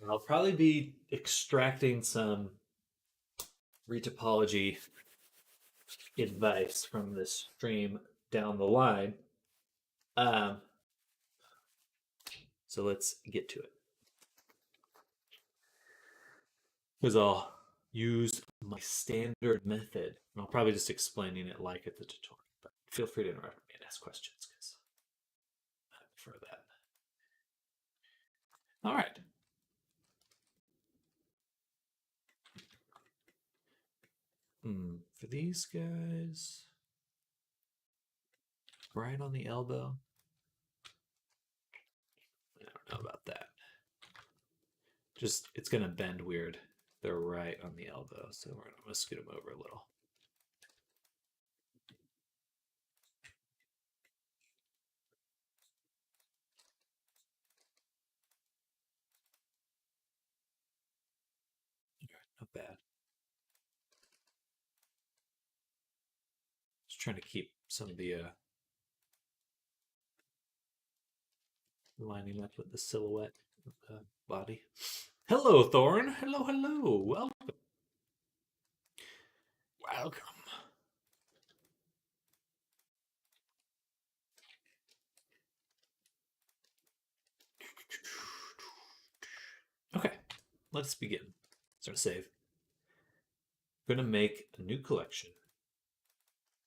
I'll probably be extracting some retopology advice from this stream down the line. So let's get to it. Because I'll use my standard method. And I'll probably just explaining it like at the tutorial. But feel free to interrupt me and ask questions because I prefer that. All right. For these guys, right on the elbow. I don't know about that. Just, it's going to bend weird. They're right on the elbow, so we're going to scoot them over a little. Not bad. Just trying to keep some of the lining up with the silhouette of the body. Hello, Thorn. Hello, hello. Welcome. Welcome. Okay, let's begin. Start to save. I'm going to make a new collection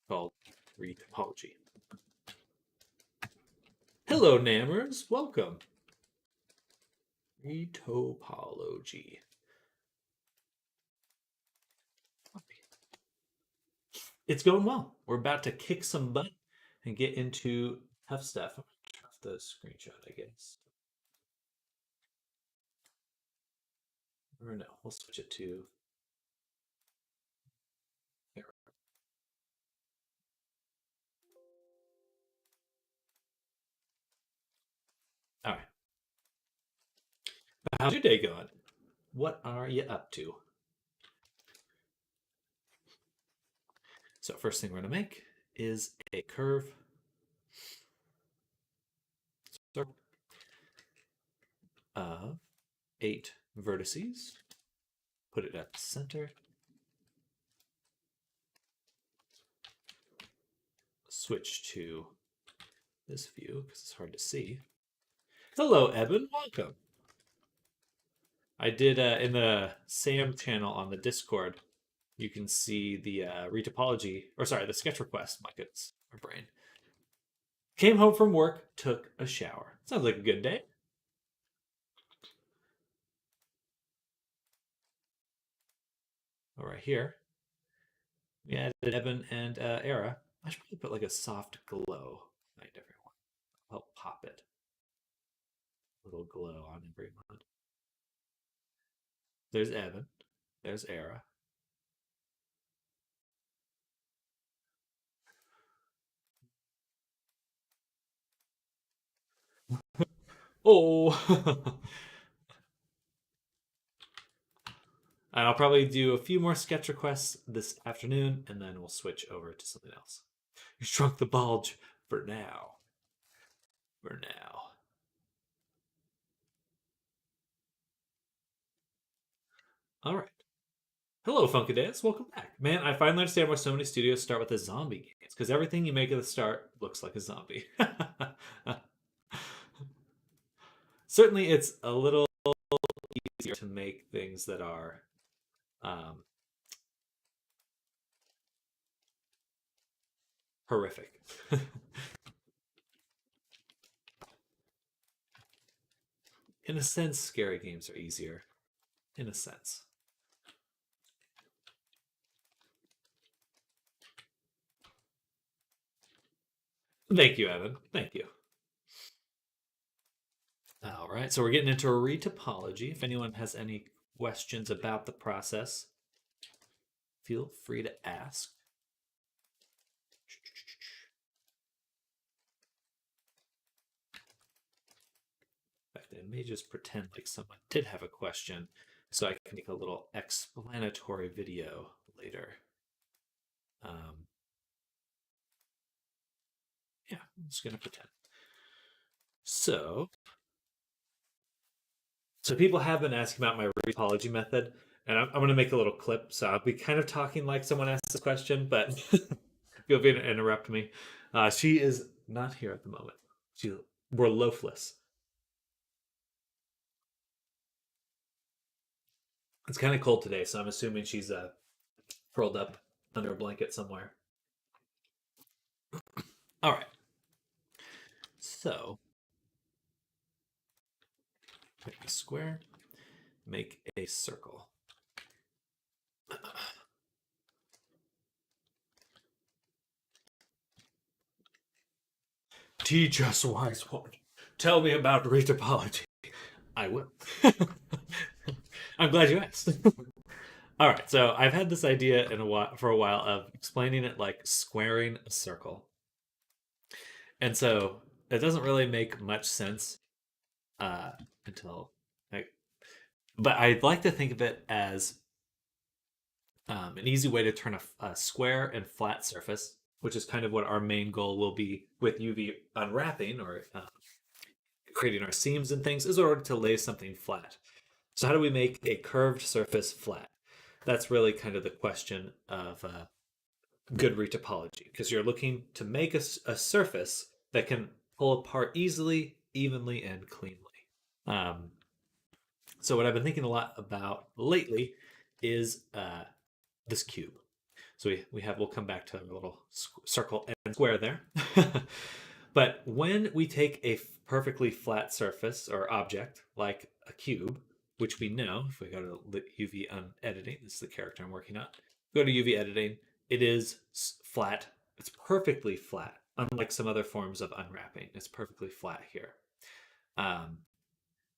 called Retopology. Hello, Nammers. Welcome. Retopology. It's going well. We're about to kick some butt and get into tough stuff. I'm going to turn off the screenshot, I guess. Or no, we'll switch it to there. All right. How's your day going? What are you up to? So first thing we're going to make is a curve of 8 vertices. Put it at the center. Switch to this view because it's hard to see. Hello, Eben. Welcome. I did in the Sam channel on the Discord. You can see the retopology, or sorry, the sketch request. My goodness, my brain. Came home from work, took a shower. Sounds like a good day. All right, here we added Eben and Era. I should probably put like a soft glow. Night, everyone. I'll pop it. A little glow on everyone. There's Eben. There's Era. Oh. And I'll probably do a few more sketch requests this afternoon, and then we'll switch over to something else. You shrunk the bulge for now. For now. All right. Hello, Funkadance. Welcome back. Man, I finally understand why so many studios start with the zombie games, because everything you make at the start looks like a zombie. Certainly, it's a little easier to make things that are horrific. In a sense, scary games are easier. In a sense. Thank you, Evan. Thank you. All right, so we're getting into a retopology. If anyone has any questions about the process, feel free to ask. In fact, I may just pretend like someone did have a question so I can make a little explanatory video later. Yeah, I'm just going to pretend. So, So people have been asking about my retopology method, and I'm going to make a little clip. So I'll be kind of talking like someone asked this question, but feel free to interrupt me. She is not here at the moment. We're loafless. It's kind of cold today, so I'm assuming she's curled up under a blanket somewhere. All right. So make a square, make a circle. Teach us, wise one. Tell me about retopology. I will. I'm glad you asked. All right, so I've had this idea for a while of explaining it like squaring a circle, and so it doesn't really make much sense uh, until like. But I'd like to think of it as an easy way to turn a square and flat surface, which is kind of what our main goal will be with UV unwrapping or creating our seams and things, is in order to lay something flat. So how do we make a curved surface flat? That's really kind of the question of good retopology, because you're looking to make a surface that can pull apart easily, evenly, and cleanly. Um, so what I've been thinking a lot about lately is this cube. So we'll come back to a little circle and square there. But when we take a perfectly flat surface or object like a cube, which we know, if we go to UV editing, this is the character I'm working on, go to UV editing, it is flat. It's perfectly flat, unlike some other forms of unwrapping. It's perfectly flat here.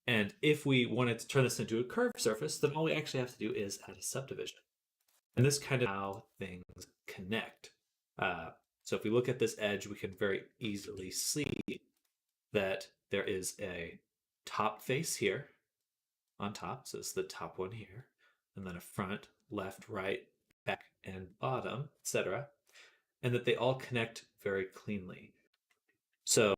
And if we wanted to turn this into a curved surface, then all we actually have to do is add a subdivision. And this kind of how things connect. So if we look at this edge, we can very easily see that there is a top face here on top. So it's the top one here. And then a front, left, right, back, and bottom, etc. And that they all connect very cleanly. So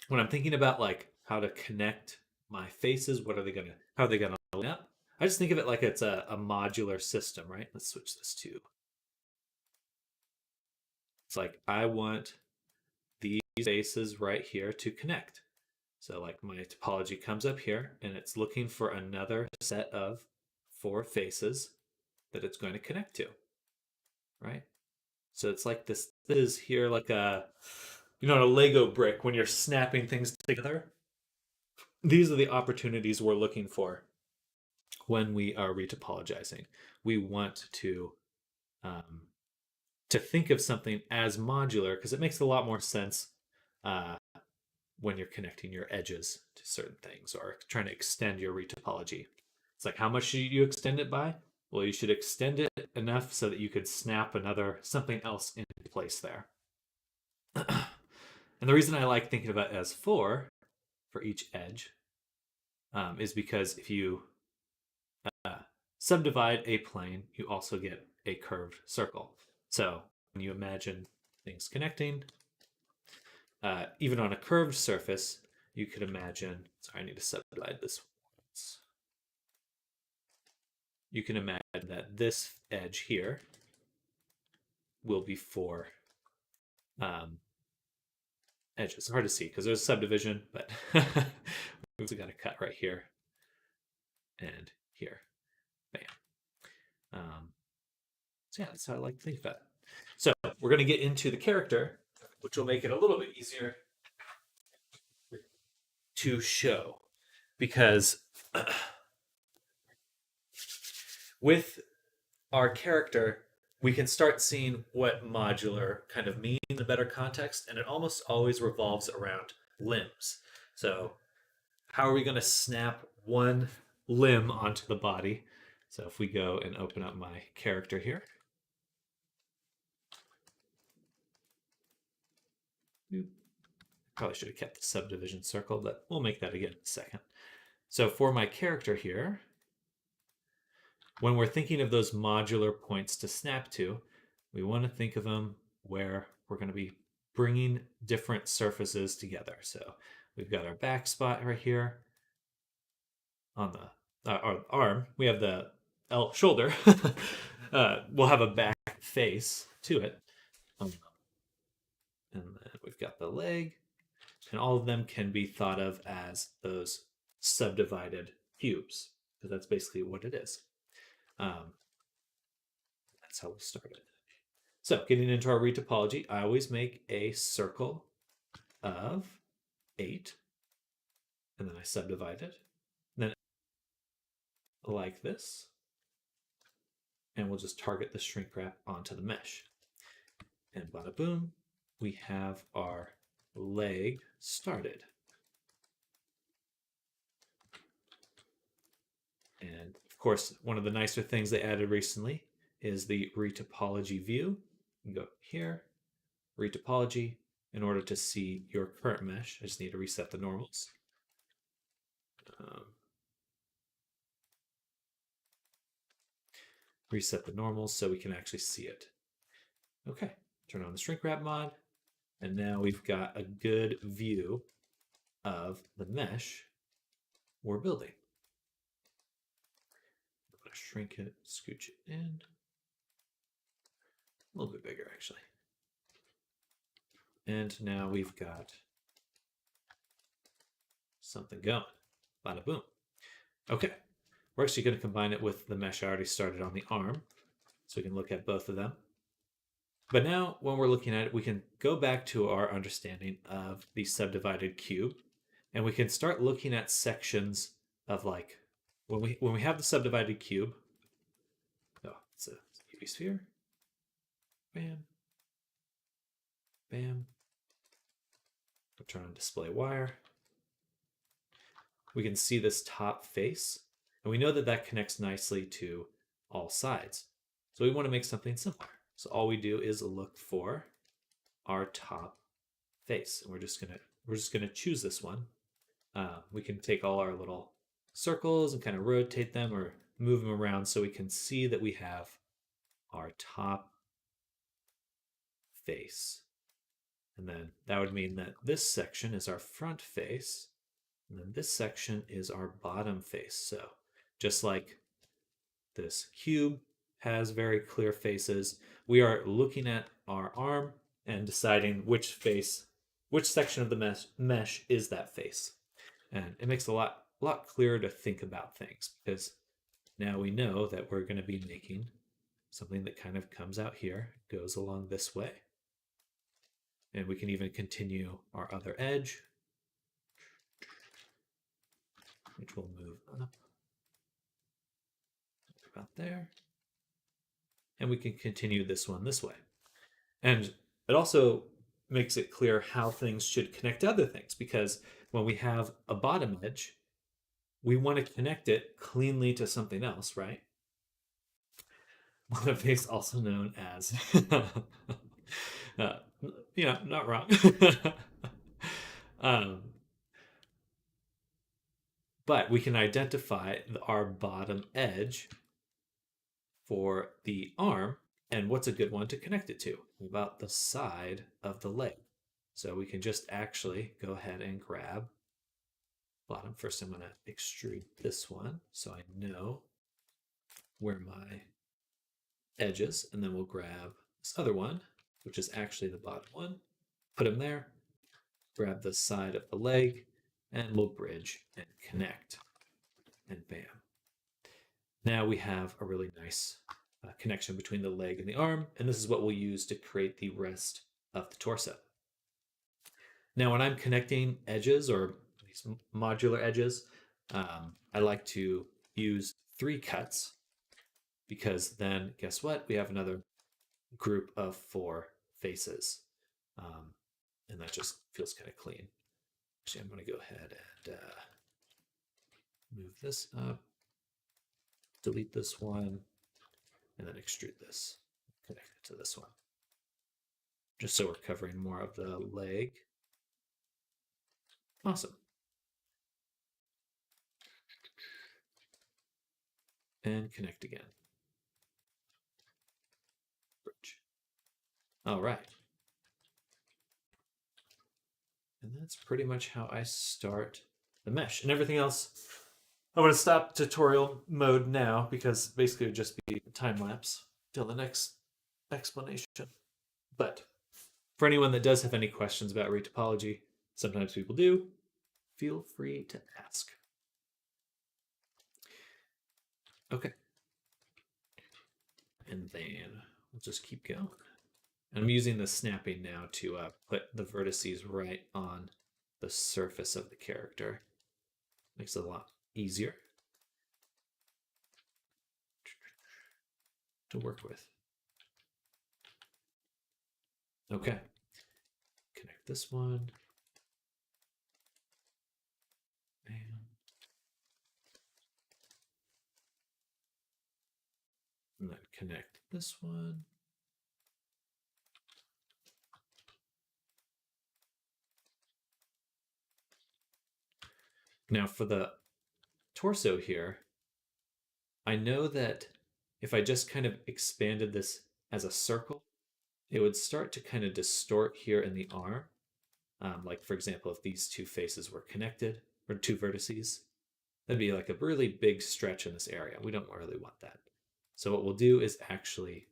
when I'm thinking about like how to connect my faces, how are they gonna line up? I just think of it like it's a modular system, right? Let's switch this to. It's like I want these faces right here to connect. So like my topology comes up here and it's looking for another set of 4 faces that it's going to connect to, right? So it's like this is here like a Lego brick when you're snapping things together. These are the opportunities we're looking for when we are retopologizing. We want to think of something as modular because it makes a lot more sense when you're connecting your edges to certain things or trying to extend your retopology. It's like, how much should you extend it by? Well, you should extend it enough so that you could snap something else into place there. And the reason I like thinking about it as 4 for each edge is because if you subdivide a plane, you also get a curved circle. So when you imagine things connecting, even on a curved surface, you could imagine, sorry, I need to subdivide this once. You can imagine that this edge here will be 4 edges. It's hard to see because there's a subdivision, but we've got a cut right here and here. Bam. So yeah, that's how I like to think about it. So we're going to get into the character, which will make it a little bit easier to show, because with our character, we can start seeing what modular kind of means in a better context, and it almost always revolves around limbs. So how are we going to snap one limb onto the body? So if we go and open up my character here, probably should have kept the subdivision circle, but we'll make that again in a second. So for my character here, when we're thinking of those modular points to snap to, we want to think of them where we're going to be bringing different surfaces together. So we've got our back spot right here. on the our arm, we have the shoulder. We'll have a back face to it. And then we've got the leg, and all of them can be thought of as those subdivided cubes, because that's basically what it is. That's how we'll start it. So getting into our retopology, I always make a circle of 8, and then I subdivide it, and then like this, and we'll just target the shrink wrap onto the mesh. And bada boom, we have our leg started. And of course, one of the nicer things they added recently is the retopology view. You can go here, retopology. In order to see your current mesh, I just need to reset the normals. Reset the normals so we can actually see it. Okay, turn on the shrink wrap mod, and now we've got a good view of the mesh we're building. I'm going to shrink it, scooch it in. A little bit bigger, actually. And now we've got something going. Bada boom. Okay, we're actually going to combine it with the mesh I already started on the arm, so we can look at both of them. But now, when we're looking at it, we can go back to our understanding of the subdivided cube, and we can start looking at sections of, like, when we have the subdivided cube. Oh, it's a UV sphere. Bam. Bam. We'll turn on display wire. We can see this top face, and we know that that connects nicely to all sides. So we want to make something simpler. So all we do is look for our top face, and we're just gonna choose this one. We can take all our little circles and kind of rotate them or move them around so we can see that we have our top face. And then that would mean that this section is our front face, and then this section is our bottom face. So just like this cube has very clear faces, we are looking at our arm and deciding which section of the mesh is that face. And it makes a lot clearer to think about things, because now we know that we're going to be making something that kind of comes out here, goes along this way. And we can even continue our other edge, which will move up about there. And we can continue this one this way. And it also makes it clear how things should connect to other things, because when we have a bottom edge, we want to connect it cleanly to something else, right? Bottom face, also known as, not wrong. But we can identify our bottom edge for the arm, and what's a good one to connect it to? About the side of the leg. So we can just actually go ahead and grab bottom. First, I'm going to extrude this one so I know where my edge is, and then we'll grab this other one, which is actually the bottom one, put them there, grab the side of the leg, and we'll bridge and connect, and bam. Now we have a really nice connection between the leg and the arm, and this is what we'll use to create the rest of the torso. Now, when I'm connecting edges, or these modular edges, I like to use 3 cuts, because then guess what? We have another group of 4 faces, and that just feels kind of clean. Actually, I'm going to go ahead and move this up, delete this one, and then extrude this, connect it to this one, just so we're covering more of the leg. Awesome. And connect again. Bridge. All right. And that's pretty much how I start the mesh. And everything else I'm going to stop tutorial mode now because basically it would just be time lapse till the next explanation. But for anyone that does have any questions about retopology, sometimes people do, feel free to ask. Okay. And then we'll just keep going. And I'm using the snapping now to put the vertices right on the surface of the character. Makes it a lot easier to work with. Okay. Connect this one. And then connect this one. Now for the torso here, I know that if I just kind of expanded this as a circle, it would start to kind of distort here in the arm. Like for example, if these two faces were connected, or two vertices, that'd be like a really big stretch in this area. We don't really want that. So what we'll do is actually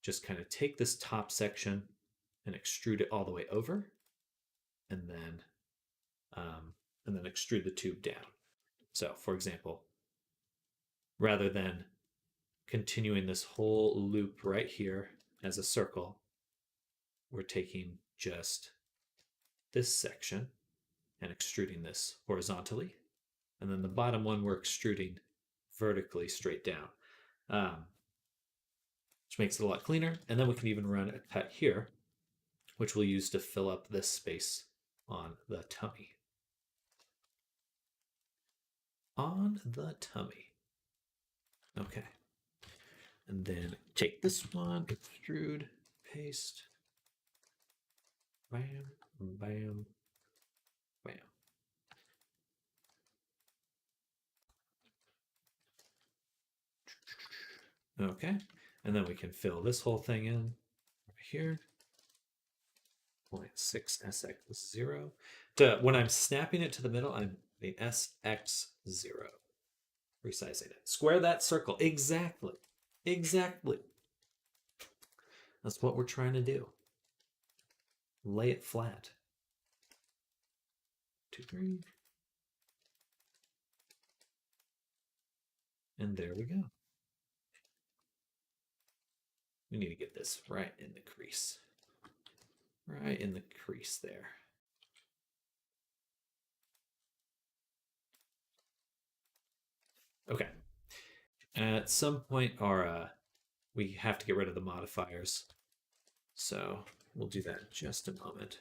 just kind of take this top section and extrude it all the way over, and then extrude the tube down. So for example, rather than continuing this whole loop right here as a circle, we're taking just this section and extruding this horizontally. And then the bottom one we're extruding vertically straight down, which makes it a lot cleaner. And then we can even run a cut here, which we'll use to fill up this space on the tummy. On the tummy. Okay. And then take this one, extrude, paste. Bam, bam, bam. Okay. And then we can fill this whole thing in right here. 0.6 SX0. When I'm snapping it to the middle, I'm the SX0. Resizing it. Square that circle. Exactly. Exactly. That's what we're trying to do. Lay it flat. 2, 3. And there we go. We need to get this right in the crease. Right in the crease there. Okay. At some point, we have to get rid of the modifiers. So we'll do that in just a moment.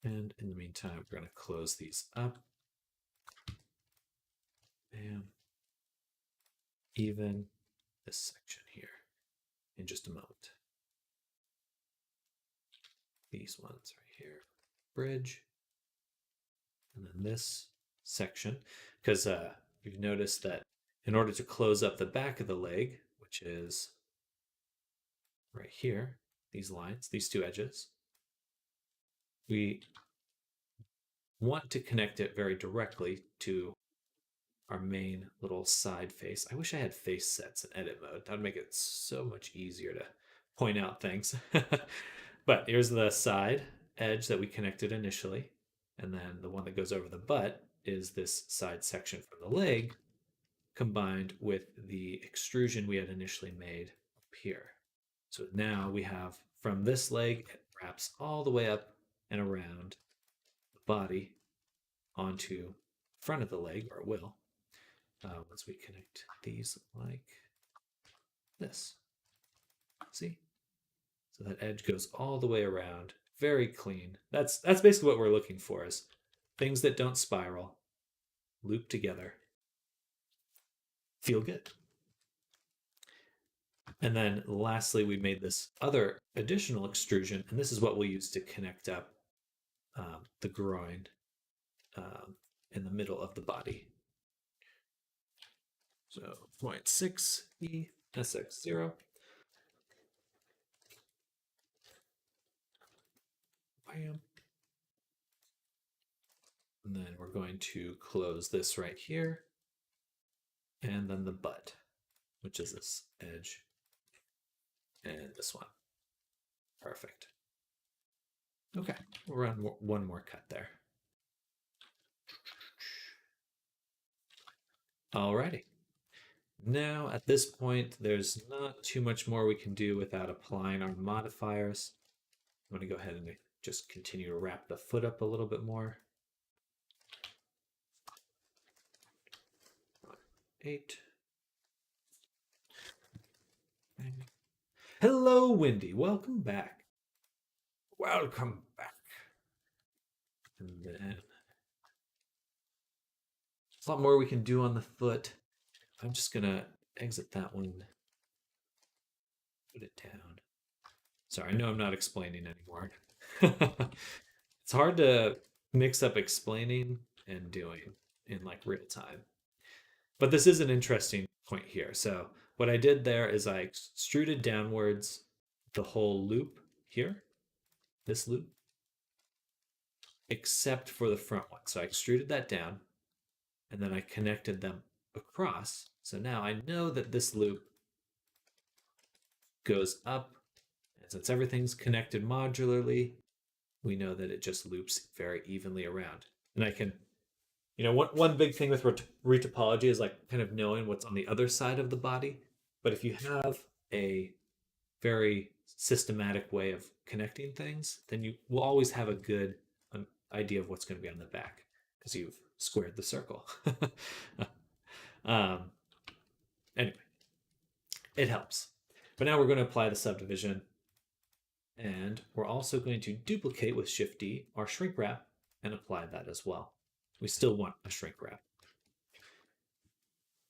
And in the meantime, we're going to close these up. And even this section here in just a moment. These ones right here, bridge, and then this section, because you've noticed that in order to close up the back of the leg, which is right here, these lines, these two edges, we want to connect it very directly to our main little side face. I wish I had face sets in edit mode. That would make it so much easier to point out things. But here's the side edge that we connected initially. And then the one that goes over the butt is this side section from the leg combined with the extrusion we had initially made up here. So now we have from this leg, it wraps all the way up and around the body onto the front of the leg, or it will, once we connect these like this. See? So that edge goes all the way around, very clean. That's basically what we're looking for, is things that don't spiral, loop together, feel good. And then lastly, we made this other additional extrusion, and this is what we'll use to connect up the groin in the middle of the body. So 0.6 ESX0. Bam. And then we're going to close this right here. And then the butt, which is this edge. And this one. Perfect. Okay, we'll run one more cut there. Alrighty. Now, at this point, there's not too much more we can do without applying our modifiers. I'm going to go ahead and just continue to wrap the foot up a little bit more. 8. Hello, Wendy. Welcome back. Welcome back. And then there's a lot more we can do on the foot. I'm just going to exit that one. Put it down. Sorry, I know I'm not explaining anymore. It's hard to mix up explaining and doing in like real time. But this is an interesting point here. So what I did there is I extruded downwards the whole loop here, this loop, except for the front one. So I extruded that down and then I connected them across. So now I know that this loop goes up. And since everything's connected modularly, we know that it just loops very evenly around. And I can, one big thing with retopology is like kind of knowing what's on the other side of the body. But if you have a very systematic way of connecting things, then you will always have a good idea of what's going to be on the back because you've squared the circle. Anyway, it helps. But now we're going to apply the subdivision. And we're also going to duplicate with Shift-D our shrink wrap and apply that as well. We still want a shrink wrap.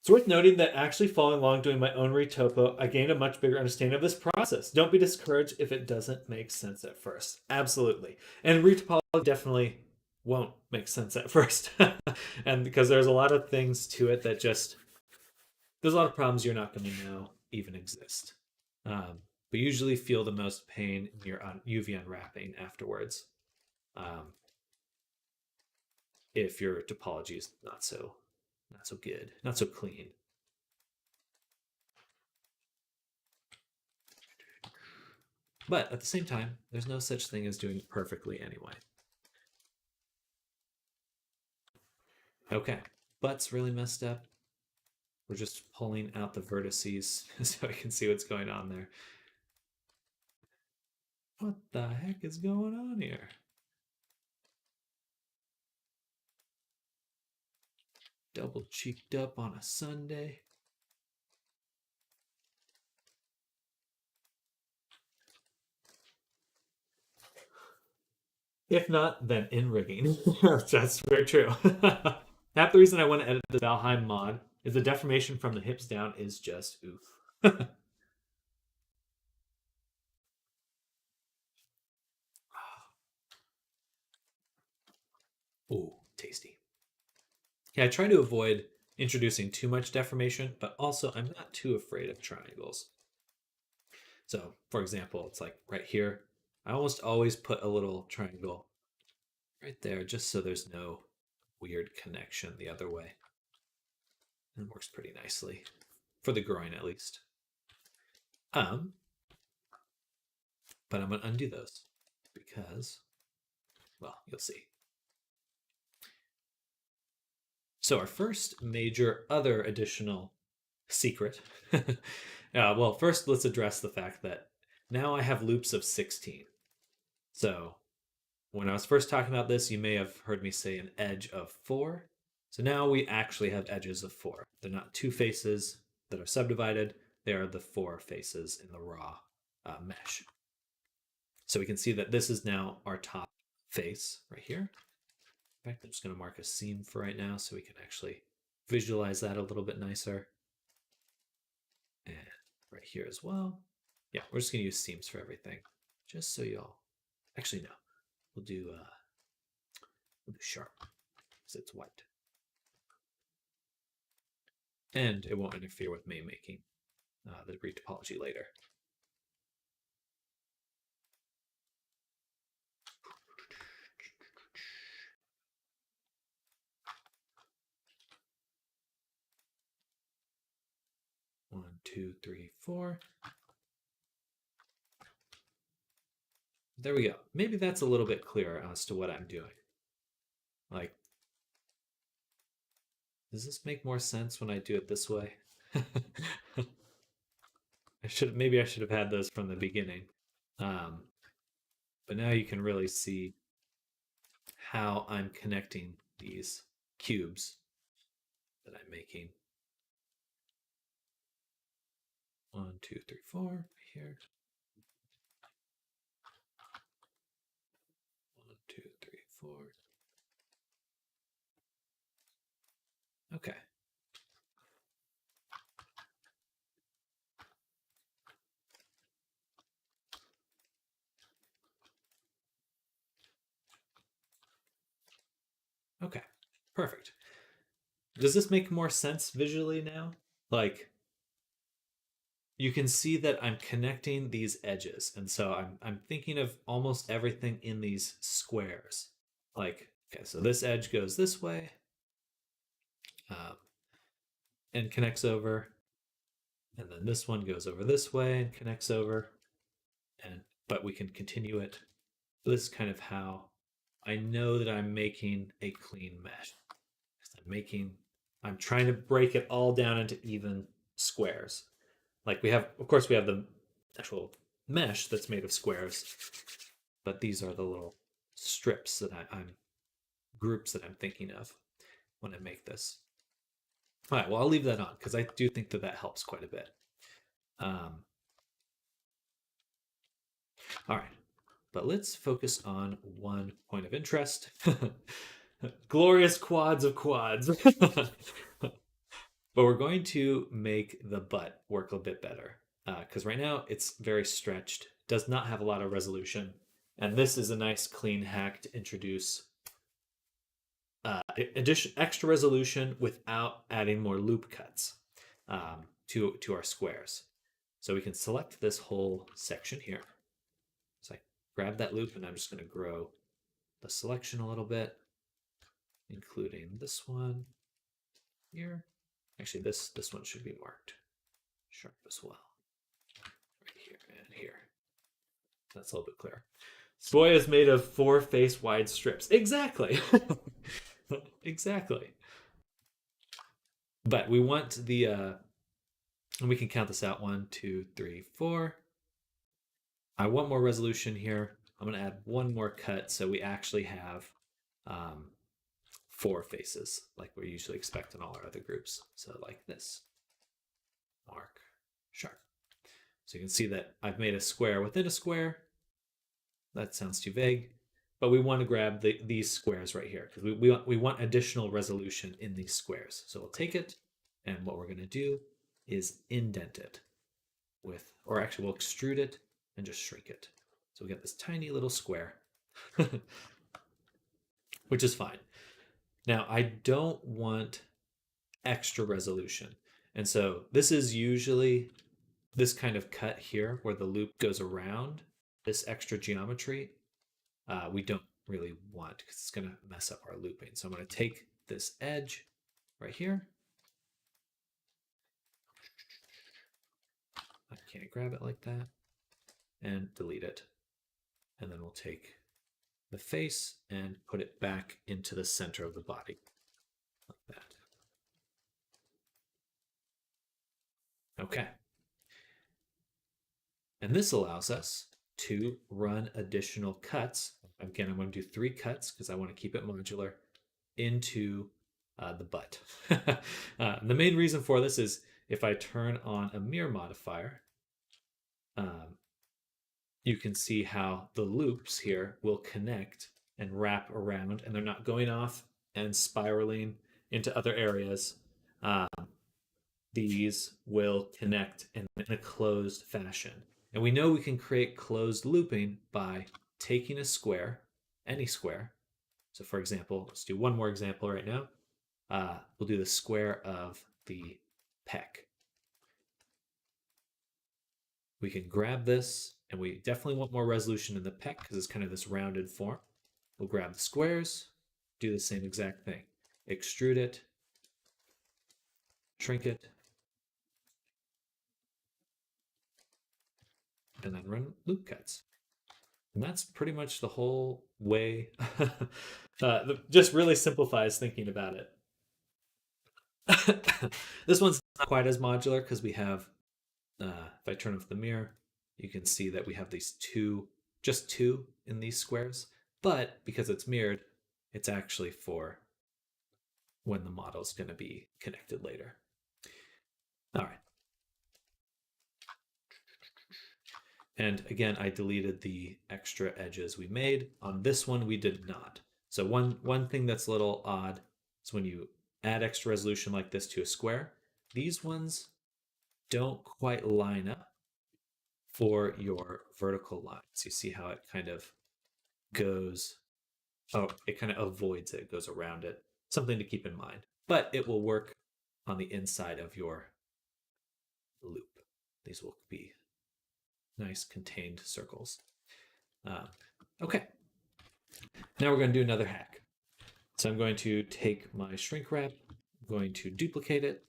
It's worth noting that actually following along doing my own retopo, I gained a much bigger understanding of this process. Don't be discouraged if it doesn't make sense at first. Absolutely. And retopology definitely won't make sense at first. And because there's a lot of things to it that there's a lot of problems you're not going to know even exist. But usually feel the most pain in your UV unwrapping afterwards. If your topology is not so good, not so clean. But at the same time, there's no such thing as doing it perfectly anyway. Okay, butt's really messed up. We're just pulling out the vertices so I can see what's going on there. What the heck is going on here? Double cheeked up on a Sunday. If not, then in rigging. That's very true. Half the reason I want to edit the Valheim mod is the deformation from the hips down is just oof. Ooh, tasty. Yeah, I try to avoid introducing too much deformation, but also I'm not too afraid of triangles. So, for example, it's like right here, I almost always put a little triangle right there just so there's no weird connection the other way. And it works pretty nicely, for the groin at least. But I'm going to undo those because, well, you'll see. So our first major other additional secret. Well, first let's address the fact that now I have loops of 16. So when I was first talking about this, you may have heard me say an edge of 4. So now we actually have edges of 4. They're not 2 faces that are subdivided. They are the 4 faces in the raw mesh. So we can see that this is now our top face right here. In fact, I'm just going to mark a seam for right now so we can actually visualize that a little bit nicer. And right here as well. Yeah, we're just going to use seams for everything, just so y'all. Actually, no, we'll do sharp because it's white, and it won't interfere with me making the retopology later. 2, 3, 4. There we go. Maybe that's a little bit clearer as to what I'm doing. Like, does this make more sense when I do it this way? Maybe I should have had those from the beginning. But now you can really see how I'm connecting these cubes that I'm making. 1, 2, 3, 4 here. 1, 2, 3, 4. Okay. Okay, perfect. Does this make more sense visually now? Like, you can see that I'm connecting these edges, and so I'm thinking of almost everything in these squares. Like, okay, so this edge goes this way, and connects over, and then this one goes over this way and connects over, but we can continue it. This is kind of how I know that I'm making a clean mesh. I'm trying to break it all down into even squares. Like of course we have the actual mesh that's made of squares, but these are the little strips that groups that I'm thinking of when I make this. All right, well, I'll leave that on because I do think that helps quite a bit. All right, but let's focus on one point of interest. Glorious quads of quads. But we're going to make the butt work a bit better because right now it's very stretched, does not have a lot of resolution. And this is a nice clean hack to introduce extra resolution without adding more loop cuts to our squares. So we can select this whole section here. So I grab that loop and I'm just going to grow the selection a little bit, including this one here. Actually, this one should be marked sharp as well. Right here and here. That's a little bit clearer. Soy is made of 4 face wide strips. Exactly. Exactly. But we want the and we can count this out. 1, 2, 3, 4. I want more resolution here. I'm going to add one more cut so we actually have 4 faces like we usually expect in all our other groups. So like this. Mark, sharp. So you can see that I've made a square within a square. That sounds too vague, but we want to grab these squares right here because we want additional resolution in these squares. So we'll take it, and what we're going to do is indent it with, or actually we'll extrude it and just shrink it. So we get this tiny little square, which is fine. Now I don't want extra resolution. And so this is usually this kind of cut here where the loop goes around this extra geometry. We don't really want because it's going to mess up our looping. So I'm going to take this edge right here. I can't grab it like that. And delete it. And then we'll take the face and put it back into the center of the body. Like that. Okay. And this allows us to run additional cuts. Again, I'm going to do 3 cuts because I want to keep it modular into the butt. The main reason for this is if I turn on a mirror modifier, you can see how the loops here will connect and wrap around, and they're not going off and spiraling into other areas. These will connect in a closed fashion. And we know we can create closed looping by taking a square, any square. So for example, let's do one more example right now. We'll do the square of the pec. We can grab this, and we definitely want more resolution in the pec because it's kind of this rounded form. We'll grab the squares, do the same exact thing. Extrude it, shrink it, and then run loop cuts. And that's pretty much the whole way. Just really simplifies thinking about it. This one's not quite as modular because we have, if I turn off the mirror, you can see that we have these just two in these squares. But because it's mirrored, it's actually for when the model is going to be connected later. All right. And again, I deleted the extra edges we made. On this one, we did not. So one thing that's a little odd is when you add extra resolution like this to a square, these ones don't quite line up for your vertical lines. You see how it kind of goes, it kind of avoids it, goes around it. Something to keep in mind. But it will work on the inside of your loop. These will be nice contained circles. Okay, now we're going to do another hack. So I'm going to take my shrink wrap, I'm going to duplicate it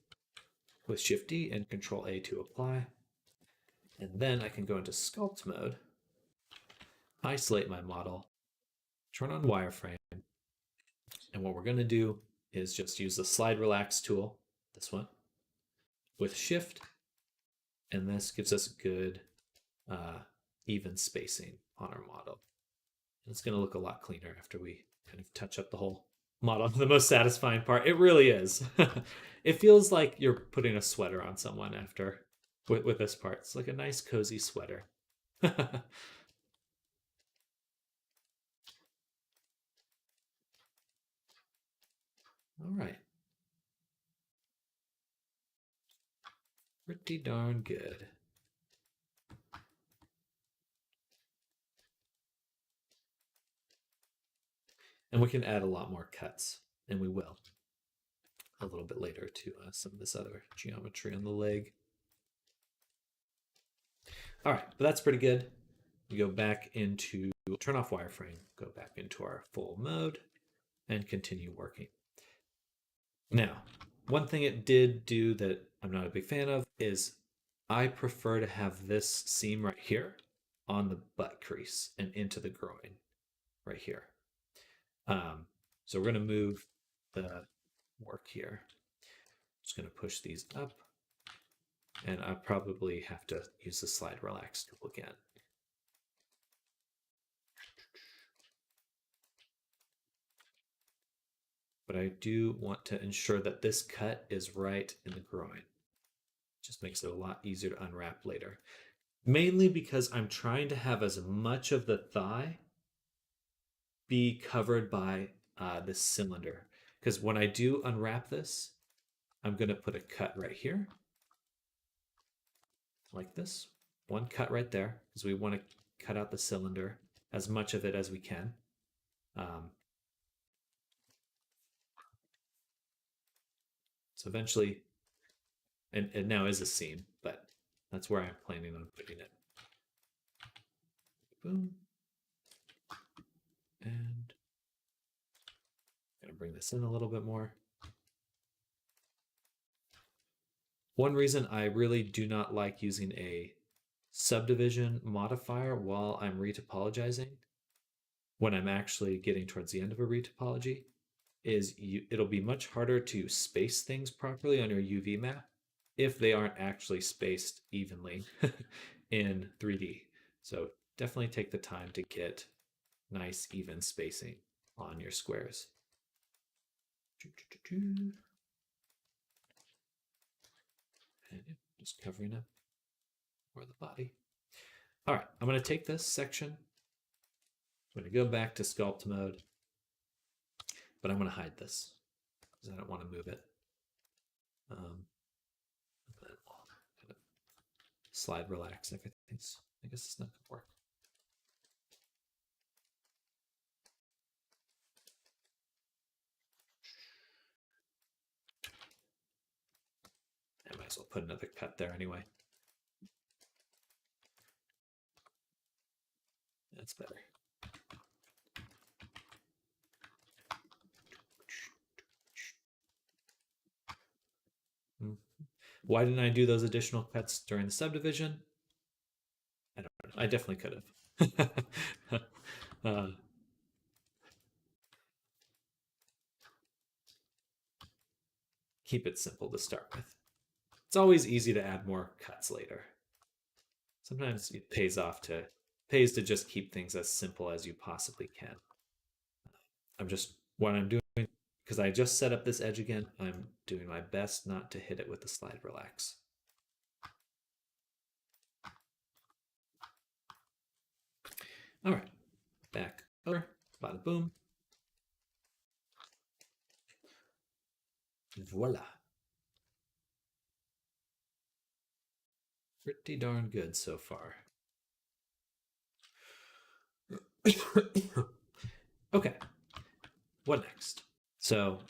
with Shift D and Control A to apply. And then I can go into sculpt mode, isolate my model, turn on wireframe. And what we're going to do is just use the slide relax tool, this one, with Shift. And this gives us good even spacing on our model. And it's going to look a lot cleaner after we kind of touch up the whole model. The most satisfying part, it really is. It feels like you're putting a sweater on someone after with this part. It's like a nice cozy sweater. All right. Pretty darn good. And we can add a lot more cuts, and we will a little bit later to some of this other geometry on the leg. All right, but that's pretty good. We go back into, turn off wireframe, go back into our full mode, and continue working. Now, one thing it did do that I'm not a big fan of is I prefer to have this seam right here on the butt crease and into the groin right here. So we're going to move the work here. Just going to push these up, and I probably have to use the slide relax tool again. But I do want to ensure that this cut is right in the groin. Just makes it a lot easier to unwrap later. Mainly because I'm trying to have as much of the thigh be covered by this cylinder. Because when I do unwrap this, I'm going to put a cut right here. Like this. One cut right there, because we want to cut out the cylinder, as much of it as we can. So eventually, and it now is a seam, but that's where I'm planning on putting it. Boom. And I'm going to bring this in a little bit more. One reason I really do not like using a subdivision modifier while I'm retopologizing, when I'm actually getting towards the end of a retopology, is it'll be much harder to space things properly on your UV map if they aren't actually spaced evenly in 3D. So definitely take the time to get nice even spacing on your squares. And just covering up for the body. All right, I'm going to take this section. I'm going to go back to sculpt mode, but I'm going to hide this because I don't want to move it. Then we'll kind of slide relax everything. I guess it's not going to work. I might as well put another cut there anyway. That's better. Why didn't I do those additional cuts during the subdivision? I don't know. I definitely could have. Keep it simple to start with. It's always easy to add more cuts later. Sometimes it pays to just keep things as simple as you possibly can. What I'm doing, because I just set up this edge again, I'm doing my best not to hit it with the slide relax. All right, back over, bada boom. Voila. Pretty darn good so far. Okay, what next? So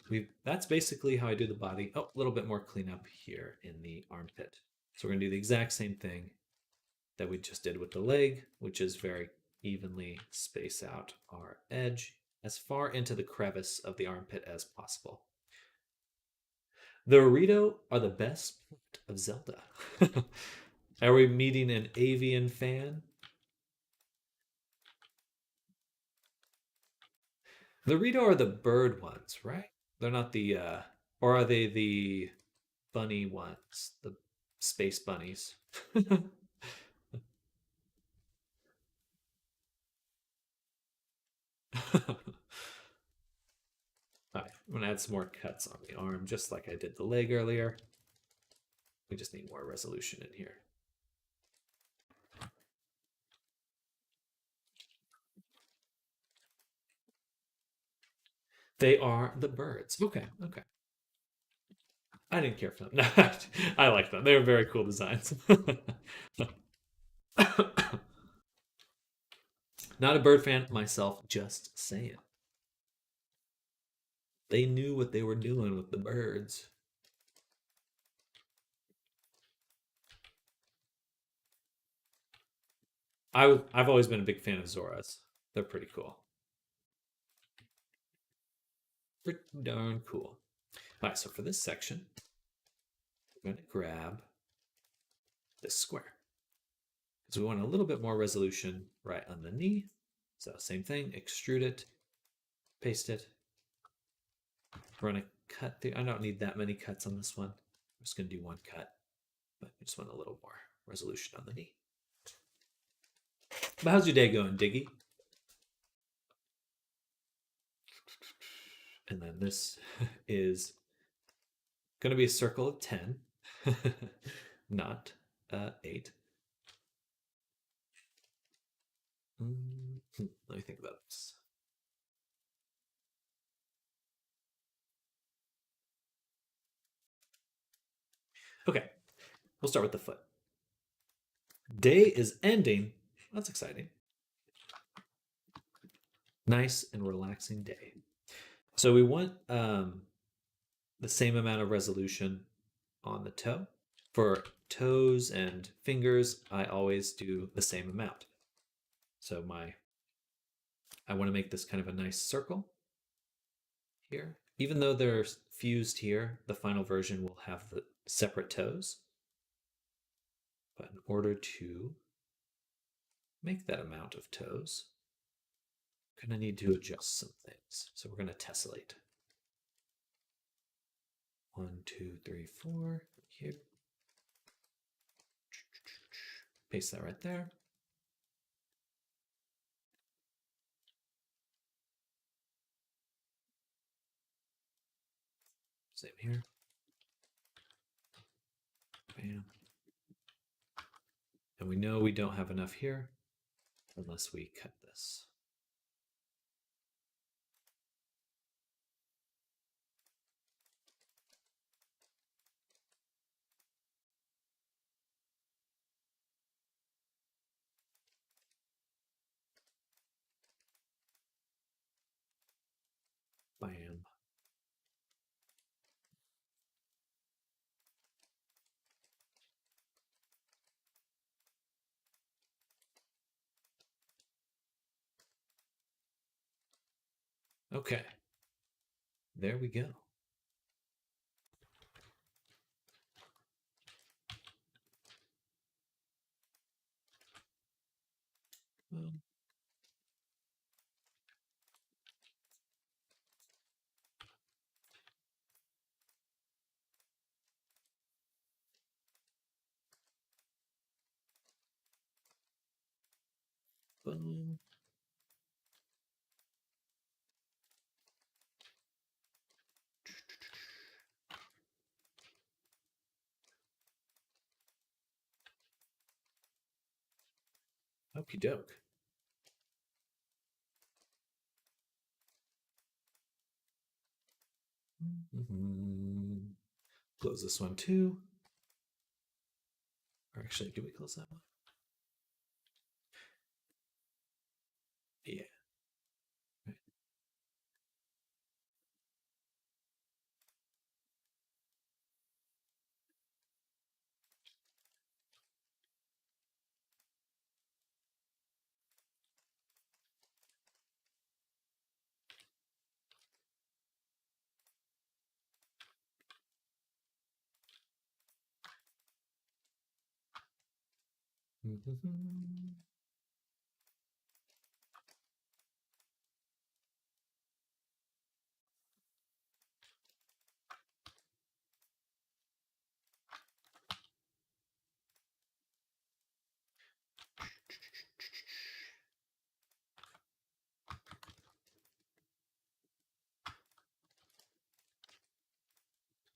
that's basically how I do the body. Oh, a little bit more cleanup here in the armpit. So we're gonna do the exact same thing that we just did with the leg, which is very evenly space out our edge as far into the crevice of the armpit as possible. The Dorito are the best part of Zelda. Are we meeting an avian fan? The Dorito are the bird ones, right? They're not the, or are they the bunny ones? The space bunnies? All right, I'm gonna add some more cuts on the arm, just like I did the leg earlier. We just need more resolution in here. They are the birds. Okay, okay. I didn't care for them. I like them. They were very cool designs. Not a bird fan myself, just saying. They knew what they were doing with the birds. I've always been a big fan of Zoras. They're pretty cool. Pretty darn cool. All right, so for this section, we're going to grab this square because we want a little bit more resolution right on the knee. So same thing, extrude it, paste it. We're going to cut the, I don't need that many cuts on this one. I'm just going to do one cut, but I just want a little more resolution on the knee. But how's your day going, Diggy? And then this is going to be a circle of 10, not 8. Let me think about this. Okay, we'll start with the foot. Day is ending. That's exciting. Nice and relaxing day. So we want the same amount of resolution on the toe. For toes and fingers, I always do the same amount. So I want to make this kind of a nice circle here. Even though they're fused here, the final version will have the separate toes. But in order to make that amount of toes, I'm going to need to adjust some things. So we're going to tessellate. 1, 2, 3, 4 here. Paste that right there. Same here. Bam. And we know we don't have enough here unless we cut this. Bam. Okay. There we go. Boom. Boom. Okie doke. Close this one too. Or actually, do we close that one? Yeah. Right.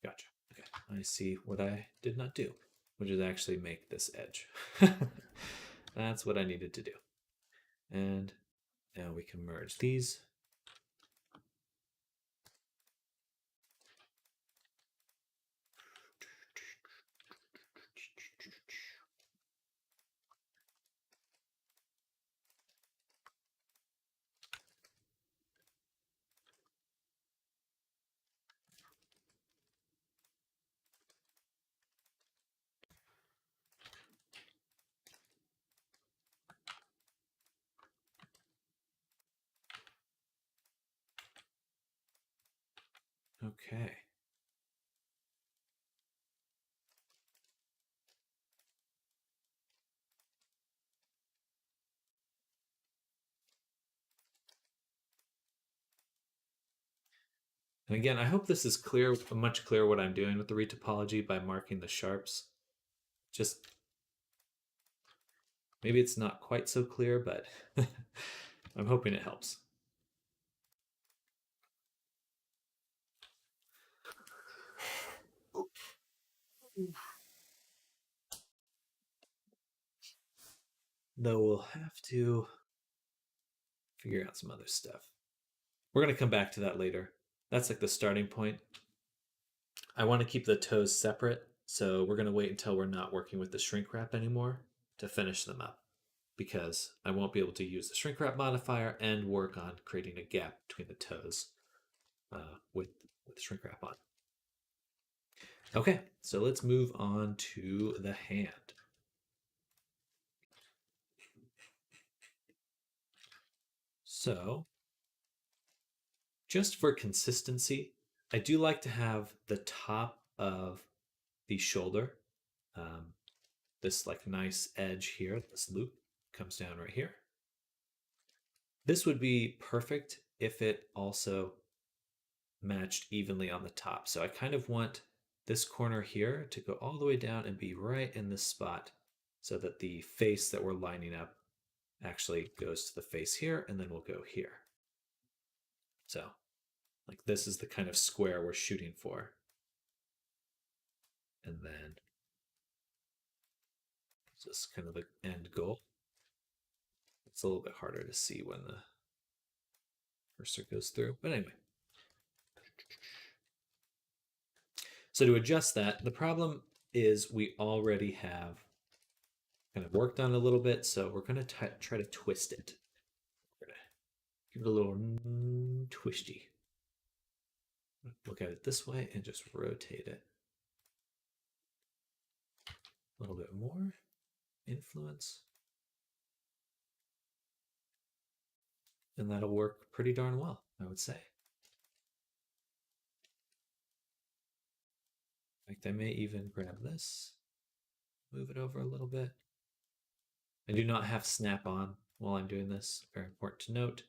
Gotcha. Okay. I see what I did not do, which is actually make this edge. That's what I needed to do. And now we can merge these. Okay. And again, I hope this is clear, much clearer what I'm doing with the retopology by marking the sharps. Just maybe it's not quite so clear, but I'm hoping it helps. Though we'll have to figure out some other stuff. We're going to come back to that later. That's like the starting point. I want to keep the toes separate, so we're going to wait until we're not working with the shrink wrap anymore to finish them up, because I won't be able to use the shrink wrap modifier and work on creating a gap between the toes with shrink wrap on. Okay, so let's move on to the hand. So, just for consistency, I do like to have the top of the shoulder, this like nice edge here, this loop comes down right here. This would be perfect if it also matched evenly on the top. So I kind of want this corner here to go all the way down and be right in this spot so that the face that we're lining up actually goes to the face here, and then we'll go here. So like this is the kind of square we're shooting for. And then this is kind of the end goal. It's a little bit harder to see when the cursor goes through, but anyway. So to adjust that, the problem is we already have kind of worked on it a little bit, so we're going to try to twist it. We're going to give it a little twisty. Look at it this way and just rotate it. A little bit more influence. And that'll work pretty darn well, I would say. In fact, I may even grab this, move it over a little bit. I do not have snap on, while I'm doing this. Very important to note.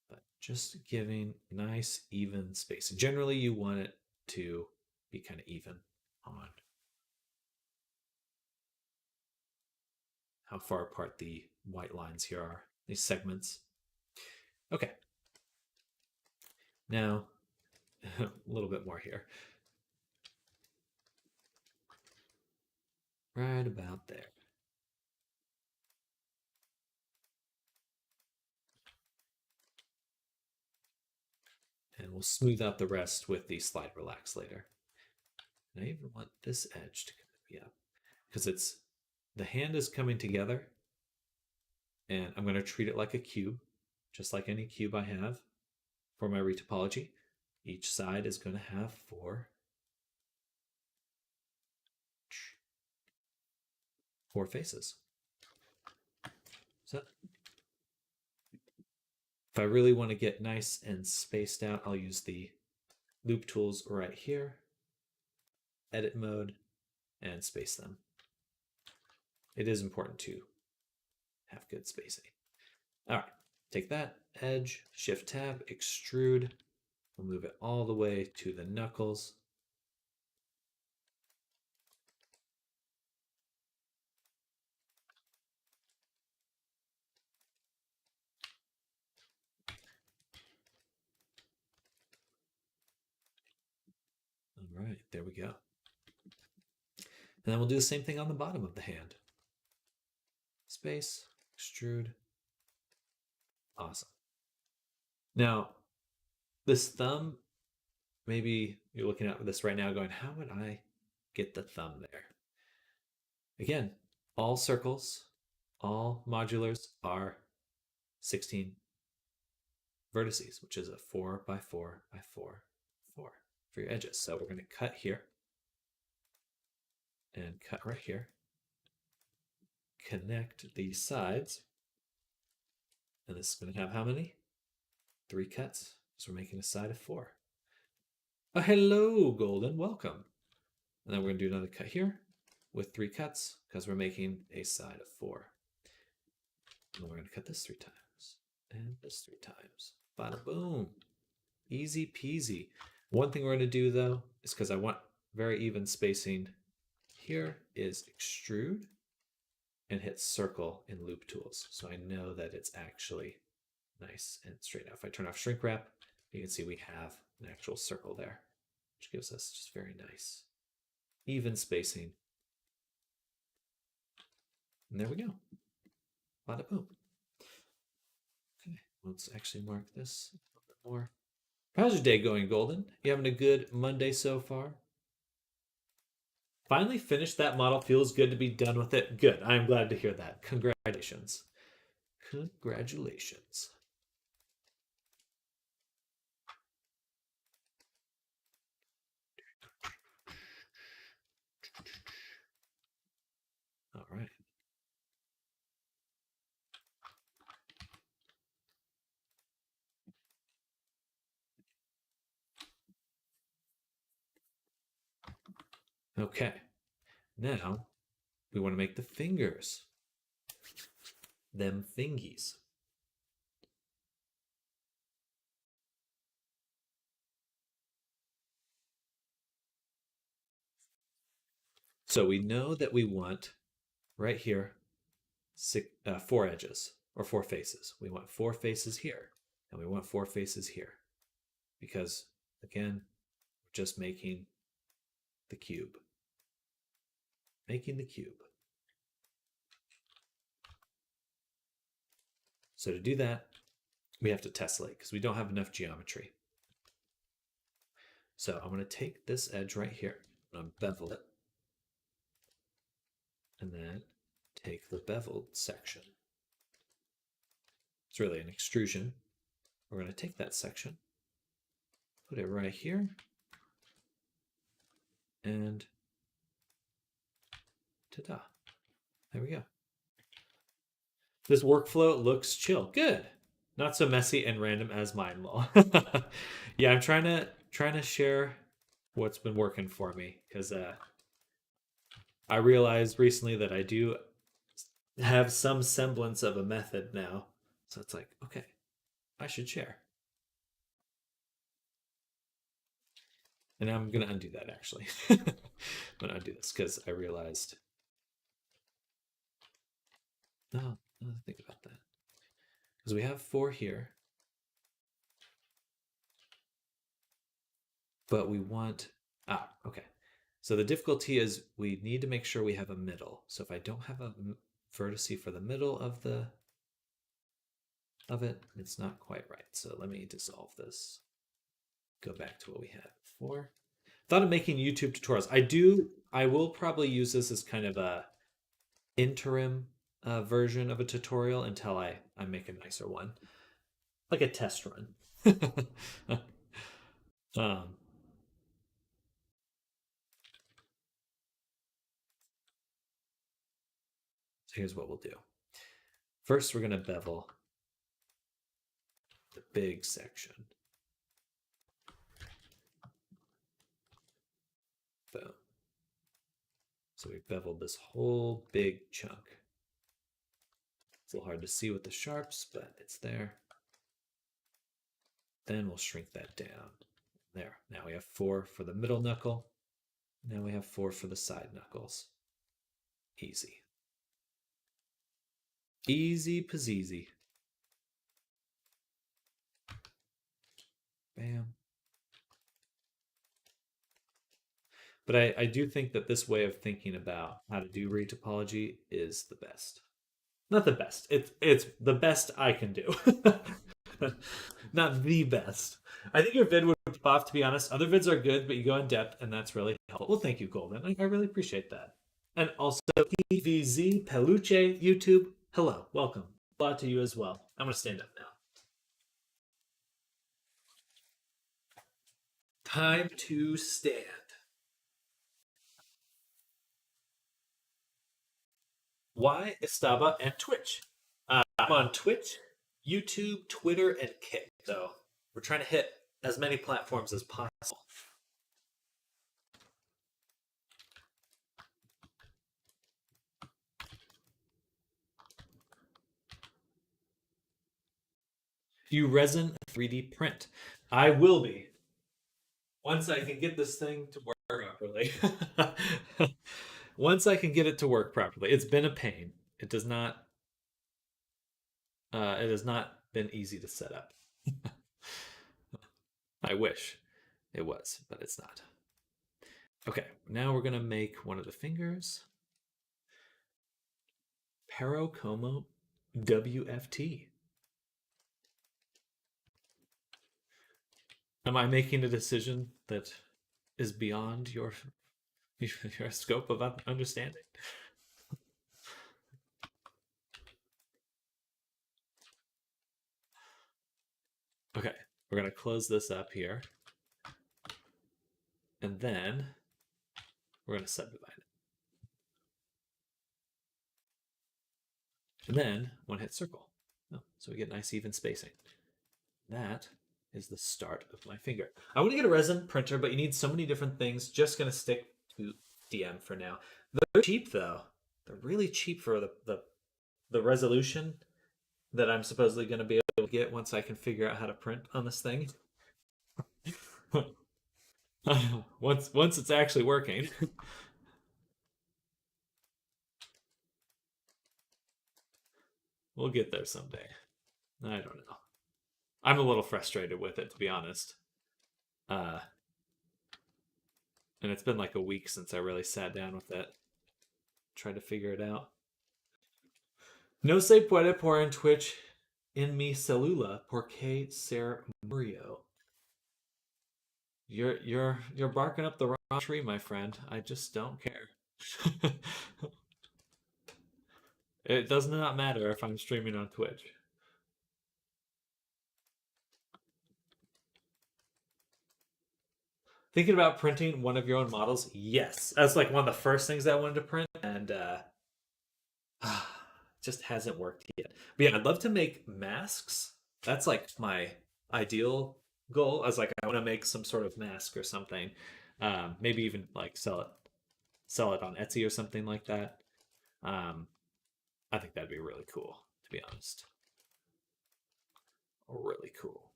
But just giving nice, even spacing. Generally, you want it to be kind of even on how far apart the white lines here are, these segments. Okay. Now, a little bit more here. Right about there. And we'll smooth out the rest with the slide relax later. And I even want this edge to be up because it's the hand is coming together, and I'm going to treat it like a cube, just like any cube I have for my retopology. Each side is going to have four faces. So if I really want to get nice and spaced out, I'll use the loop tools right here, edit mode, and space them. It is important to have good spacing. All right, take that edge, shift tab, extrude. We'll move it all the way to the knuckles. All right, there we go. And then we'll do the same thing on the bottom of the hand. Space, extrude. Awesome. Now, this thumb, maybe you're looking at this right now going, how would I get the thumb there? Again, all circles, all modulars are 16 vertices, which is a 4 by 4 by 4, 4 for your edges. So we're going to cut here and cut right here. Connect these sides. And this is going to have how many? 3 cuts. So we're making a side of 4. Oh, hello, Golden. Welcome. And then we're going to do another cut here with 3 cuts because we're making a side of 4. And we're going to cut this 3 times and this 3 times. Bada boom. Easy peasy. One thing we're going to do though is because I want very even spacing here is extrude and hit circle in loop tools. So I know that it's actually nice and straight. Now if I turn off shrink wrap, you can see we have an actual circle there, which gives us just very nice even spacing. And there we go. Bada boom. Okay, let's actually mark this a little bit more. How's your day going, Golden? You having a good Monday so far? Finally finished that model. Feels good to be done with it. Good. I'm glad to hear that. Congratulations. Congratulations. All right. Okay. Now we want to make the fingers. Them fingies. So we know that we want right here 4 edges or 4 faces. We want 4 faces here and we want 4 faces here because again, we're just making the cube. Making the cube. So to do that, we have to tessellate because we don't have enough geometry. So I'm going to take this edge right here and bevel it. And then take the beveled section. It's really an extrusion. We're going to take that section, put it right here, and ta-da. There we go. This workflow looks chill. Good. Not so messy and random as mine will. Yeah, I'm trying to share what's been working for me because I realized recently that I do have some semblance of a method now. So it's like, okay, I should share. And I'm going to undo that actually. I'm going to undo this because I realized, no, think about that. Because we have 4 here, but we want, okay. So the difficulty is we need to make sure we have a middle. So if I don't have a vertice for the middle of it, it's not quite right. So let me dissolve this. Go back to what we had before. Thought of making YouTube tutorials. I will probably use this as kind of a interim version of a tutorial until I make a nicer one, like a test run. um, so here's what we'll do. First, we're going to bevel the big section. Boom. So we beveled this whole big chunk. It's a little hard to see with the sharps, but it's there. Then we'll shrink that down. There. Now we have 4 for the middle knuckle. Now we have 4 for the side knuckles. Easy. Easy peasy. Bam. But I do think that this way of thinking about how to do retopology is the best. Not the best. It's the best I can do. Not the best. I think your vid would pop off, to be honest. Other vids are good, but you go in depth, and that's really helpful. Well, thank you, Golden. I really appreciate that. And also, PVZ Peluche YouTube. Hello, welcome. A lot to you as well. I'm gonna stand up now. Time to stand. Why Estaba and Twitch? I'm on Twitch, YouTube, Twitter, and Kick. So we're trying to hit as many platforms as possible. You resin 3D print. I will be. Once I can get this thing to work properly. Once I can get it to work properly. It's been a pain. It does not it has not been easy to set up. I wish it was, but it's not. Okay, now we're gonna make one of the fingers. Pero como WFT. Am I making a decision that is beyond your scope of understanding? Okay, we're going to close this up here. And then we're going to subdivide it. And then one hit circle. Oh, so we get nice even spacing. That is the start of my finger. I want to get a resin printer, but you need so many different things. Just going to stick to DM for now. They're cheap though. They're really cheap for the resolution that I'm supposedly going to be able to get once I can figure out how to print on this thing. once it's actually working. We'll get there someday. I don't know. I'm a little frustrated with it, to be honest. And it's been like a week since I really sat down with it. Tried to figure it out. No se puede por en Twitch en mi celula porque ser Murio. You're barking up the wrong tree, my friend. I just don't care. It does not matter if I'm streaming on Twitch. Thinking about printing one of your own models? Yes. That's like one of the first things I wanted to print, and just hasn't worked yet. But yeah, I'd love to make masks. That's like my ideal goal. I was like, I want to make some sort of mask or something. Maybe even like sell it on Etsy or something like that. I think that'd be really cool, to be honest. Really cool.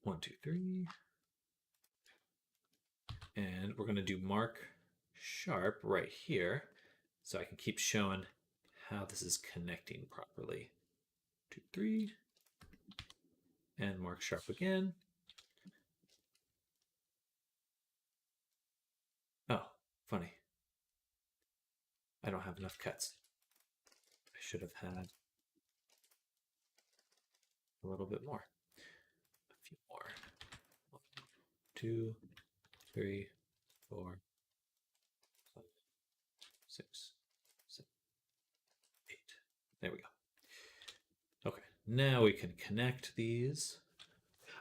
1, 2, 3. And we're going to do mark sharp right here so I can keep showing how this is connecting properly. 2, 3. And mark sharp again. Oh, funny. I don't have enough cuts. I should have had a little bit more. A few more. 1, 2, 3, 4, 5, 6, 7, 8. There we go. Okay, now we can connect these.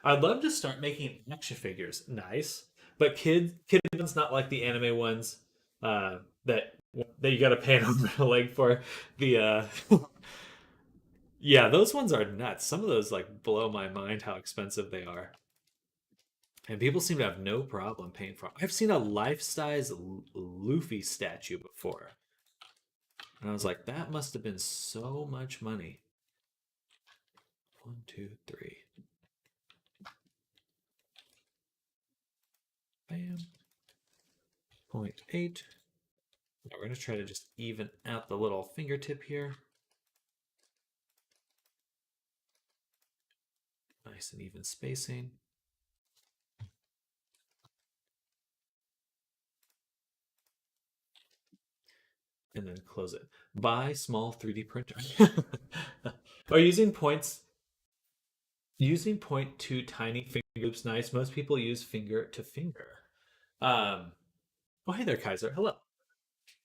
I'd love to start making action figures. Nice. But kid ones, not like the anime ones that you got to pay an arm and a leg for. The yeah, those ones are nuts. Some of those like blow my mind how expensive they are. And people seem to have no problem paying for them. I've seen a life-size Luffy statue before. And I was like, that must have been so much money. 1, 2, 3. Bam. 0.8. Now we're going to try to just even out the little fingertip here. Nice and even spacing. And then close it. Buy small 3D printer. Or using points. Using 0.2 tiny finger loops, nice. Most people use finger to finger. Oh, hey there, Kaiser. Hello.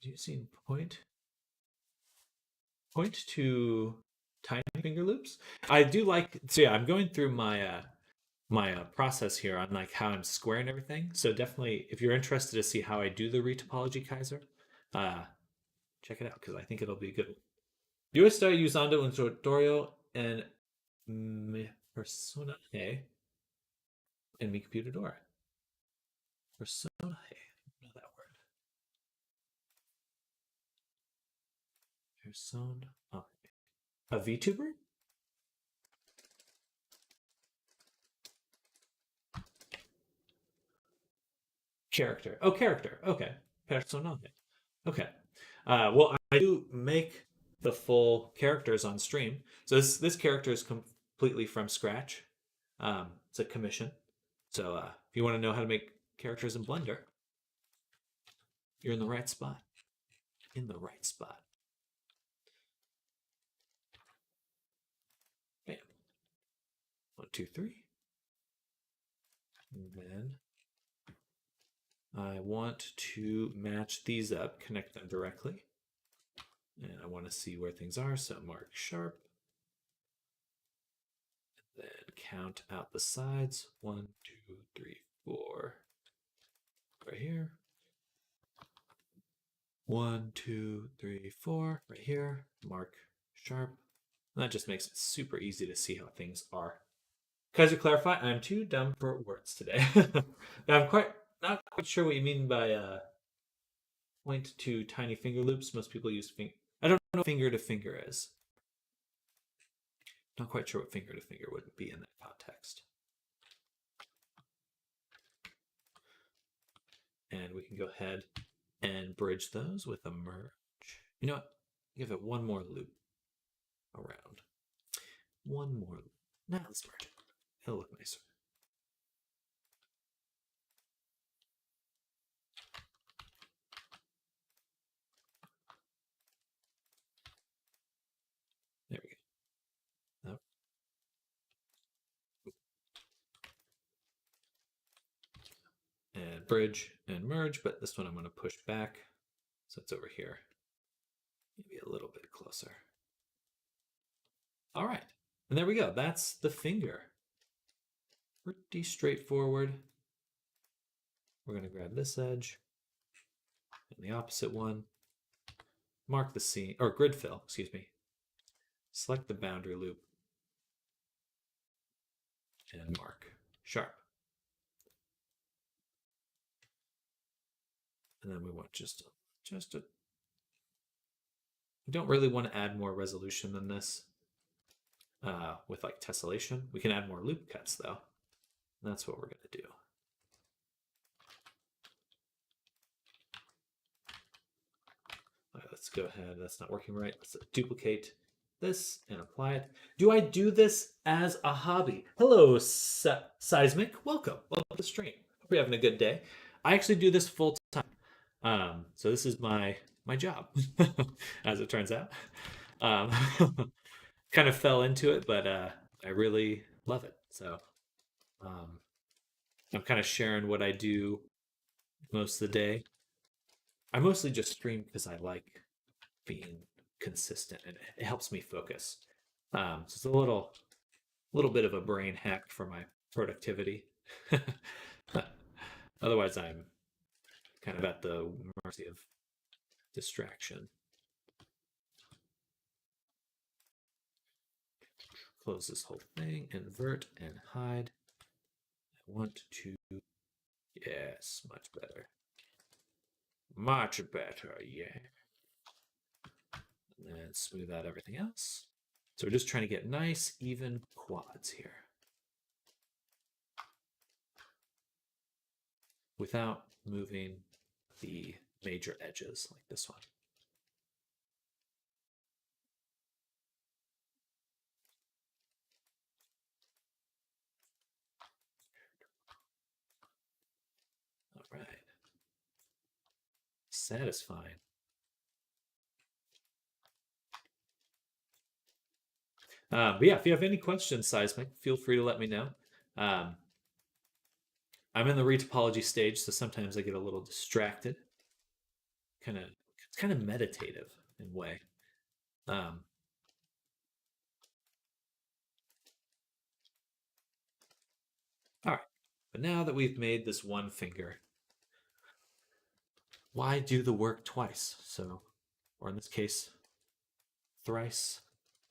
Using 0.2 tiny finger loops. I do like. So yeah, I'm going through my process here on like how I'm squaring everything. So definitely, if you're interested to see how I do the retopology, Kaiser, check it out because I think it'll be good. Yo estoy usando un tutorial en mi personaje en mi computadora. Personaje. I don't know that word. Persona. Oh, a VTuber? Character. Oh, character. Okay. Personaje. Okay. Well, I do make the full characters on stream. So this character is completely from scratch. It's a commission. So if you want to know how to make characters in Blender, you're in the right spot. In the right spot. Bam. 1, 2, 3. And then I want to match these up, connect them directly. And I want to see where things are, so mark sharp. And then count out the sides. 1, 2, 3, 4. Right here. 1, 2, 3, 4. Right here. Mark sharp. And that just makes it super easy to see how things are. Kaiser, clarify, I'm too dumb for words today. Now, I'm not quite sure what you mean by 0.2 tiny finger loops. Most people use finger. I don't know what finger to finger is. Not quite sure what finger to finger would be in that context. And we can go ahead and bridge those with a merge. You know what? Give it one more loop around. One more loop. Now let's merge it. It'll look nicer. There we go. Oh. And bridge and merge, but this one I'm going to push back so it's over here. Maybe a little bit closer. All right. And there we go. That's the finger. Pretty straightforward. We're going to grab this edge and the opposite one. Mark the seam, or grid fill, excuse me. Select the boundary loop and mark sharp. And then we want just a We don't really want to add more resolution than this with like tessellation. We can add more loop cuts though. And that's what we're going to do. All right, let's go ahead. That's not working right. Let's duplicate this and apply it. Do I do this as a hobby? Hello, Seismic. Welcome. Welcome to the stream. Hope you're having a good day. I actually do this full time. So this is my job, as it turns out. Kind of fell into it, but I really love it. So I'm kind of sharing what I do most of the day. I mostly just stream because I like being consistent and it helps me focus. So it's a little bit of a brain hack for my productivity. Otherwise, I'm kind of at the mercy of distraction. Close this whole thing, invert and hide. I want to, yes, much better. Much better, yeah. And then smooth out everything else. So we're just trying to get nice, even quads here. Without moving the major edges like this one. All right. Satisfying. But yeah, if you have any questions, Seismic, feel free to let me know. I'm in the retopology stage, so sometimes I get a little distracted. It's kind of meditative in a way. All right, but now that we've made this one finger, why do the work twice? So, or in this case, thrice.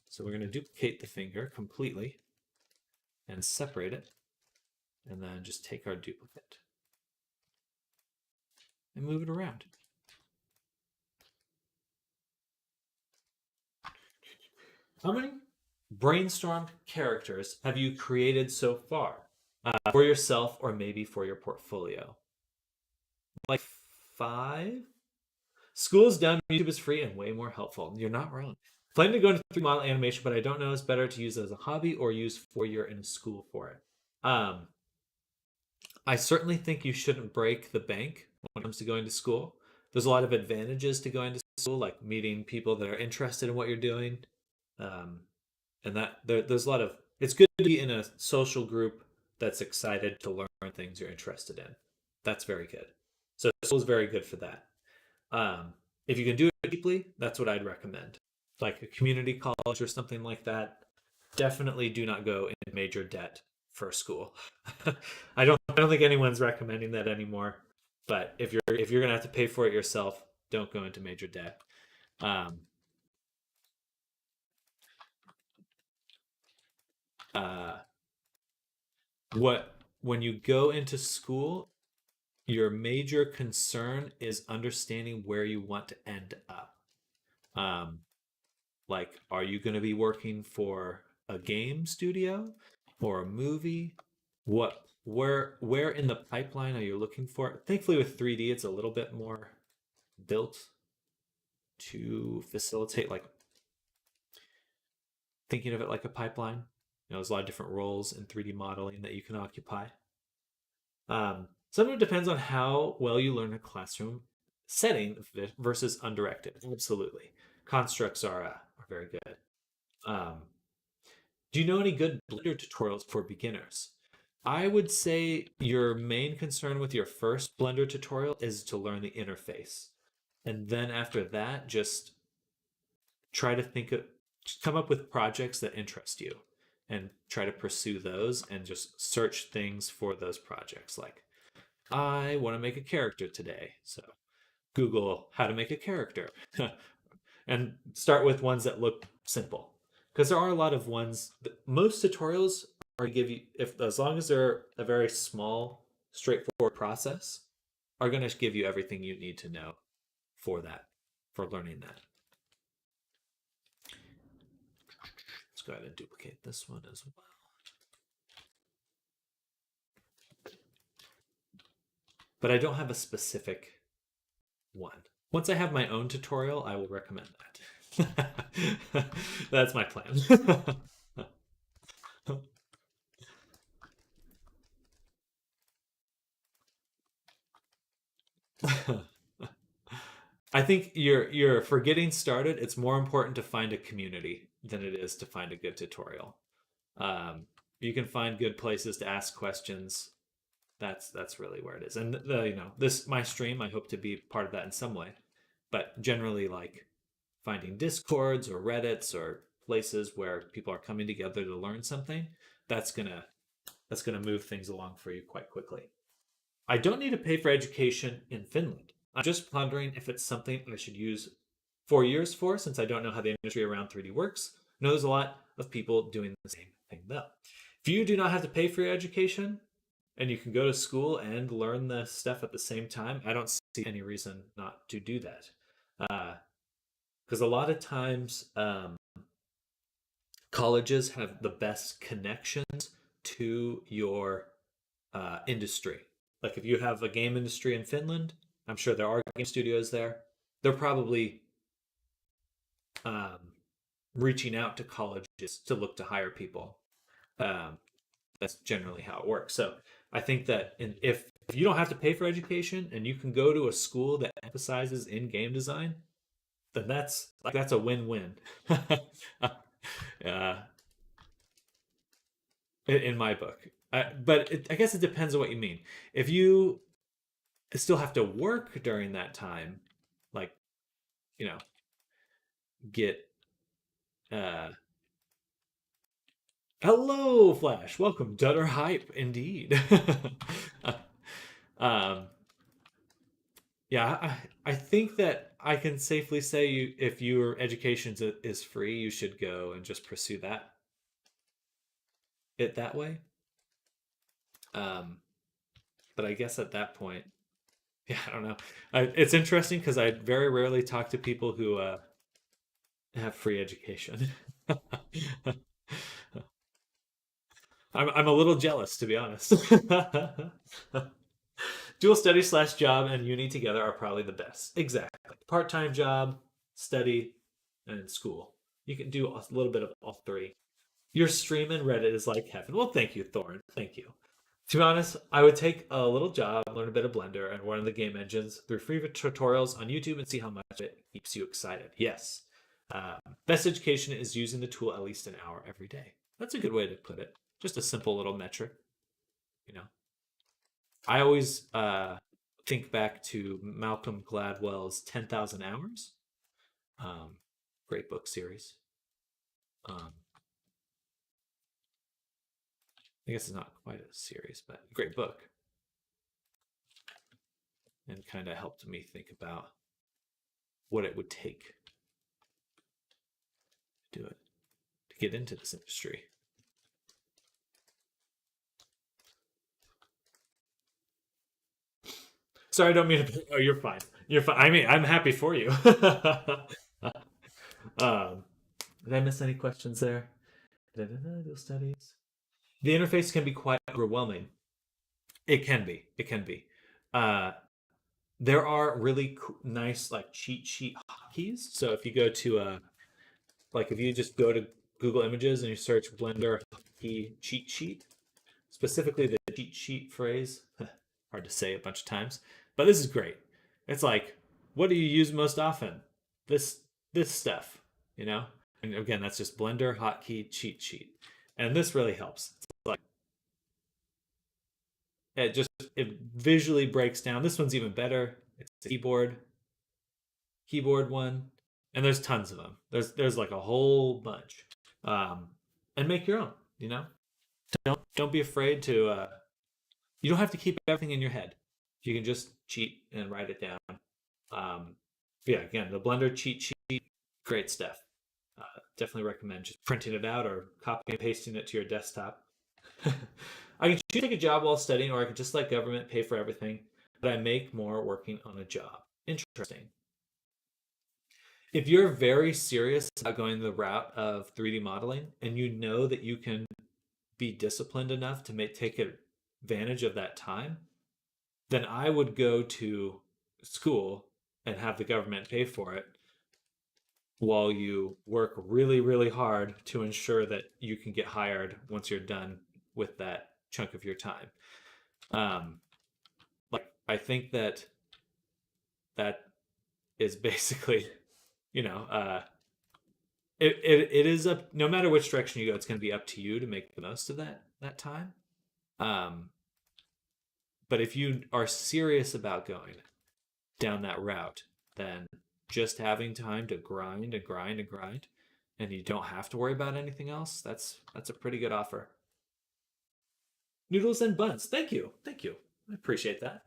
So we're going to duplicate the finger completely and separate it, and then just take our duplicate and move it around. How many brainstorm characters have you created so far for yourself or maybe for your portfolio? Like 5? School's done, YouTube is free and way more helpful. You're not wrong. Planning to go into 3D model animation, but I don't know if it's better to use it as a hobby or use 4-year in school for it. I certainly think you shouldn't break the bank when it comes to going to school. There's a lot of advantages to going to school, like meeting people that are interested in what you're doing. And that there's a lot of, it's good to be in a social group that's excited to learn things you're interested in. That's very good. So school is very good for that. If you can do it deeply, that's what I'd recommend. Like a community college or something like that. Definitely do not go in major debt for school. I don't think anyone's recommending that anymore. But if you're gonna have to pay for it yourself, don't go into major debt. When you go into school, your major concern is understanding where you want to end up. Like, are you going to be working for a game studio or a movie? Where in the pipeline are you looking for? Thankfully, with 3D, it's a little bit more built to facilitate, like, thinking of it like a pipeline. There's a lot of different roles in 3D modeling that you can occupy. Some of it depends on how well you learn a classroom setting versus undirected. Absolutely. Constructs are very good. Do you know any good Blender tutorials for beginners? I would say your main concern with your first Blender tutorial is to learn the interface. And then after that, just try to come up with projects that interest you and try to pursue those and just search things for those projects. Like, I want to make a character today. So Google how to make a character and start with ones that look simple. Because there are a lot of ones, most tutorials are give you, as long as they're a very small, straightforward process, are going to give you everything you need to know for learning that. go ahead and duplicate this one as well. But I don't have a specific one. Once I have my own tutorial, I will recommend that. That's my plan. I think you're for getting started, it's more important to find a community than it is to find a good tutorial. You can find good places to ask questions. That's really where it is. And this my stream, I hope to be part of that in some way. But generally, like finding discords or reddits or places where people are coming together to learn something, that's gonna move things along for you quite quickly. I don't need to pay for education in Finland. I'm just pondering if it's something I should use 4 years for, since I don't know how the industry around 3D works. I know there's a lot of people doing the same thing though. If you do not have to pay for your education and you can go to school and learn the stuff at the same time, I don't see any reason not to do that. Because a lot of times colleges have the best connections to your industry. Like if you have a game industry in Finland, I'm sure there are game studios there. They're probably reaching out to colleges to look to hire people. That's generally how it works. So I think that if you don't have to pay for education and you can go to a school that emphasizes in game design, then that's a win-win. In my book. But I guess it depends on what you mean. If you still have to work during that time, like, get hello Flash, welcome. Dutter hype indeed. Yeah, I think that I can safely say if your education is free, you should go and just pursue that way. But I guess at that point, yeah, I don't know. It's interesting because I very rarely talk to people who have free education. I'm a little jealous, to be honest. Dual study / job and uni together are probably the best. Exactly. Part-time job, study, and school. You can do a little bit of all three. Your stream and Reddit is like heaven. Well, thank you, Thorin. Thank you. To be honest, I would take a little job, learn a bit of Blender and one of the game engines through free tutorials on YouTube and see how much it keeps you excited. Yes. Best education is using the tool at least an hour every day. That's a good way to put it. Just a simple little metric. I always think back to Malcolm Gladwell's 10,000 Hours. Great book series. I guess it's not quite a series, but a great book. And kind of helped me think about what it would take to do it, to get into this industry. Sorry, I don't mean to. Oh, you're fine. You're fine. I mean, I'm happy for you. Did I miss any questions there? Studies. The interface can be quite overwhelming. It can be. It can be. There are really nice like cheat sheet hotkeys. So if you go to if you just go to Google Images and you search Blender hotkey cheat sheet, specifically the cheat sheet phrase, hard to say a bunch of times, but this is great. It's like, what do you use most often? This stuff, And again, that's just Blender hotkey cheat sheet, and this really helps. It's like it visually breaks down. This one's even better. It's a keyboard one, and there's tons of them. There's like a whole bunch, and make your own. Don't be afraid to. You don't have to keep everything in your head. You can just cheat and write it down. Yeah, again, the Blender cheat sheet, great stuff. Definitely recommend just printing it out or copying and pasting it to your desktop. I can choose to take a job while studying, or I can just let government pay for everything, but I make more working on a job. Interesting. If you're very serious about going the route of 3D modeling and you know that you can be disciplined enough to take advantage of that time, then I would go to school and have the government pay for it while you work really, really hard to ensure that you can get hired once you're done with that chunk of your time. Um, like I think that is basically, you know, it is up. No matter which direction you go, it's going to be up to you to make the most of that time. Um, but if you are serious about going down that route, then just having time to grind and grind and grind, and you don't have to worry about anything else. That's a pretty good offer. Noodles and buns. Thank you, thank you. I appreciate that.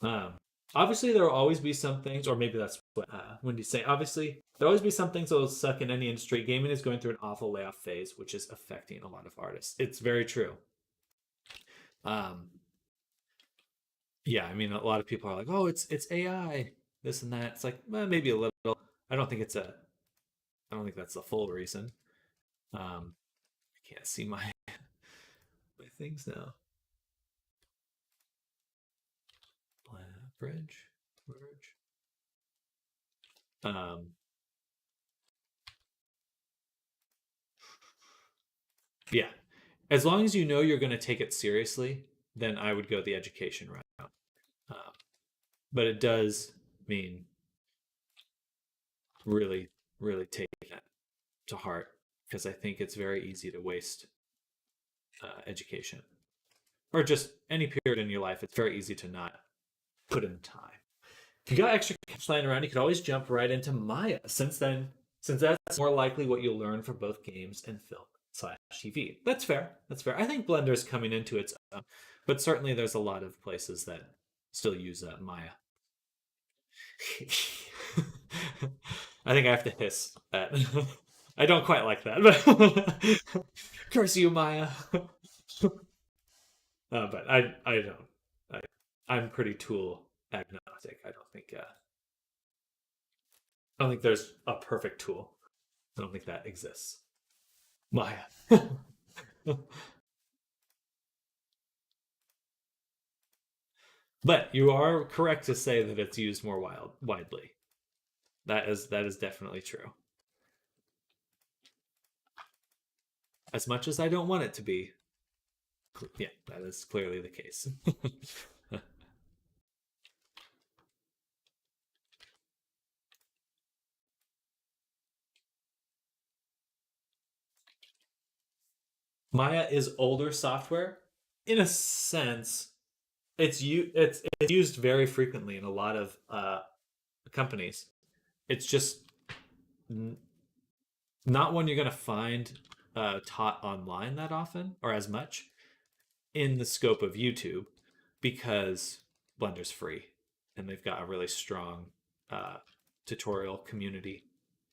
Um, obviously, there will always be some things, or maybe that's what Wendy's saying. Obviously, there'll always be some things that will suck in any industry. Gaming is going through an awful layoff phase, which is affecting a lot of artists. It's very true. Um, yeah, I mean, a lot of people are like, "Oh, it's AI, this and that." It's like, well, maybe a little. I don't think it's a. I don't think that's the full reason. I can't see my things now. Bridge, bridge. Um, yeah, as long as you know you're going to take it seriously, then I would go the education route. Uh, but it does mean really, really taking it to heart because I think it's very easy to waste education or just any period in your life. It's very easy to not put in time. If you got extra cash lying around, you could always jump right into Maya. Since that's more likely what you'll learn from both games and film slash TV. That's fair. That's fair. I think Blender's coming into its own, but certainly there's a lot of places that still use Maya. I think I have to hiss that. I don't quite like that, but curse you, Maya. But I don't. I'm pretty tool agnostic. I don't think there's a perfect tool. I don't think that exists. Maya. But you are correct to say that it's used more widely. That is definitely true. As much as I don't want it to be, yeah, that is clearly the case. Maya is older software. In a sense, it's used very frequently in a lot of companies. It's just not one you're going to find taught online that often or as much in the scope of YouTube because Blender's free and they've got a really strong uh, tutorial community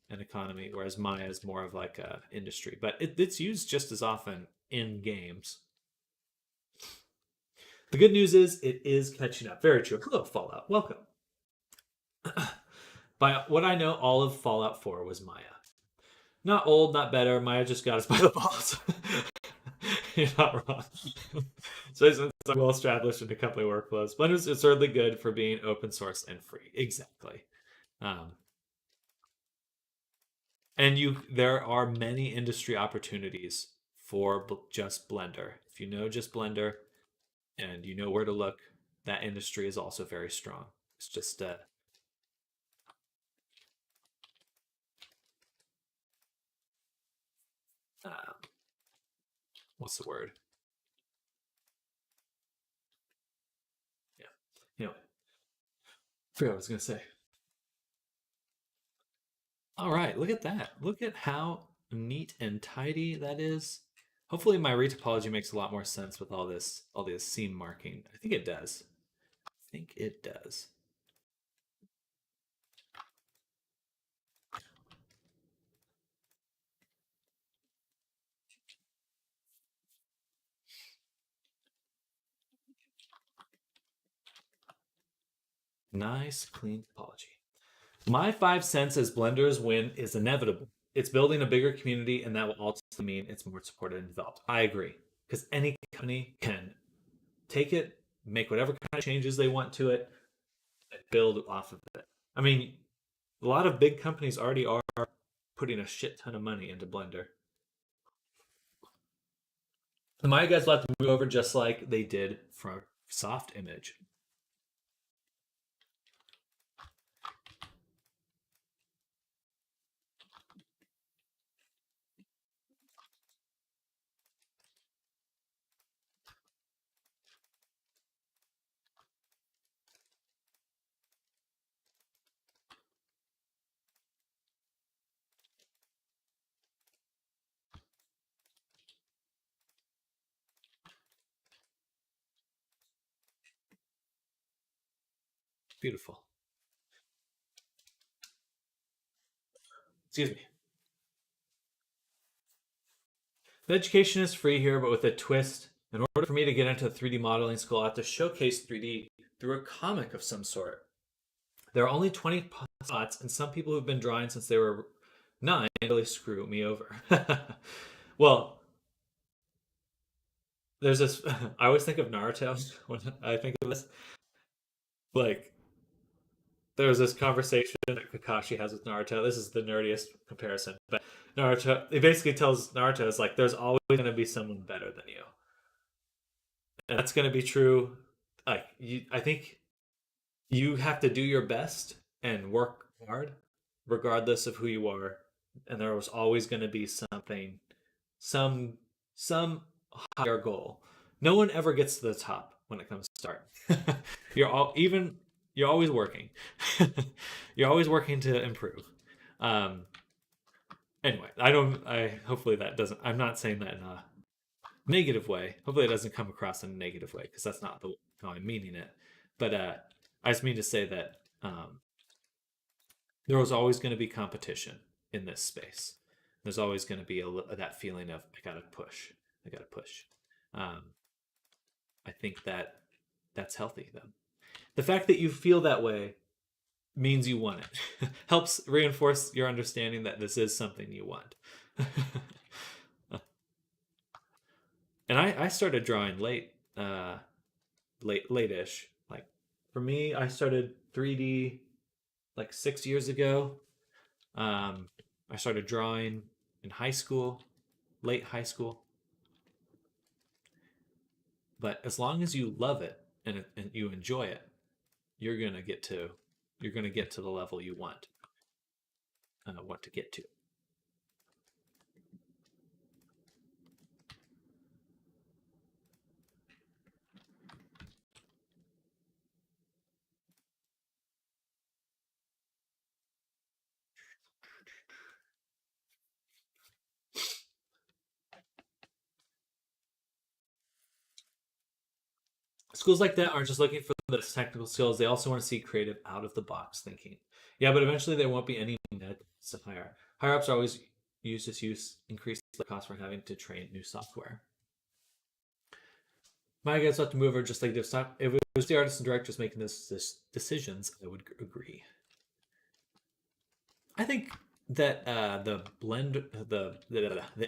and economy, whereas Maya is more of like a industry, but it's used just as often in games. The good news is it is catching up. Very true. Hello, Fallout. Welcome. By what I know, all of Fallout 4 was Maya. Not old, not better. Maya just got us by the balls. You're not wrong. So it's well established in a company workflows. Blender is certainly good for being open source and free. Exactly. Um, and there are many industry opportunities for just Blender. If you know just Blender and you know where to look, that industry is also very strong. It's just uh, what's the word? Yeah. I forgot what I was gonna say. All right, look at that. Look at how neat and tidy that is. Hopefully my retopology makes a lot more sense with all this scene marking. I think it does. I think it does. Nice, clean topology. My 5 cents as Blender's win is inevitable. It's building a bigger community, and that will ultimately mean it's more supported and developed. I agree. Because any company can take it, make whatever kind of changes they want to it, and build off of it. I mean, a lot of big companies already are putting a shit ton of money into Blender. The Maya guys will have to move over just like they did for Soft Image. Beautiful. Excuse me. The education is free here, but with a twist. In order for me to get into 3D modeling school, I have to showcase 3D through a comic of some sort. There are only 20 spots, and some people who've been drawing since they were 9 really screw me over. Well, there's this. I always think of Naruto when I think of this. Like, there's this conversation that Kakashi has with Naruto. This is the nerdiest comparison, but Naruto, he basically tells Naruto, it's like, there's always going to be someone better than you. And that's going to be true. I think you have to do your best and work hard, regardless of who you are. And there was always going to be something, some, some higher goal. No one ever gets to the top when it comes to start. you're all even. You're always working. You're always working to improve. Um, anyway, I don't. I hopefully that doesn't. I'm not saying that in a negative way. Hopefully, it doesn't come across in a negative way because that's not the how I'm meaning it. But I just mean to say that there was always going to be competition in this space. There's always going to be that feeling of I gotta push. I gotta push. Um, I think that that's healthy though. The fact that you feel that way means you want it. Helps reinforce your understanding that this is something you want. And I started drawing late-ish. Like for me, I started 3D like 6 years ago. I started drawing in high school, late high school. But as long as you love it and you enjoy it, you're gonna get to the level you want to get to. Schools like that aren't just looking for the technical skills; they also want to see creative, out of the box thinking. Yeah, but eventually there won't be any net to hire. Higher ups are always increase the cost for having to train new software. My guys have to move over just like this time. If it was the artists and directors making this decisions, I would agree. I think that the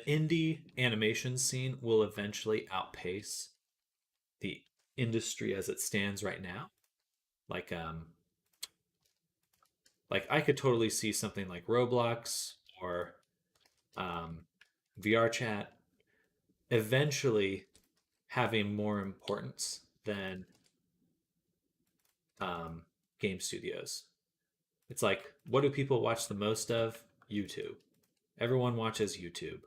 indie animation scene will eventually outpace the industry as it stands right now. Like like I could totally see something like Roblox or um, VR chat eventually having more importance than um, game studios. It's like, what do people watch the most of? YouTube. Everyone watches YouTube,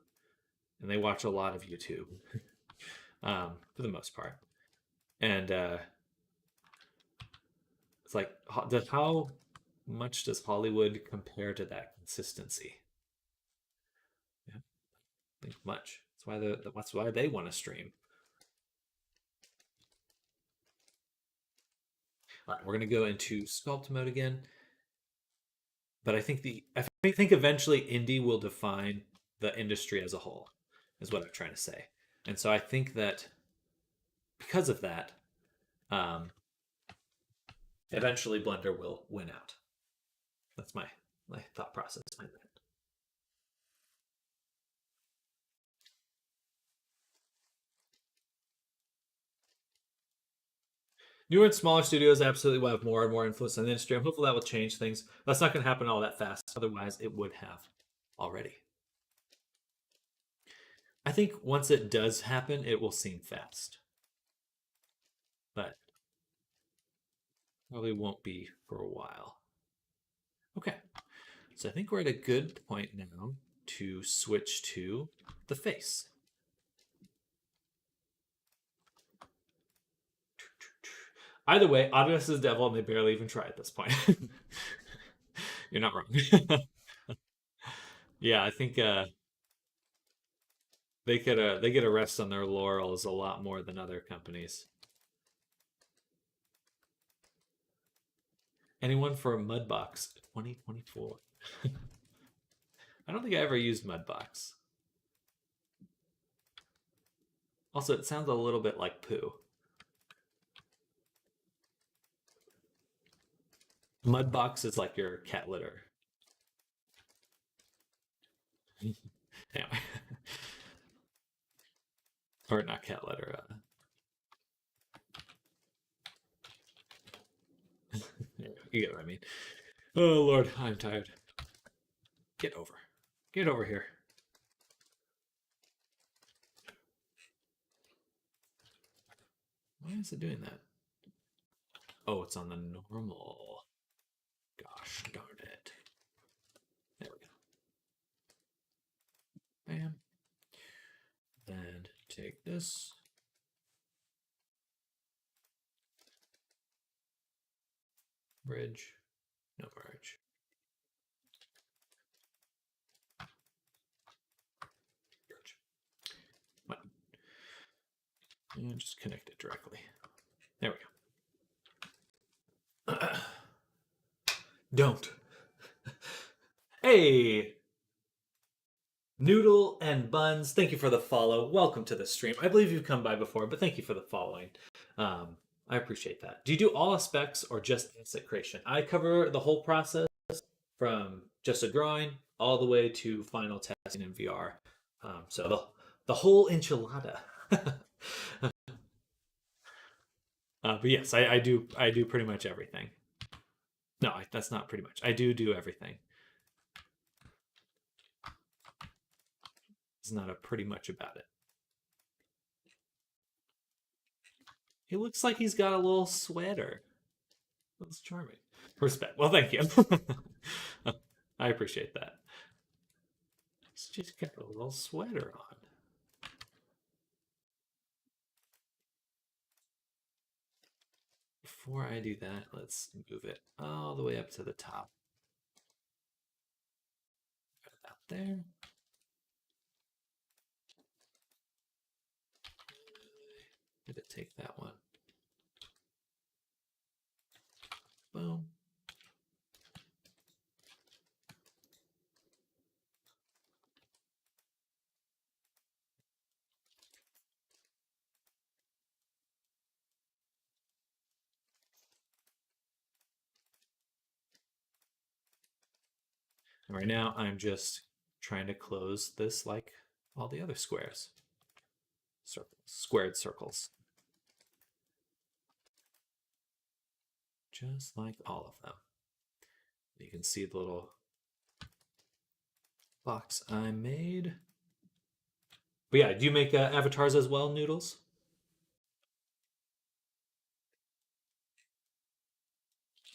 and they watch a lot of YouTube for the most part. And it's like, how much does Hollywood compare to that consistency? Yeah, I think much. That's why they want to stream. All right, we're gonna go into sculpt mode again. But I think eventually indie will define the industry as a whole, is what I'm trying to say. And so I think that because of that, um, eventually Blender will win out. That's my thought process behind that. Newer and smaller studios absolutely will have more and more influence on the industry. Hopefully that will change things. That's not going to happen all that fast. Otherwise, it would have already. I think once it does happen, it will seem fast. But probably won't be for a while. Okay. So I think we're at a good point now to switch to the face. Either way, Audience is devil, and they barely even try at this point. You're not wrong. Yeah, I think they get a rest on their laurels a lot more than other companies. Anyone for a Mudbox 2024? I don't think I ever used Mudbox. Also, it sounds a little bit like poo. Mudbox is like your cat litter. Anyway. Or not cat litter. You get what I mean. Oh, Lord, I'm tired. Get over. Get over here. Why is it doing that? Oh, it's on the normal. Gosh darn it. There we go. Bam. And take this. Bridge. No bridge. Bridge. What? And just connect it directly. There we go. Don't. Hey! Noodle and Buns, thank you for the follow. Welcome to the stream. I believe you've come by before, but thank you for the following. I appreciate that. Do you do all aspects or just asset creation? I cover the whole process from just a drawing all the way to final testing in VR. So the whole enchilada. But yes, I do pretty much everything. No, that's not pretty much. I do everything. It's not a pretty much about it. He looks like he's got a little sweater. That's charming. Respect. Well, thank you. I appreciate that. He's just got a little sweater on. Before I do that, let's move it all the way up to the top. Put it out there. Did it take that one? Boom. And right now, I'm just trying to close this like all the other squares. Circles, squared circles. Just like all of them. You can see the little box I made. But yeah, do you make avatars as well, Noodles?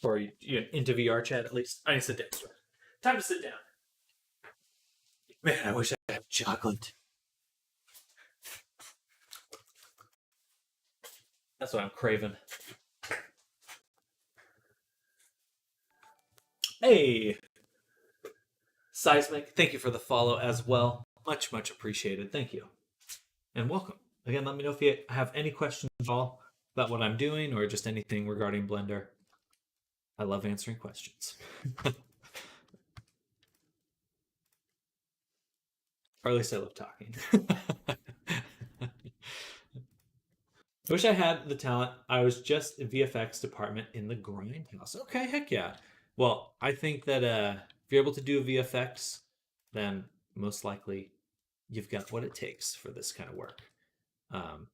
Or you into VR chat at least? I need to sit down. Time to sit down. Man, I wish I had chocolate. That's what I'm craving. Hey, Seismic, thank you for the follow as well. Much appreciated. Thank you. And welcome. Again, let me know if you have any questions at all about what I'm doing or just anything regarding Blender. I love answering questions. Or at least I love talking. I wish I had the talent. I was just in VFX department in the Grindhouse. Okay, heck yeah. Well, I think that if you're able to do VFX, then most likely you've got what it takes for this kind of work. Um,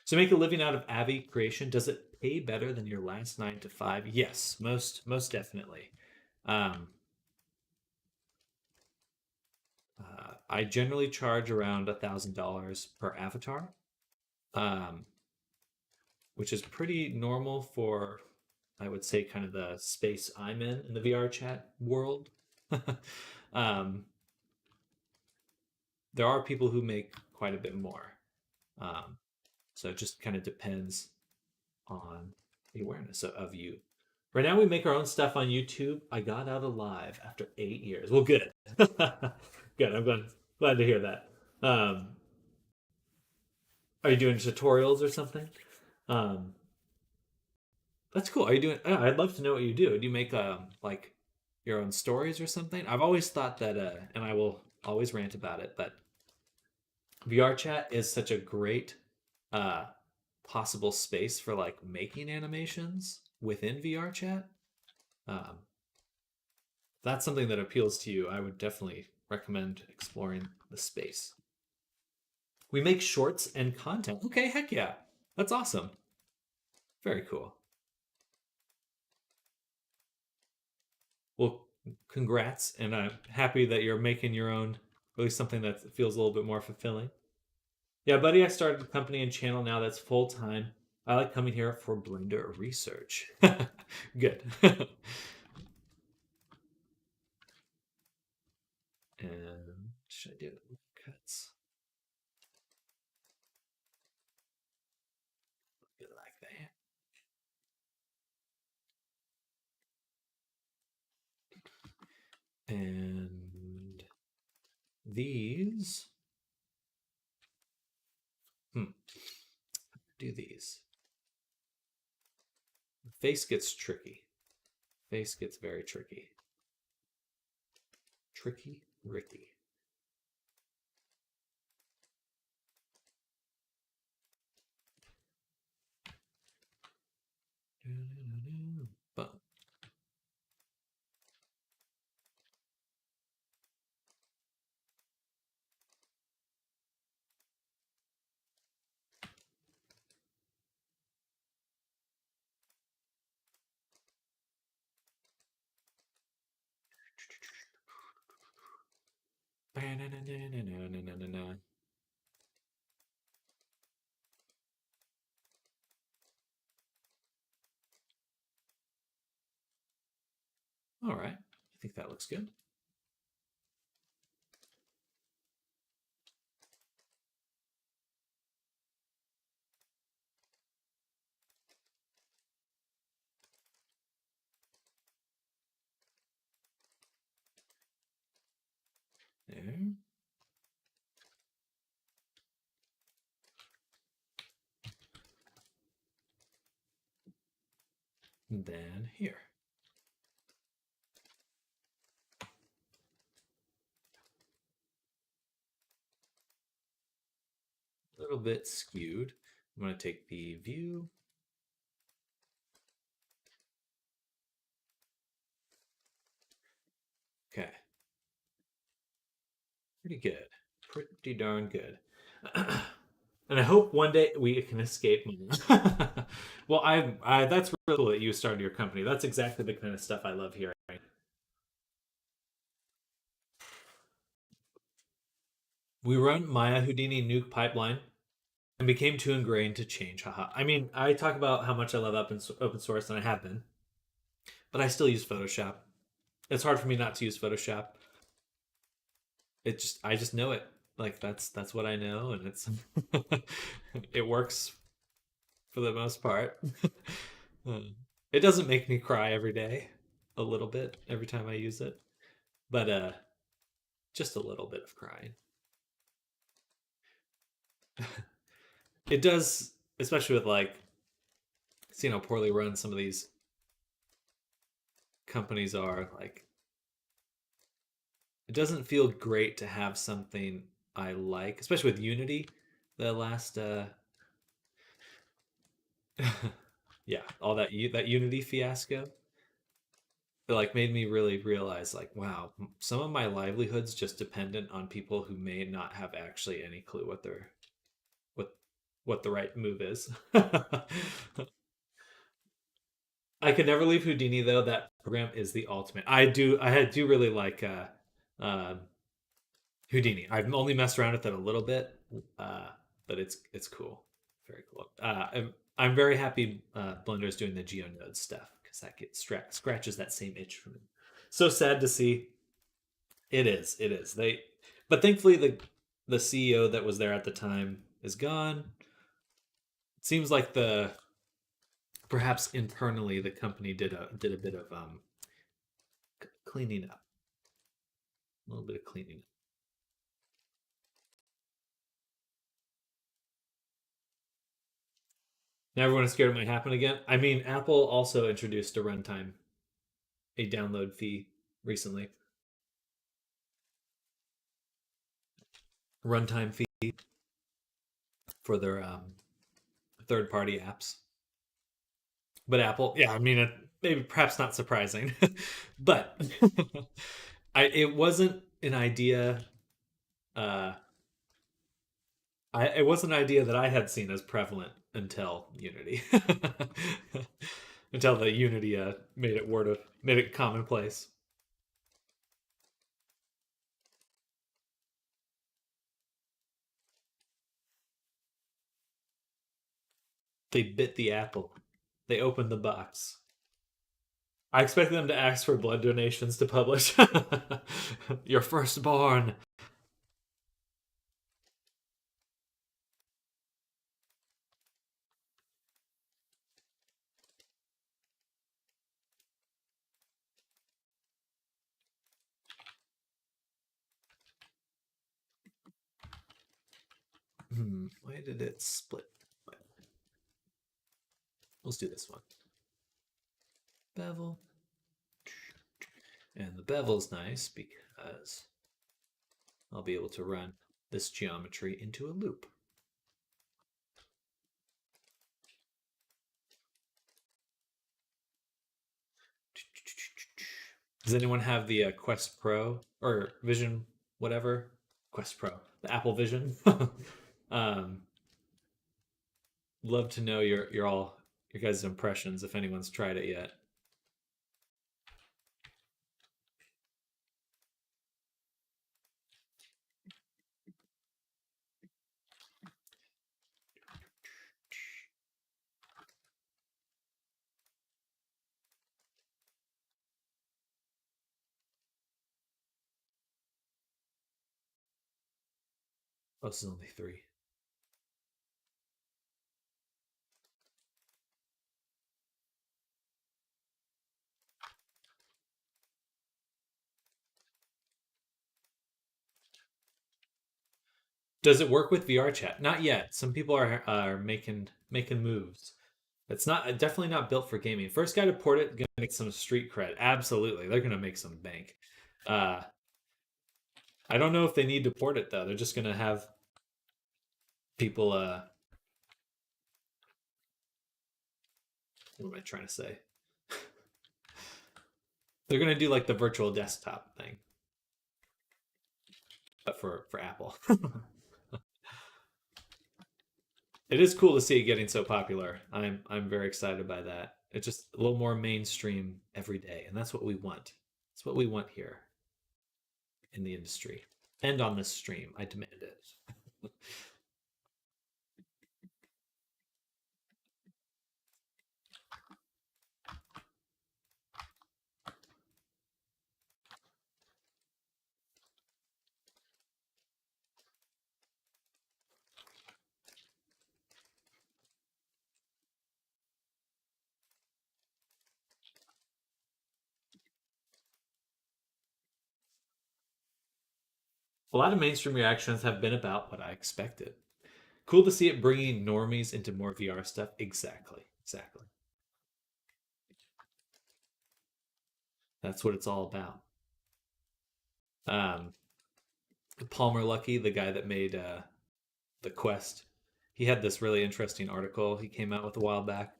so make a living out of Avi creation. Does it pay better than your last 9 to 5? Yes, most definitely. Um, I generally charge around $1,000 per avatar, um, which is pretty normal for, I would say, kind of the space I'm in the VR chat world. um, there are people who make quite a bit more. Um, so it just kind of depends on the awareness of you. Right now, we make our own stuff on YouTube. I got out alive after 8 years. Well, good. Good. Glad to hear that. Um, are you doing tutorials or something? Um, that's cool. Are you doing? I'd love to know what you do. Do you make like your own stories or something? I've always thought that, and I will always rant about it, but VR chat is such a great uh, possible space for like making animations within VR chat. Um, that's something that appeals to you. I would definitely recommend exploring the space. We make shorts and content. Okay, heck yeah. That's awesome. Very cool. Well, congrats, and I'm happy that you're making your own, really something that feels a little bit more fulfilling. Yeah, buddy, I started a company and channel now that's full time. I like coming here for Blender research. Good. And should I do cuts? Get it like that. And these. Do these. Face gets tricky. Face gets very tricky. Tricky Ricky. Boom. All right. I think that looks good. There. And then here. A little bit skewed. I'm going to take the view. Okay. Pretty good. Pretty darn good. And I hope one day we can escape money. Well, that's really cool that you started your company. That's exactly the kind of stuff I love hearing. We run Maya Houdini Nuke Pipeline and became too ingrained to change. Haha. I mean, I talk about how much I love open source, and I have been, but I still use Photoshop. It's hard for me not to use Photoshop. I just know it. Like that's what I know, and it works for the most part. It doesn't make me cry every day, a little bit every time I use it, but just a little bit of crying. It does, especially with like seeing how poorly run some of these companies are. Like, it doesn't feel great to have something I like, especially with Unity. The last, yeah, all that Unity fiasco. it like made me really realize like wow, some of my livelihood's just dependent on people who may not have actually any clue what what the right move is. I could never leave Houdini though. That program is the ultimate. I do really like um Houdini. I've only messed around with it a little bit, uh, but it's cool, very cool. I'm very happy Blender's doing the GeoNode stuff because that gets scratches that same itch for me. So sad to see. It is. It is. But thankfully the CEO that was there at the time is gone. It seems like the perhaps internally the company did a bit of cleaning up, a little bit of cleaning up. Now everyone is scared it might happen again. I mean, Apple also introduced a download fee recently. Runtime fee for their third party apps. But Apple, yeah, I mean, maybe perhaps not surprising, but it wasn't an idea. Uh, it was an idea that I had seen as prevalent until Unity, until the Unity made it commonplace. They bit the apple. They opened the box. I expect them to ask for blood donations to publish your firstborn. Why did it split? Let's do this one. Bevel. And the bevel's nice because I'll be able to run this geometry into a loop. Does anyone have the Quest Pro or Vision, whatever? Quest Pro, the Apple Vision. um, love to know your guys' impressions if anyone's tried it yet. Oh, this is only three. Does it work with VR chat? Not yet. Some people are making moves. It's not definitely not built for gaming. First guy to port it gonna make some street cred. Absolutely, they're gonna make some bank. Uh, I don't know if they need to port it though. They're just gonna have people. What am I trying to say? They're gonna do like the virtual desktop thing, but for Apple. It is cool to see it getting so popular. I'm very excited by that. It's just a little more mainstream every day, and that's what we want. It's what we want here in the industry and on this stream. I demand it. A lot of mainstream reactions have been about what I expected. Cool to see it bringing normies into more VR stuff. Exactly, exactly. That's what it's all about. Um, Palmer Luckey, the guy that made the Quest, he had this really interesting article he came out with a while back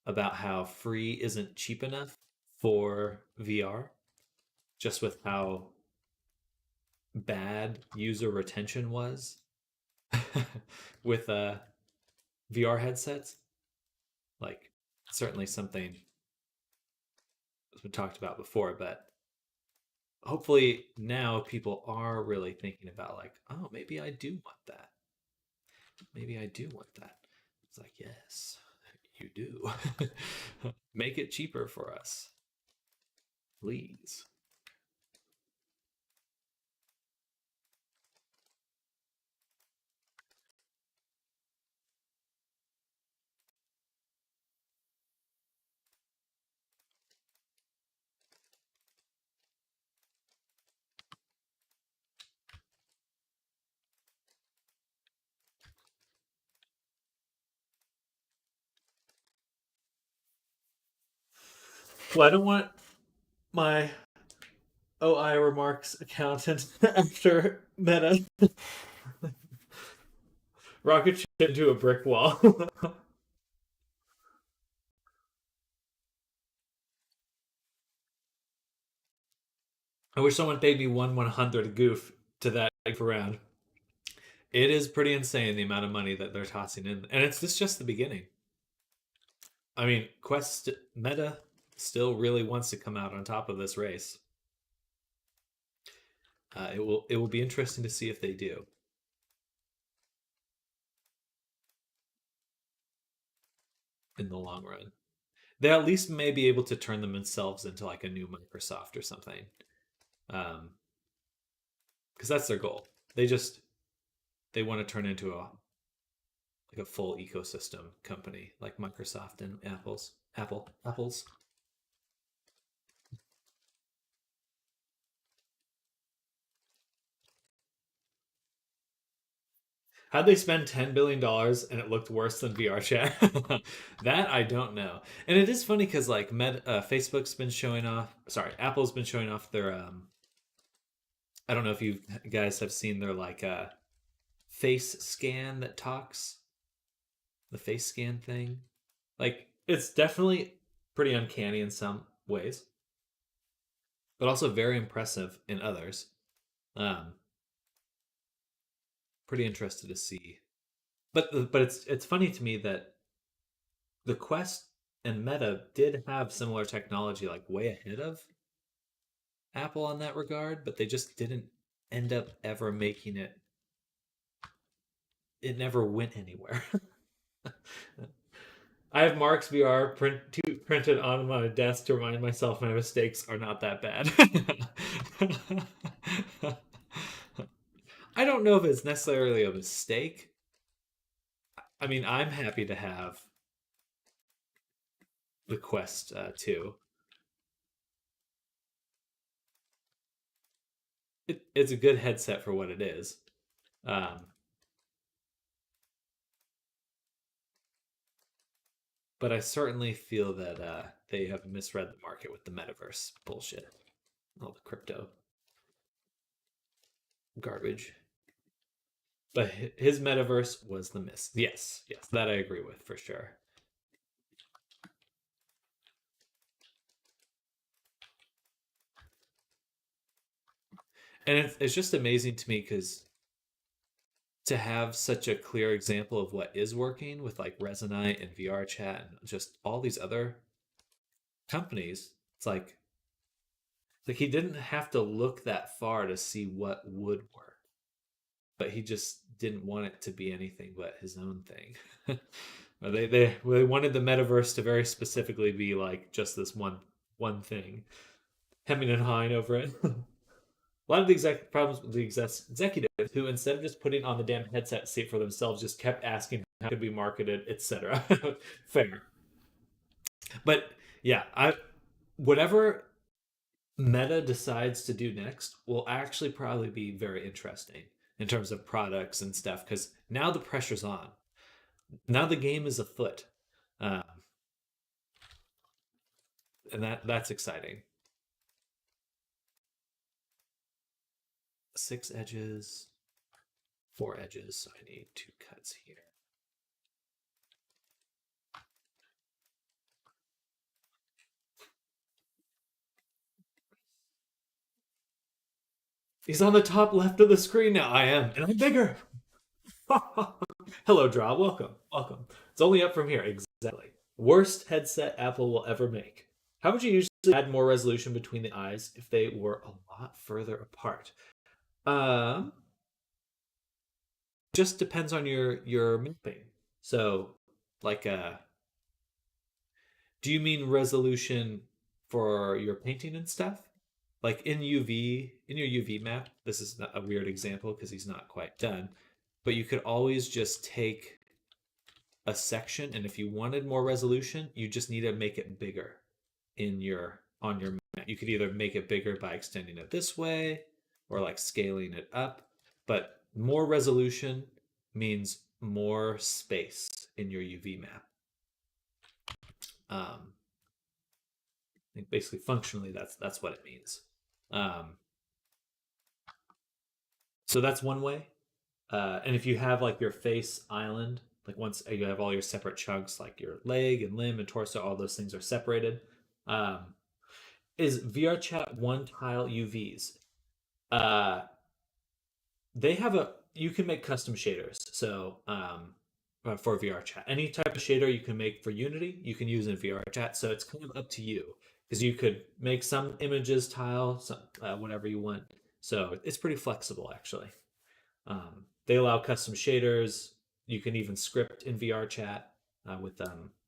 about how free isn't cheap enough for VR, just with how bad user retention was with VR headsets. Like, certainly something that's been talked about before, but hopefully now people are really thinking about, like, oh, maybe I do want that. Maybe I do want that. It's like, yes, you do. Make it cheaper for us, please. Well, I don't want my OI remarks accountant after Meta rocket ship into a brick wall. I wish someone paid me 1/100 goof to that around. It is pretty insane the amount of money that they're tossing in, and it's just the beginning. I mean, Quest Meta still really wants to come out on top of this race. It will be interesting to see if they do in the long run. They at least may be able to turn themselves into like a new Microsoft or something, because that's their goal. They want to turn into a full ecosystem company like Microsoft and Apple's. How'd they spend $10 billion and it looked worse than VR chat? That I don't know. And it is funny because like Facebook's been showing off. Sorry, Apple's been showing off their. I don't know if you guys have seen their like face scan that talks. The face scan thing, like it's definitely pretty uncanny in some ways, but also very impressive in others. Um, Pretty interested to see. But it's funny to me that the Quest and Meta did have similar technology, like way ahead of Apple on that regard, but they just didn't end up ever making it. It never went anywhere. I have Mark's VR printed on my desk to remind myself my mistakes are not that bad. I don't know if it's necessarily a mistake. I mean, I'm happy to have the Quest 2. It's a good headset for what it is. Um, but I certainly feel that they have misread the market with the metaverse bullshit. All the crypto garbage. But his metaverse was the miss. Yes, yes, that I agree with for sure. And it's just amazing to me because to have such a clear example of what is working with like Resonite and VR chat and just all these other companies, it's like he didn't have to look that far to see what would work, but he just didn't want it to be anything but his own thing. They wanted the metaverse to very specifically be like just this one thing, hemming and hawing over it. A lot of the problems with the executives who, instead of just putting on the damn headset seat for themselves, just kept asking how it could be marketed, etc. Fair, but yeah, I whatever Meta decides to do next will actually probably be very interesting in terms of products and stuff because now the pressure's on. Now the game is afoot, um, and that's exciting. 6 edges, 4 edges. So I need 2 cuts here. He's on the top left of the screen now. I am, and I'm bigger. Hello, Draw. Welcome. Welcome. It's only up from here. Exactly. Worst headset Apple will ever make. How would you usually add more resolution between the eyes if they were a lot further apart? Um, just depends on your mapping. So, like, do you mean resolution for your painting and stuff? Like in your UV map, this is a weird example because he's not quite done, but you could always just take a section, and if you wanted more resolution, you just need to make it bigger in your on your map. You could either make it bigger by extending it this way or like scaling it up, but more resolution means more space in your UV map. I think basically functionally that's what it means. Um, so that's one way. And if you have like your face island, like once you have all your separate chunks, like your leg and limb and torso, all those things are separated. Um, is VR Chat one tile UVs? Uh, they have a you can make custom shaders. So for VR Chat, any type of shader you can make for Unity, you can use in VR Chat. So it's kind of up to you because you could make some images tile, some whatever you want. So it's pretty flexible actually. They allow custom shaders. You can even script in VR Chat with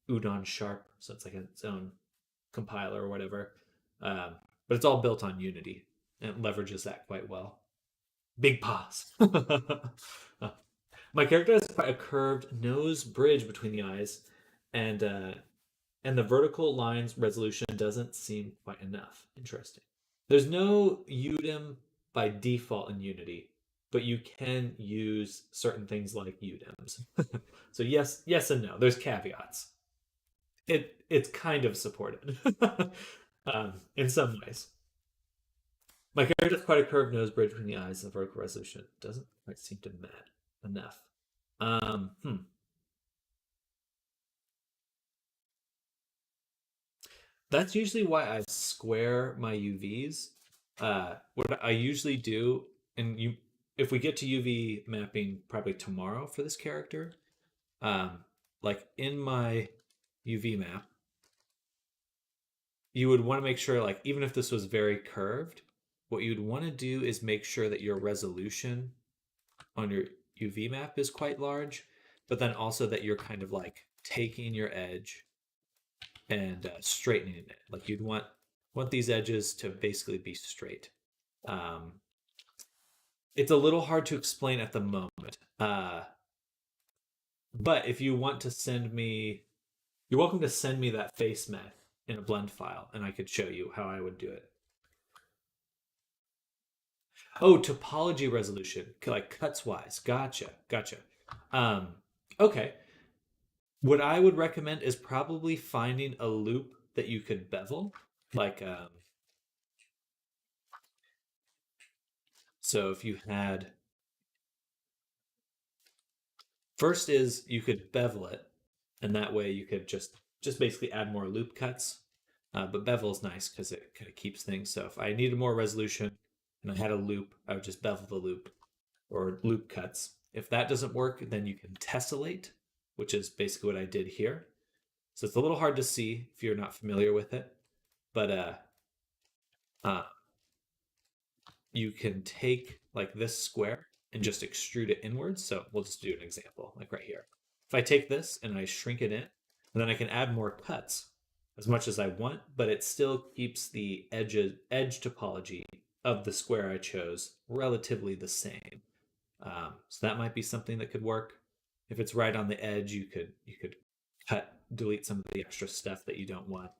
Udon Sharp, so it's like its own compiler or whatever. Um, but it's all built on Unity and it leverages that quite well. Big paws. My character has quite a curved nose bridge between the eyes, and and the vertical lines resolution doesn't seem quite enough. Interesting. There's no UDIM by default in Unity, but you can use certain things like UDIMs. So yes and no. There's caveats. It's kind of supported in some ways. My character has quite a curved nose bridge between the eyes and the vertical resolution. Doesn't quite seem to match enough. Hmm. That's usually why I square my UVs. What I usually do, and if we get to UV mapping probably tomorrow for this character, um, like in my UV map, you would want to make sure, like even if this was very curved, what you'd want to do is make sure that your resolution on your UV map is quite large, but then also that you're kind of like taking your edge and straightening it. Like you'd want these edges to basically be straight. Um, it's a little hard to explain at the moment. But if you want to send me, you're welcome to send me that face map in a blend file, and I could show you how I would do it. Oh, topology resolution, like cuts wise. Gotcha. Um, okay. What I would recommend is probably finding a loop that you could bevel. Like, so if you had, first is you could bevel it, and that way you could just basically add more loop cuts. But bevel is nice because it kind of keeps things. So if I needed more resolution and I had a loop, I would just bevel the loop or loop cuts. If that doesn't work, then you can tessellate, which is basically what I did here. So it's a little hard to see if you're not familiar with it, but uh, you can take like this square and just extrude it inwards. So we'll just do an example, like right here. If I take this and I shrink it in, and then I can add more cuts as much as I want, but it still keeps the edge topology of the square I chose relatively the same. So that might be something that could work. If it's right on the edge, you could delete some of the extra stuff that you don't want.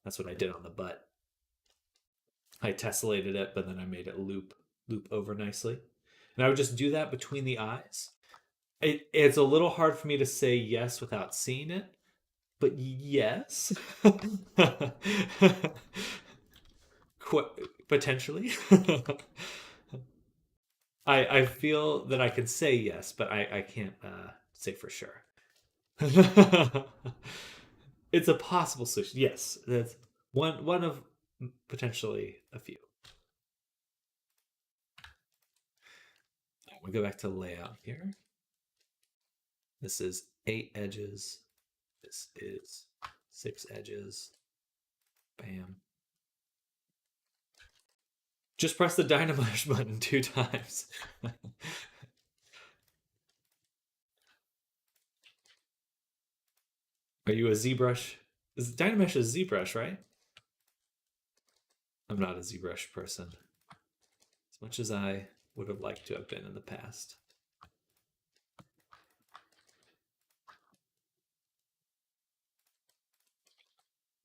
That's what I did on the butt. I tessellated it, but then I made it loop over nicely. And I would just do that between the eyes. It's a little hard for me to say yes without seeing it, but yes. Potentially. I feel that I can say yes, but I can't say for sure. It's a possible solution. Yes, that's one of potentially a few. We go back to layout here. This is 8 edges. This is 6 edges. Bam. Just press the Dynamesh button 2 times. Are you a ZBrush? Dynamesh is ZBrush, right? I'm not a ZBrush person. As much as I would have liked to have been in the past.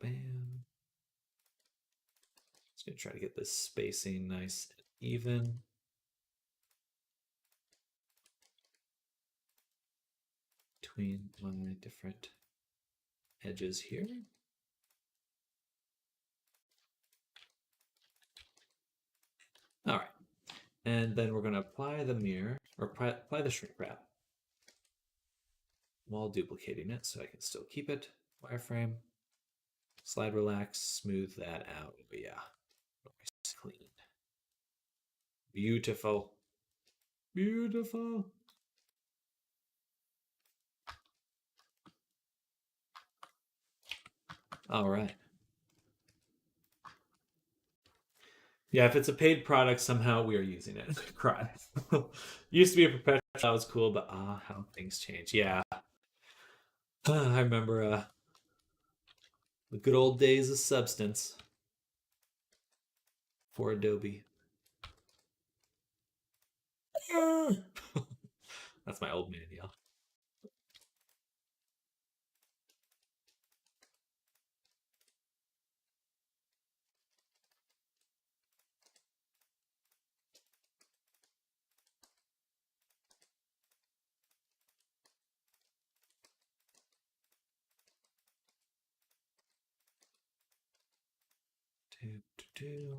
Bam. Just gonna try to get this spacing nice and even. Between my different edges here. All right. And then we're going to apply the mirror, or apply the shrink wrap while duplicating it so I can still keep it. Wireframe, slide, relax, smooth that out. Oh, yeah. Nice, clean. Beautiful. Beautiful. All right. Yeah, if it's a paid product, somehow we are using it. Cry. Used to be a professional, that was cool, but how things change. Yeah. I remember the good old days of Substance for Adobe. That's my old man yell.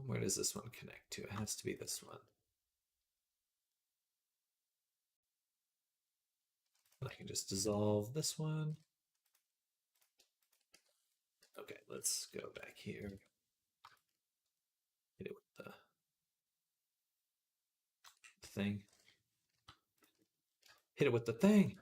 Where does this one connect to? It has to be this one. I can just dissolve this one. Okay, let's go back here. Hit it with the thing. Hit it with the thing.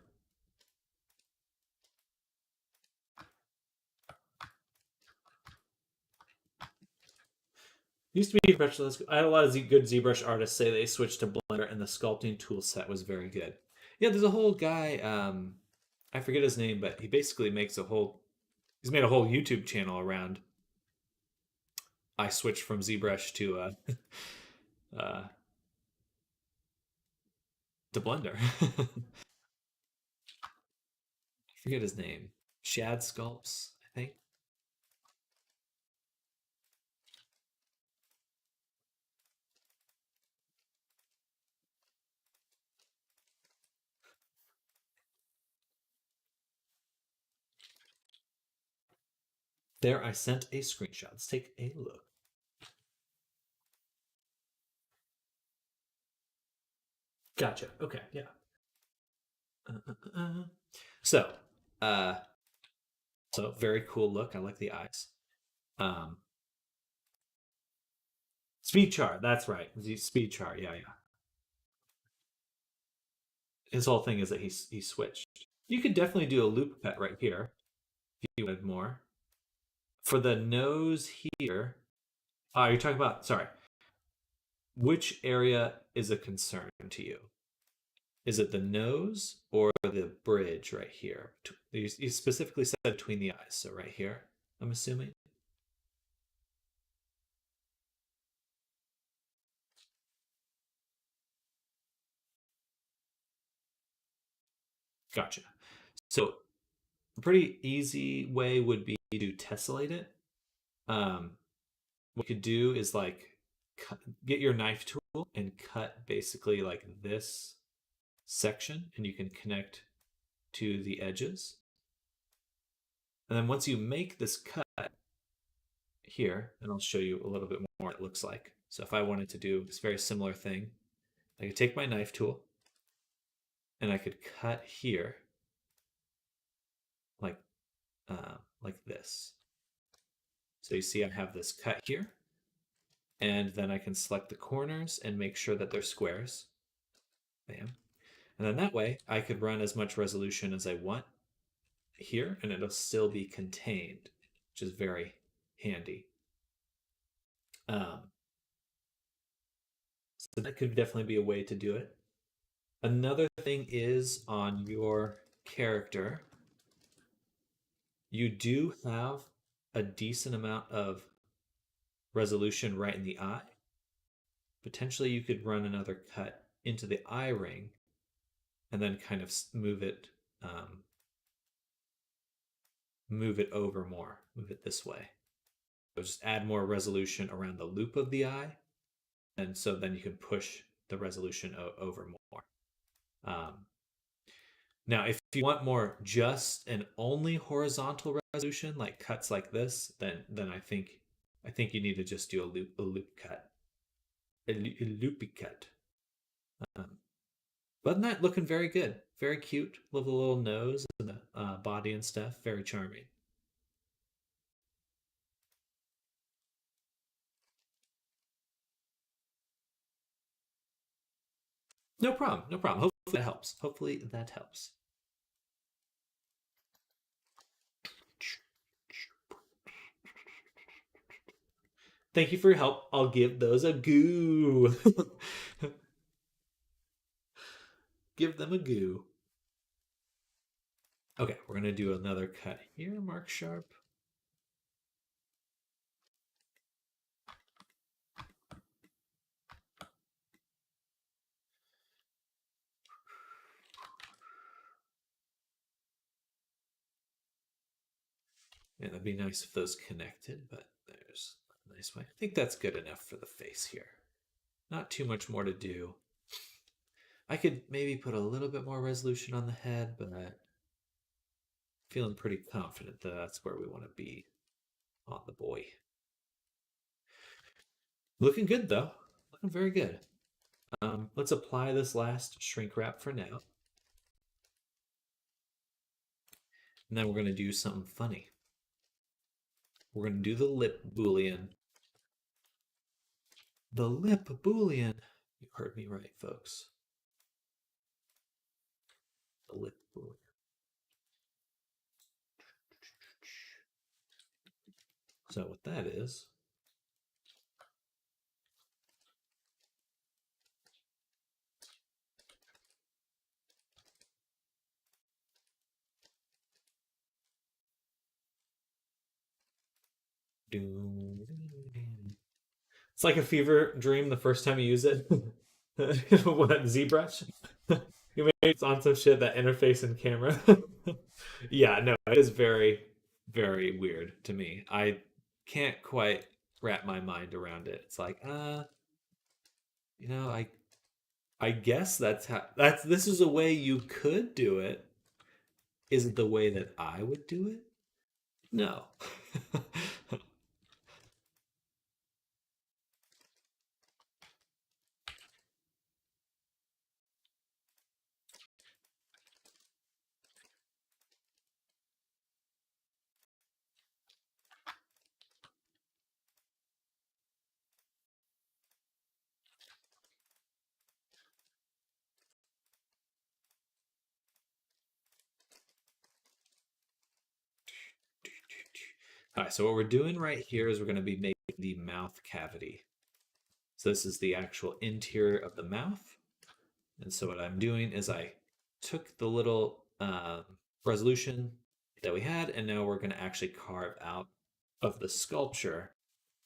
Used to be professional. I had a lot of good ZBrush artists say they switched to Blender and the sculpting tool set was very good. Yeah, there's a whole guy, I forget his name, but he basically makes he's made a whole YouTube channel around I switched from ZBrush to Blender. I forget his name. Shad Sculpts, I think. There, I sent a screenshot. Let's take a look. Gotcha. Okay, yeah. So, very cool look. I like the eyes. Speed chart. That's right. The speed chart. Yeah, yeah. His whole thing is that he switched. You could definitely do a loop cut right here if you wanted more. For the nose here, you're talking about, sorry. Which area is a concern to you? Is it the nose or the bridge right here? You specifically said between the eyes, so right here, I'm assuming. Gotcha. So a pretty easy way would be to tessellate it. What you could do is like get your knife tool and cut basically like this section, and you can connect to the edges. And then once you make this cut here, and I'll show you a little bit more what it looks like. So if I wanted to do this very similar thing, I could take my knife tool and I could cut here like this. So you see I have this cut here, and then I can select the corners and make sure that they're squares. Bam. And then that way I could run as much resolution as I want here and it'll still be contained, which is very handy. So that could definitely be a way to do it. Another thing is on your character, you do have a decent amount of resolution right in the eye. Potentially you could run another cut into the eye ring and then kind of move it over more, move it this way. So just add more resolution around the loop of the eye, and so then you can push the resolution over more. Now, if you want more just and only horizontal resolution, like cuts like this, then I think you need to just do a loop cut, a loopy cut. But than that, looking very good, very cute. Love the little nose and the body and stuff. Very charming. No problem. No problem. Hopefully that helps. Hopefully that helps. Thank you for your help. I'll give those a goo. Give them a goo. Okay, we're going to do another cut here, mark sharp. And it'd be nice if those connected, but there's a nice way. I think that's good enough for the face here. Not too much more to do. I could maybe put a little bit more resolution on the head, but feeling pretty confident that that's where we want to be on the boy. Looking good though. Looking very good. Let's apply this last shrink wrap for now. And then we're going to do something funny. We're going to do the lip boolean. The lip boolean. You heard me right, folks. The lip boolean. So what that is, it's like a fever dream the first time you use it. What, ZBrush? You made it on some shit that interface and camera. Yeah, no, it is very, very weird to me. I can't quite wrap my mind around it. It's like, I guess this is a way you could do it. Is it the way that I would do it? No. All right, so what we're doing right here is we're going to be making the mouth cavity. So this is the actual interior of the mouth. And so what I'm doing is I took the little resolution that we had, and now we're going to actually carve out of the sculpture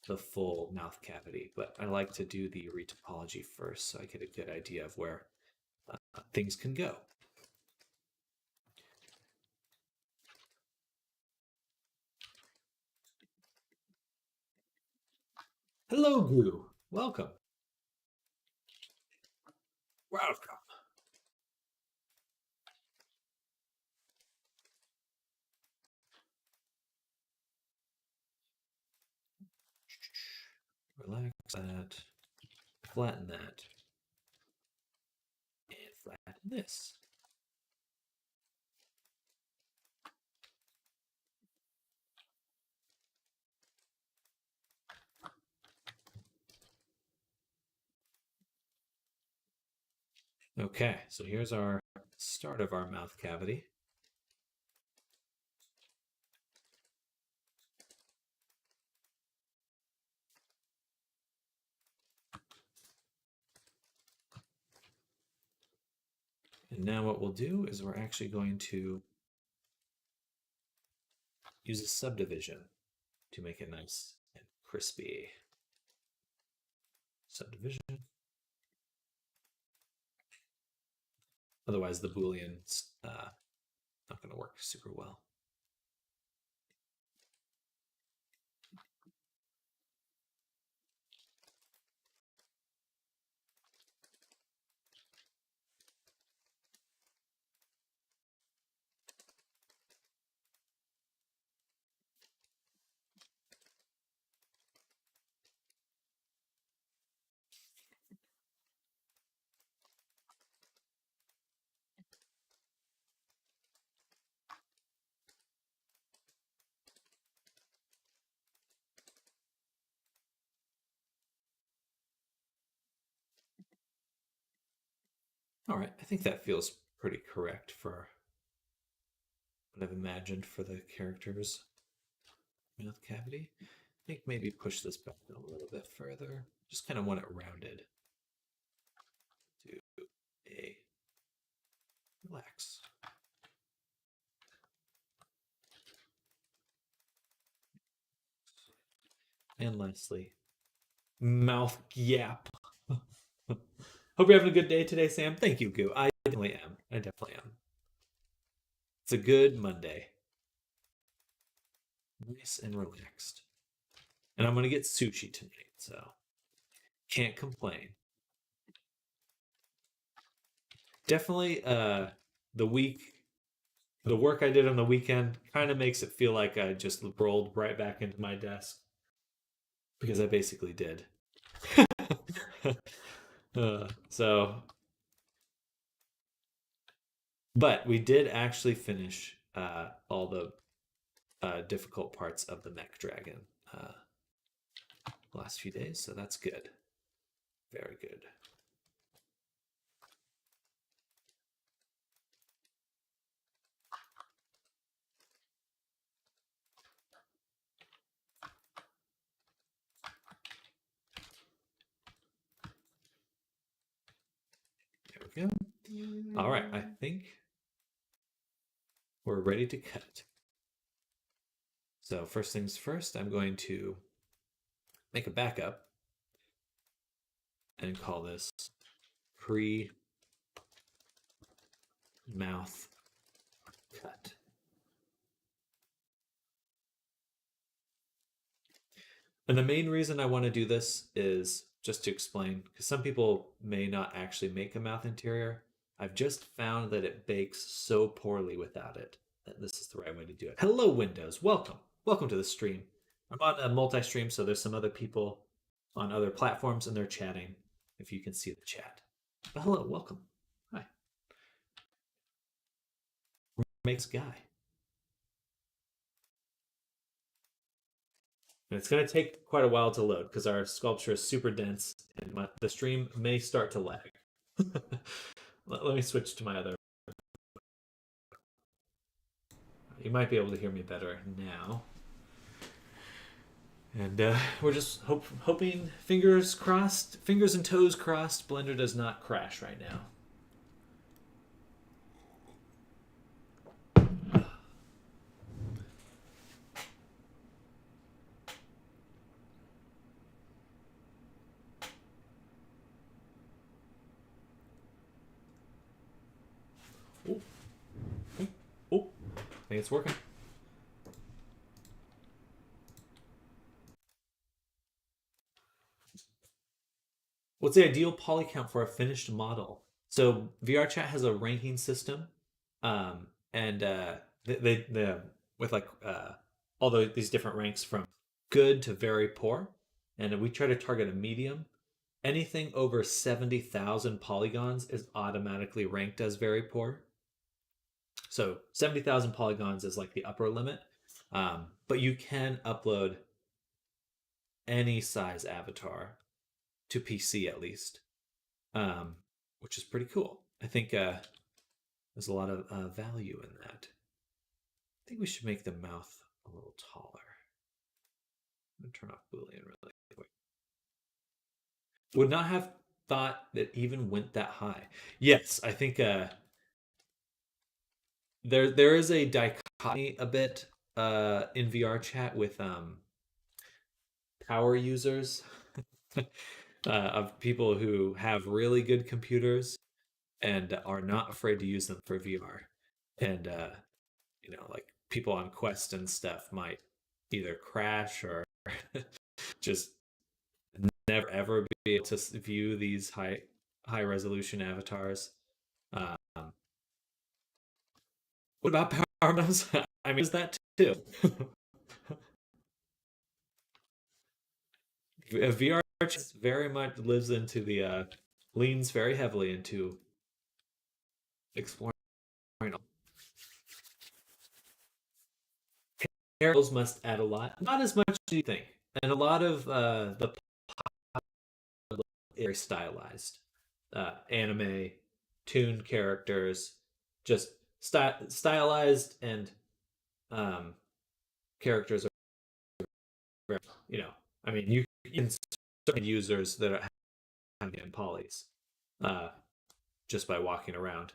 the full mouth cavity. But I like to do the retopology first so I get a good idea of where things can go. Hello, Goo. Welcome. Welcome. Relax that. Flatten that. And flatten this. Okay, so here's our start of our mouth cavity. And now what we'll do is we're actually going to use a subdivision to make it nice and crispy. Subdivision. Otherwise, the Boolean's not going to work super well. All right, I think that feels pretty correct for what I've imagined for the character's mouth cavity. I think maybe push this back a little bit further. Just kind of want it rounded to a relax. And lastly, mouth gap. Hope you're having a good day today, Sam. Thank you, Goo. I definitely am. I definitely am. It's a good Monday. Nice and relaxed. And I'm going to get sushi tonight, so can't complain. Definitely the work I did on the weekend kind of makes it feel like I just rolled right back into my desk because I basically did. So, but we did actually finish all the difficult parts of the mech dragon last few days, so that's good. Very good. There we go. All right, I think we're ready to cut. So first things first, I'm going to make a backup and call this pre-mouth cut. And the main reason I want to do this is just to explain, because some people may not actually make a mouth interior. I've just found that it bakes so poorly without it that this is the right way to do it. Hello, Windows. Welcome. Welcome to the stream. I'm on a multi-stream, so there's some other people on other platforms, and they're chatting, if you can see the chat. But hello, welcome. Hi. Makes guy. And it's going to take quite a while to load because our sculpture is super dense and the stream may start to lag. Let me switch to my other. You might be able to hear me better now. And we're just hoping, fingers crossed, fingers and toes crossed, Blender does not crash right now. Oh, oh, I think it's working. What's the ideal poly count for a finished model? So VRChat has a ranking system, and they with like all these different ranks from good to very poor, and we try to target a medium. Anything over 70,000 polygons is automatically ranked as very poor. So 70,000 polygons is like the upper limit, but you can upload any size avatar to PC at least, which is pretty cool. I think there's a lot of value in that. I think we should make the mouth a little taller. I'm gonna turn off Boolean really quick. Would not have thought that even went that high. Yes, I think there is a dichotomy a bit in VR chat with power users of people who have really good computers and are not afraid to use them for VR. And like people on Quest and stuff might either crash or just never ever be able to view these high resolution avatars. Um, what about power mouse? I mean, is that too? VR very much lives into the leans very heavily into exploring. Carols must add a lot, not as much as you think, and a lot of the very stylized anime toon characters, just stylized and characters are I mean you can certain users that are having polys just by walking around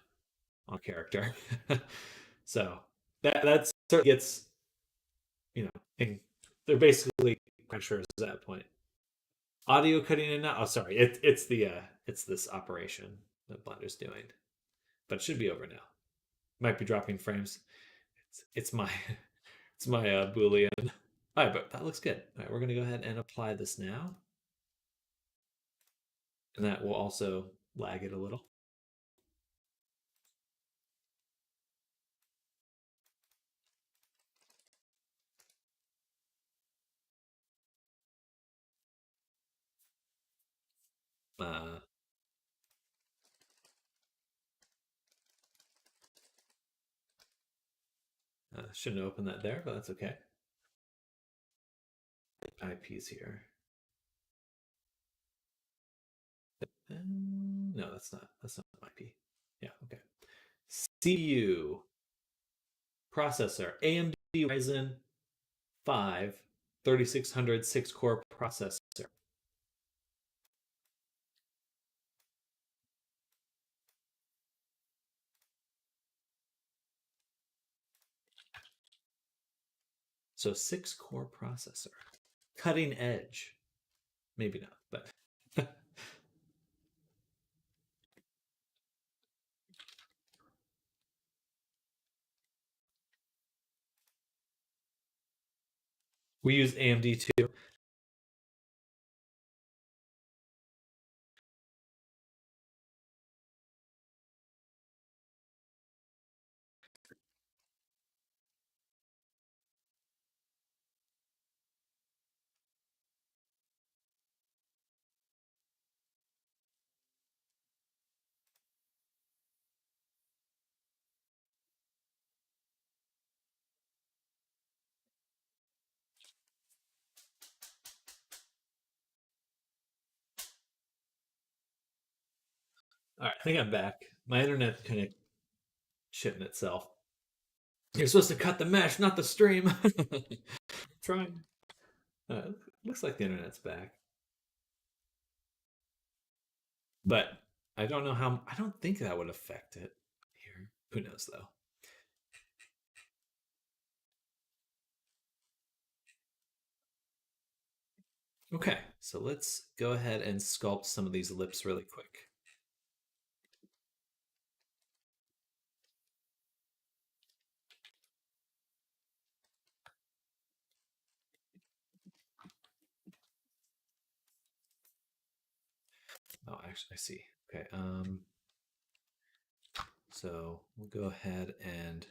on character. So that certainly gets they're basically pressures at that point. Audio cutting in now. Oh, sorry, it's this operation that Blender's doing, but it should be over now. Might be dropping frames. It's my it's my Boolean. All right, but that looks good. All right, we're gonna go ahead and apply this now, and that will also lag it a little. Shouldn't open that there, but that's okay. IPs here. No, that's not IP. Yeah, okay. CPU processor AMD Ryzen 5 3600 6-core processor. So 6-core processor. Cutting edge. Maybe not, but we use AMD too. All right, I think I'm back. My internet kind of shitting itself. You're supposed to cut the mesh, not the stream. Trying. Looks like the internet's back. But I don't know how. I don't think that would affect it here. Who knows, though? Okay, so let's go ahead and sculpt some of these lips really quick. Oh, actually, I see. Okay. So we'll go ahead and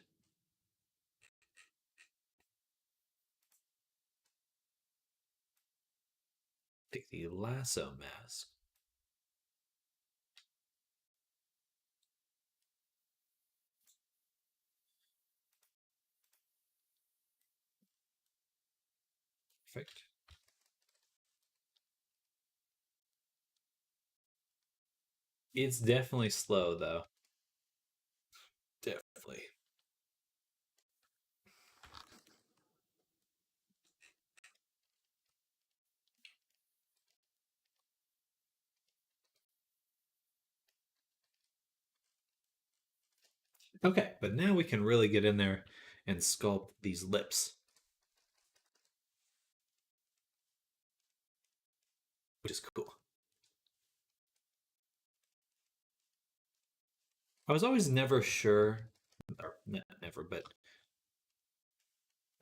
take the lasso mask. Perfect. It's definitely slow though. Okay, but now we can really get in there and sculpt these lips, which is cool. I was always never sure, or never, but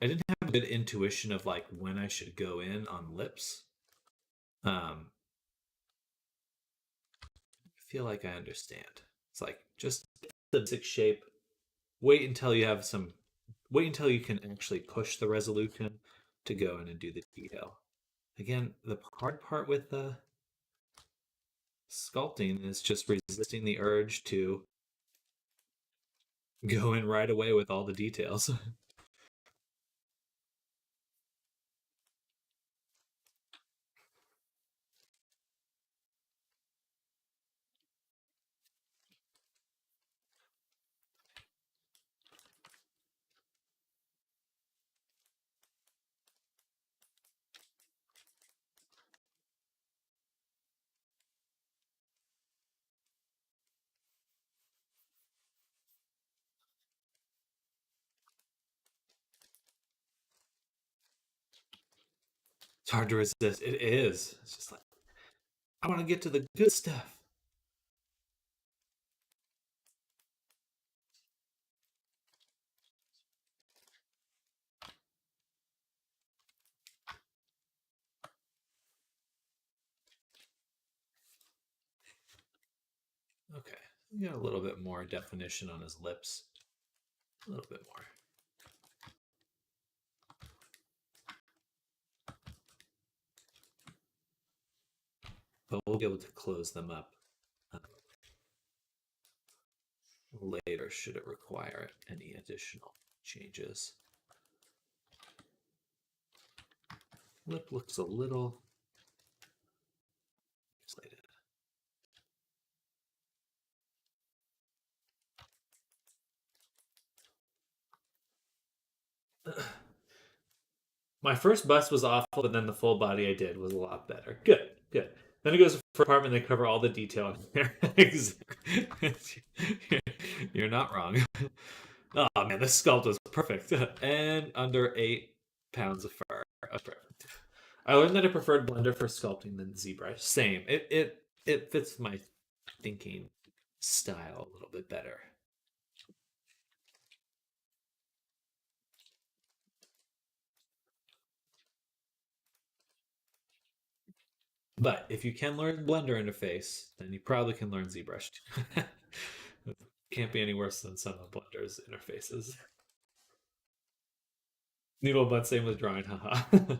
I didn't have a good intuition of like when I should go in on lips. I feel like I understand. It's like just the basic shape. Wait until you have some. Wait until you can actually push the resolution to go in and do the detail. Again, the hard part with the sculpting is just resisting the urge to go in right away with all the details. It's hard to resist. It is. It's just like I want to get to the good stuff. Okay, we got a little bit more definition on his lips. A little bit more. But we'll be able to close them up later should it require any additional changes. Lip looks a little pixelated. My first bust was awful, but then the full body I did was a lot better. Good, good. Then it goes for apartment. They cover all the detail in there. You're not wrong. Oh man, this sculpt was perfect, and under 8 pounds of fur. Perfect. I learned that I preferred Blender for sculpting than ZBrush. Same. It fits my thinking style a little bit better. But if you can learn Blender interface, then you probably can learn ZBrush. Can't be any worse than some of Blender's interfaces. Needle but same with drawing, haha.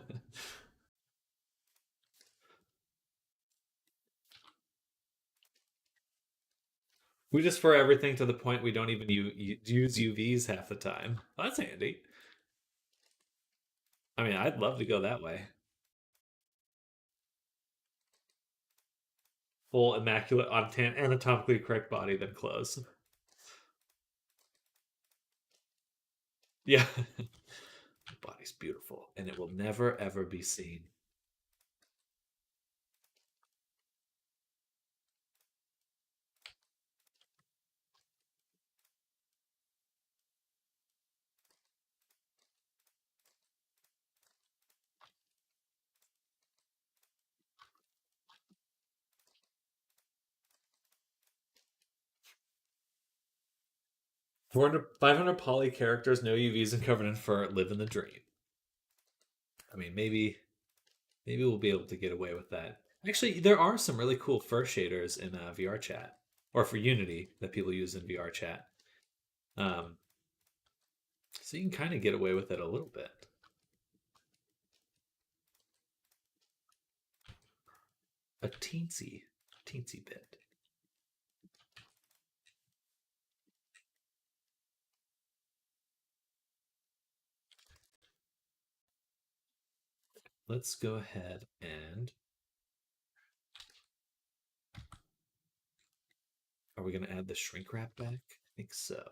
We just for everything to the point we don't even use UVs half the time. Well, that's handy. I mean, I'd love to go that way. Full immaculate anatomically correct body, then clothes. Yeah. The body's beautiful, and it will never ever be seen. 400, 500 poly characters, no UVs, and covered in fur. Living the dream. I mean, maybe we'll be able to get away with that. Actually, there are some really cool fur shaders in VR chat or for Unity that people use in VR chat. Um, so you can kind of get away with it a little bit. A teensy bit. Let's go ahead and are we going to add the shrink wrap back? I think so.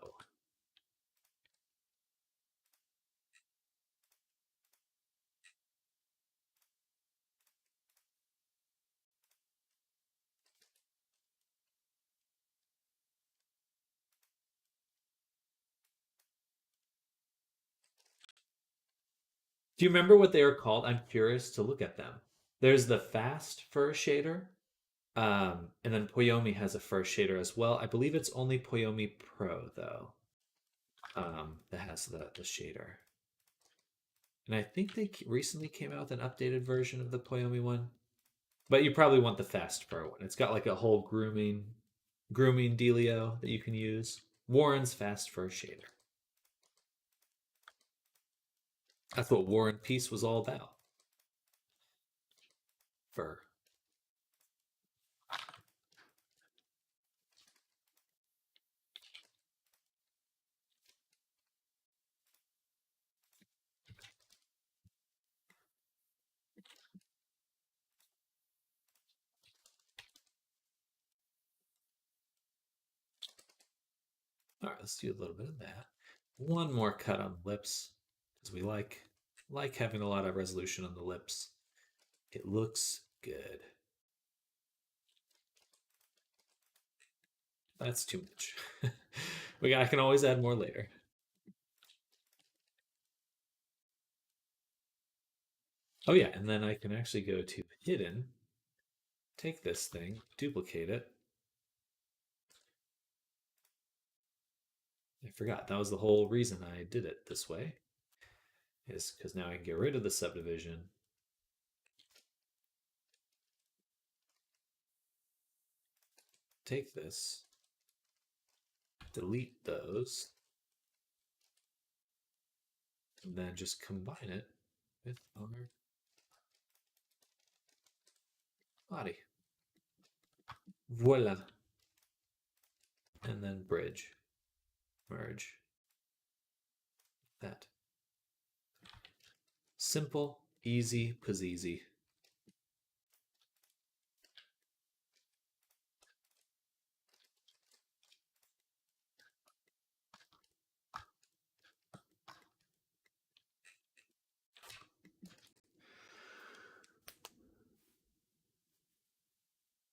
Do you remember what they are called? I'm curious to look at them. There's the fast fur shader, and then Poyomi has a fur shader as well. I believe it's only Poyomi Pro though, that has the shader. And I think they recently came out with an updated version of the Poyomi one. But you probably want the fast fur one. It's got like a whole grooming dealio that you can use. Warren's fast fur shader. That's what War and Peace was all about. Fur. All right, let's do a little bit of that. One more cut on the lips, because we like having a lot of resolution on the lips. It looks good. That's too much. I can always add more later. Oh yeah, and then I can actually go to hidden, take this thing, duplicate it. I forgot, that was the whole reason I did it this way, is because now I can get rid of the subdivision. Take this, delete those, and then just combine it with our body. Voila. And then bridge, merge, that. Simple, easy, peasy.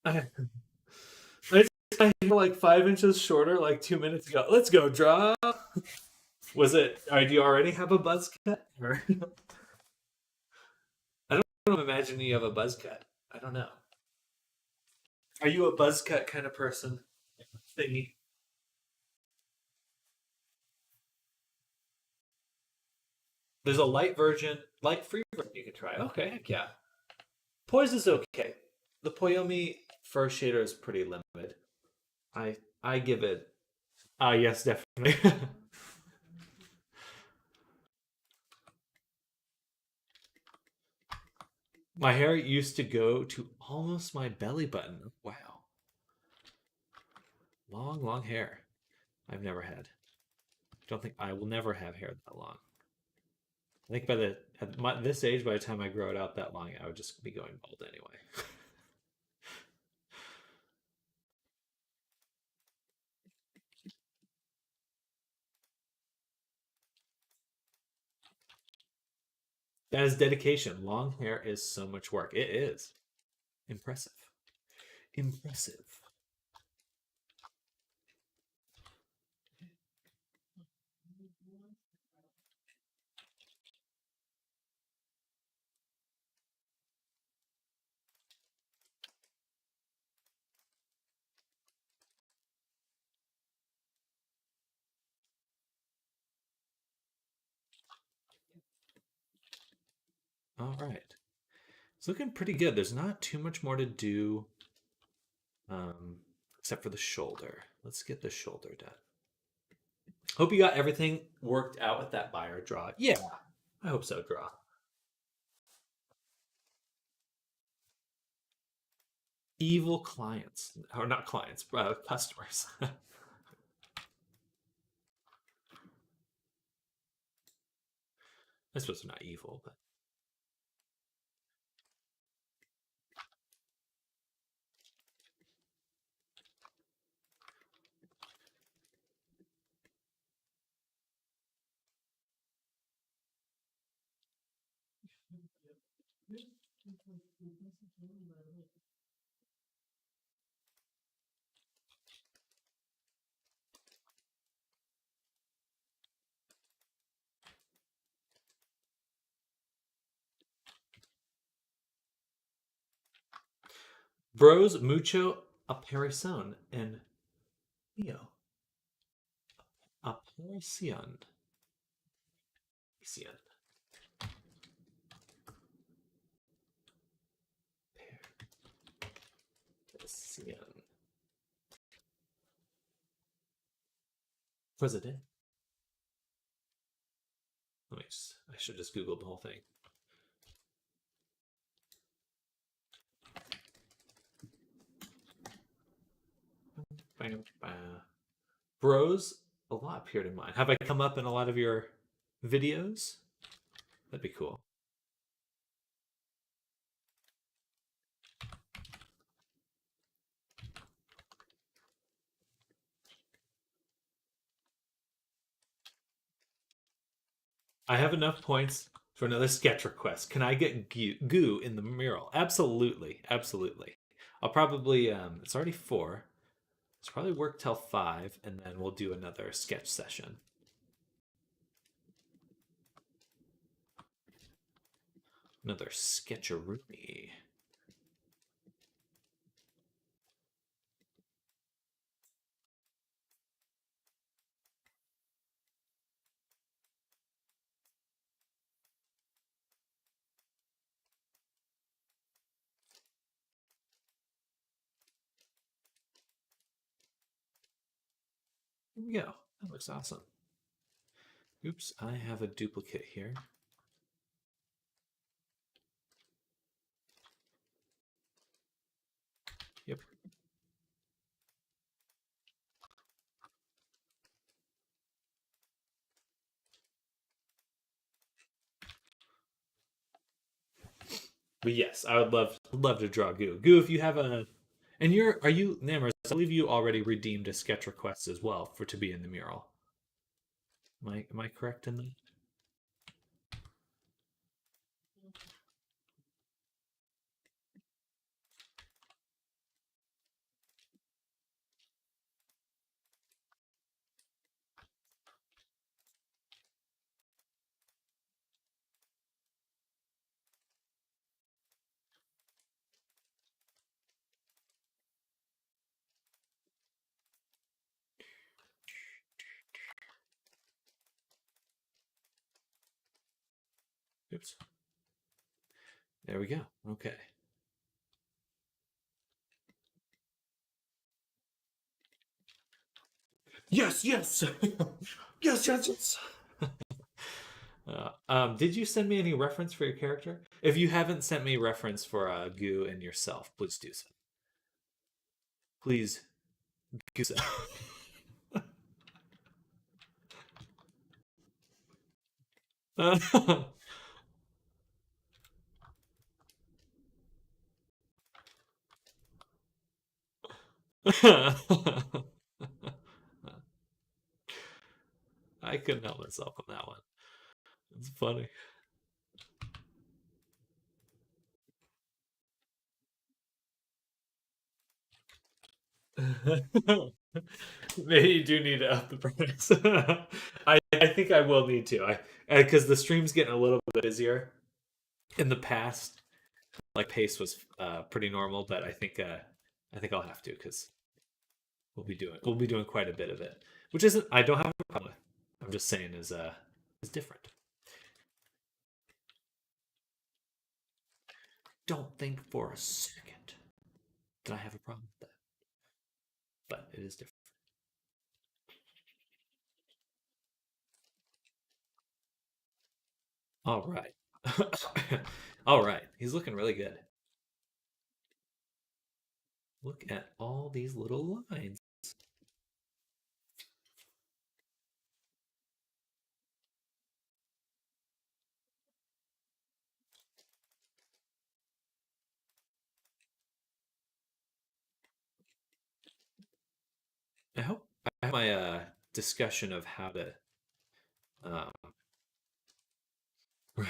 I like 5 inches shorter like 2 minutes ago. Let's go draw. Was it? Do you already have a buzz cut? Or I don't imagine you have a buzz cut. I don't know. Are you a buzz cut kind of person? Thingy. There's a light version, light free version you can try. Okay, heck yeah. Poise is okay. The Poyomi first shader is pretty limited. I give it. Yes, definitely. My hair used to go to almost my belly button. Wow. Long, long hair. I've never had. Don't think I will never have hair that long. I think at this age, by the time I grow it out that long, I would just be going bald anyway. That is dedication. Long hair is so much work. It is. Impressive. Impressive. All right. It's looking pretty good. There's not too much more to do except for the shoulder. Let's get the shoulder done. Hope you got everything worked out with that buyer draw. Yeah, I hope so, draw. Evil clients, or not clients, customers. I suppose they're not evil, but Bros mucho aparición en Leo. Aparición. Aparición. President. I should just Google the whole thing. Bros, a lot appeared in mine. Have I come up in a lot of your videos? That'd be cool. I have enough points for another sketch request. Can I get goo in the mural? Absolutely, absolutely. I'll probably it's already 4. Let's probably work till 5, and then we'll do another sketch session. Another sketcheroonie. Here we go. That looks awesome. Oops, I have a duplicate here. Yep. But yes, I would love to draw goo. Goo, if you have a, and are you Namers? I believe you already redeemed a sketch request as well for to be in the mural. Am I correct in that? Oops. There we go. Okay. Yes, yes, yes, yes, yes. Did you send me any reference for your character? If you haven't sent me reference for Goo and yourself, please do so. Please do so. I couldn't help myself on that one. It's funny. Maybe you do need to up the price. I think I will need to. I because the stream's getting a little bit busier. In the past, like pace was pretty normal, but I think I'll have to because we'll be doing quite a bit of it, which isn't I don't have a problem with. I'm just saying is different. Don't think for a second that I have a problem with that, but it is different. All right. All right. He's looking really good. Look at all these little lines. I hope I have my discussion of how to um,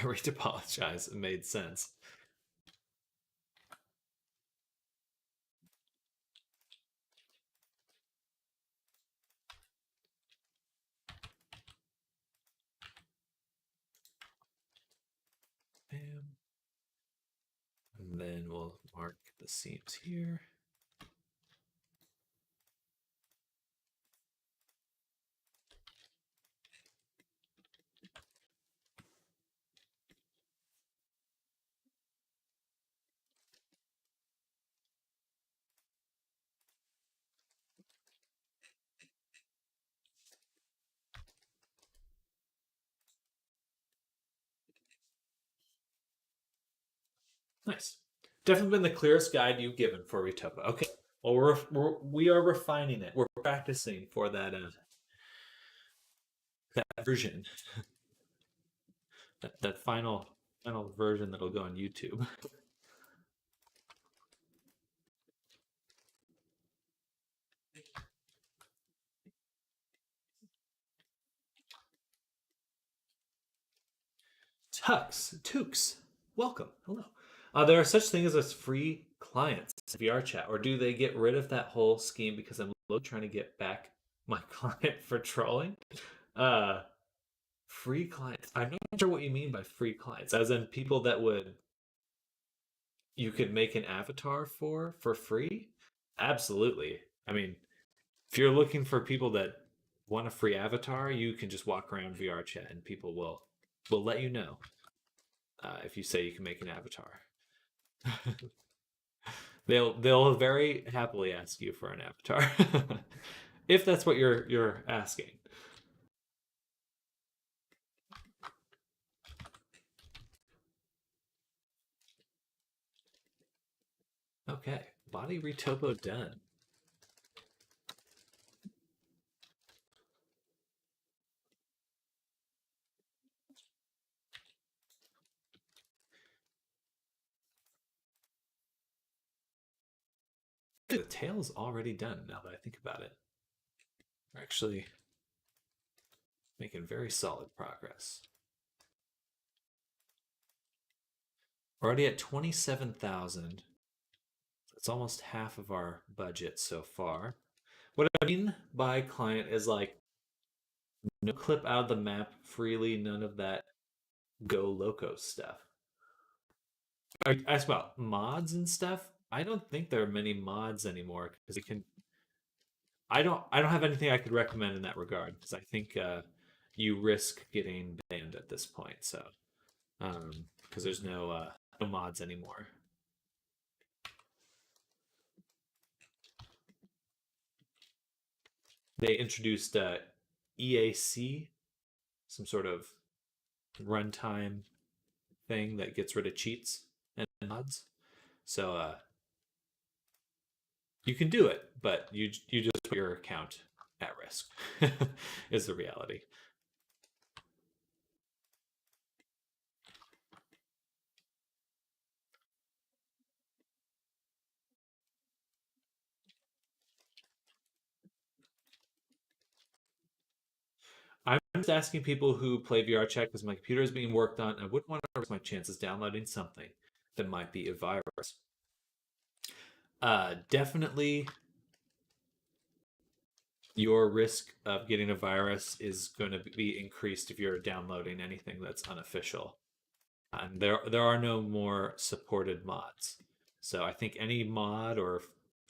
read apologize. It made sense. Bam. And then we'll mark the seams here. Nice. Definitely been the clearest guide you've given for Retopo. Okay. Well, we are refining it. We're practicing for that that version, that final version that'll go on YouTube. Tukes, welcome. Hello. There are such things as free clients in VR chat, or do they get rid of that whole scheme because I'm trying to get back my client for trolling? Free clients. I'm not sure what you mean by free clients, as in people that you could make an avatar for free. Absolutely. I mean, if you're looking for people that want a free avatar, you can just walk around VR chat and people will let you know if you say you can make an avatar. they'll very happily ask you for an avatar if that's what you're asking. Okay, body retopo done. The tail's already done now that I think about it. We're actually making very solid progress. We're already at 27,000. It's almost half of our budget so far. What I mean by client is like no clip out of the map freely, none of that go loco stuff. I asked about mods and stuff. I don't think there are many mods anymore because you can. I don't have anything I could recommend in that regard because I think you risk getting banned at this point. So because there's no mods anymore. They introduced EAC, some sort of runtime thing that gets rid of cheats and mods. So you can do it, but you just put your account at risk is the reality. I'm just asking people who play VR chat because my computer is being worked on. I wouldn't want to risk my chances downloading something that might be a virus. Definitely your risk of getting a virus is going to be increased if you're downloading anything that's unofficial. And there are no more supported mods. So I think any mod or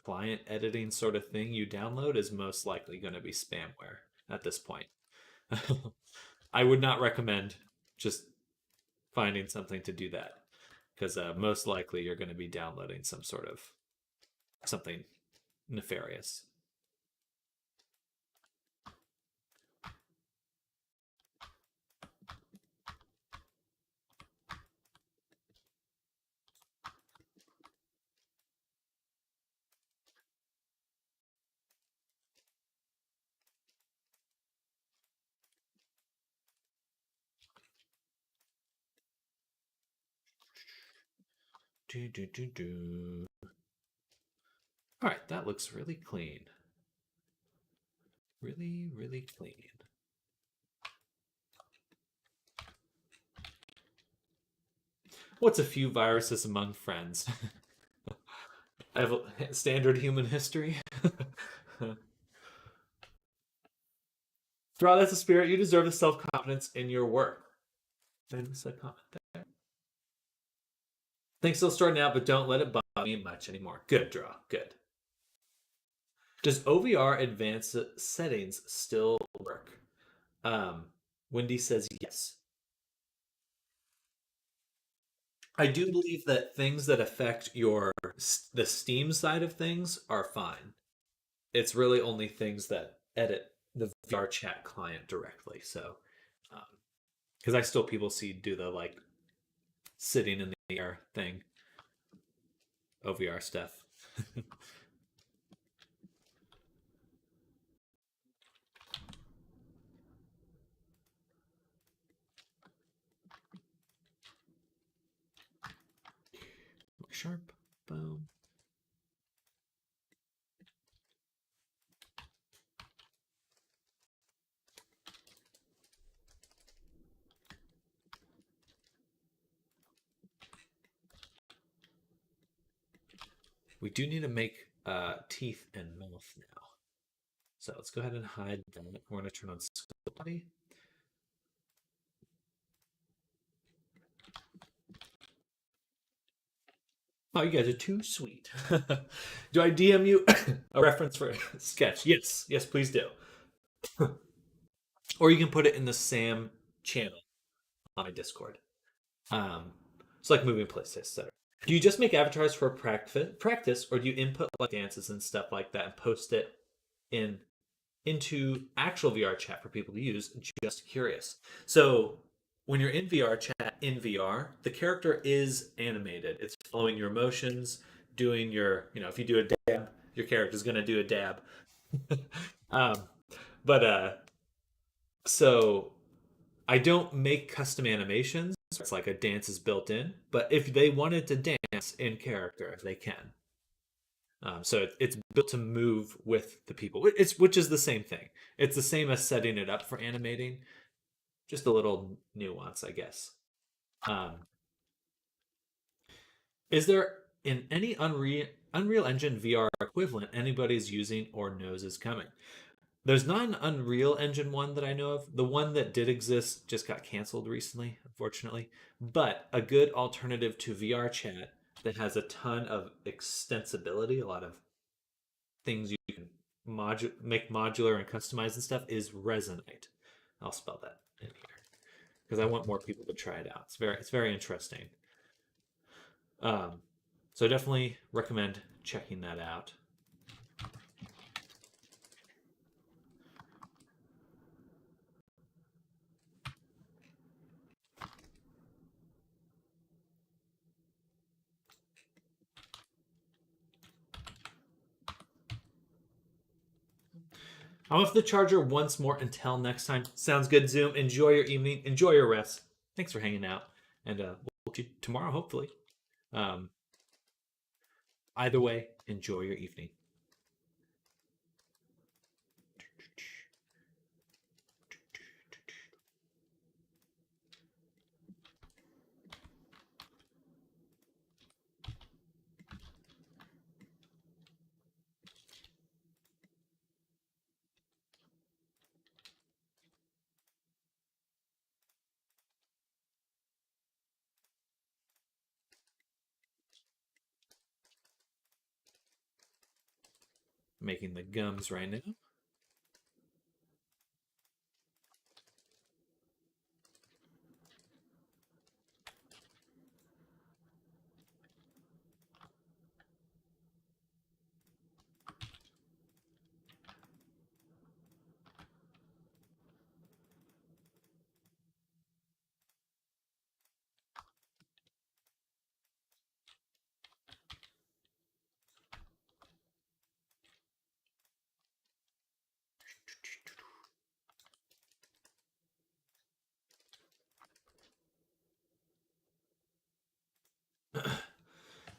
client editing sort of thing you download is most likely going to be spamware at this point. I would not recommend just finding something to do that because most likely you're going to be downloading some sort of something nefarious. All right, that looks really clean. Really, really clean. What's a few viruses among friends? I have a standard human history. Draw, that's a spirit. You deserve the self-confidence in your work. Famous comment there. Things still starting out, but don't let it bother me much anymore. Good draw. Good. Does OVR advanced settings still work? Wendy says yes. I do believe that things that affect the Steam side of things are fine. It's really only things that edit the VR chat client directly. So, because I still people see do the like sitting in the air thing, OVR stuff. Sharp, boom. We do need to make teeth and mouth now. So let's go ahead and hide that. We're going to turn on skull body. Oh, you guys are too sweet. Do I DM you a reference for a sketch? Yes, yes, please do. Or you can put it in the Sam channel on my Discord. It's like moving places, etc. Do you just make avatars for practice, or do you input like dances and stuff like that and post it in into actual VR chat for people to use? Just curious. So when you're in VR chat in VR, the character is animated. It's following your emotions, doing your, if you do a dab, your character's gonna do a dab. um, but so I don't make custom animations. It's like a dance is built in, but if they wanted to dance in character, they can. So it's built to move with the people, which is the same thing. It's the same as setting it up for animating, just a little nuance, I guess. Um, is there in any Unreal Engine VR equivalent anybody's using or knows is coming? There's not an Unreal Engine one that I know of. The one that did exist just got canceled recently, unfortunately. But a good alternative to VR chat that has a ton of extensibility, a lot of things you can make modular and customize and stuff, is Resonate. I'll spell that in here because I want more people to try it out. It's very interesting. So definitely recommend checking that out. I'm off the charger once more until next time. Sounds good, Zoom. Enjoy your evening. Enjoy your rest. Thanks for hanging out. And we'll see you tomorrow, hopefully. Um, either way, enjoy your evening. Making the gums right now.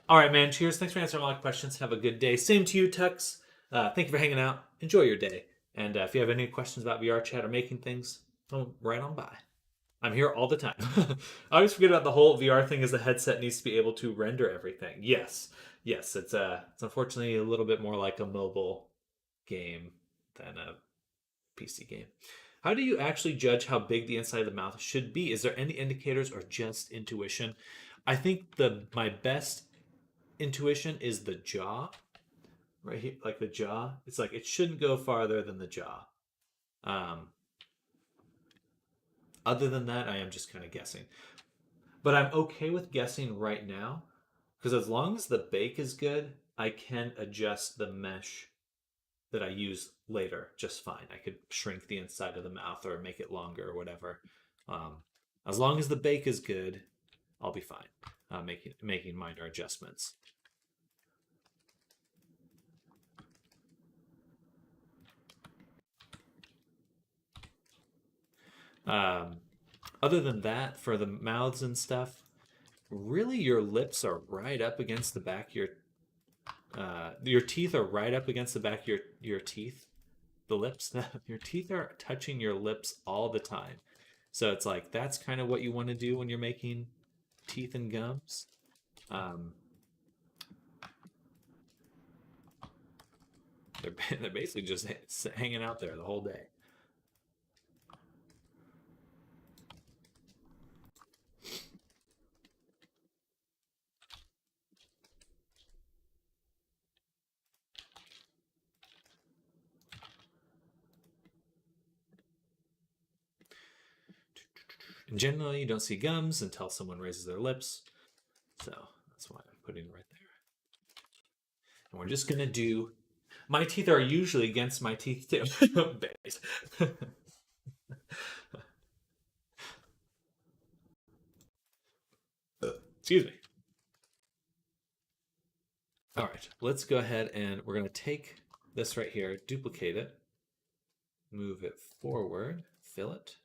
All right, man. Cheers. Thanks for answering all my questions. Have a good day. Same to you, Tux. Thank you for hanging out. Enjoy your day. And if you have any questions about VR chat or making things, come right on by. I'm here all the time. I always forget about the whole VR thing. Is the headset needs to be able to render everything. Yes, yes. It's unfortunately a little bit more like a mobile game than a PC game. How do you actually judge how big the inside of the mouth should be? Is there any indicators or just intuition? I think my best intuition is the jaw, right here, like the jaw. It's like it shouldn't go farther than the jaw. Um, Other than that, I am just kind of guessing. But I'm okay with guessing right now because as long as the bake is good, I can adjust the mesh that I use later just fine. I could shrink the inside of the mouth or make it longer or whatever. Um, as long as the bake is good, I'll be fine making minor adjustments. Um, Other than that, for the mouths and stuff, really your lips are right up against the back of your teeth are right up against the back of your teeth. The lips, your teeth are touching your lips all the time. So it's like that's kind of what you want to do when you're making teeth and gums. Um, they're basically just hanging out there the whole day. And generally, you don't see gums until someone raises their lips. So that's why I'm putting it right there. And we're just gonna do. My teeth are usually against my teeth too. Excuse me. All right, let's go ahead and we're gonna take this right here, duplicate it, move it forward, fill it,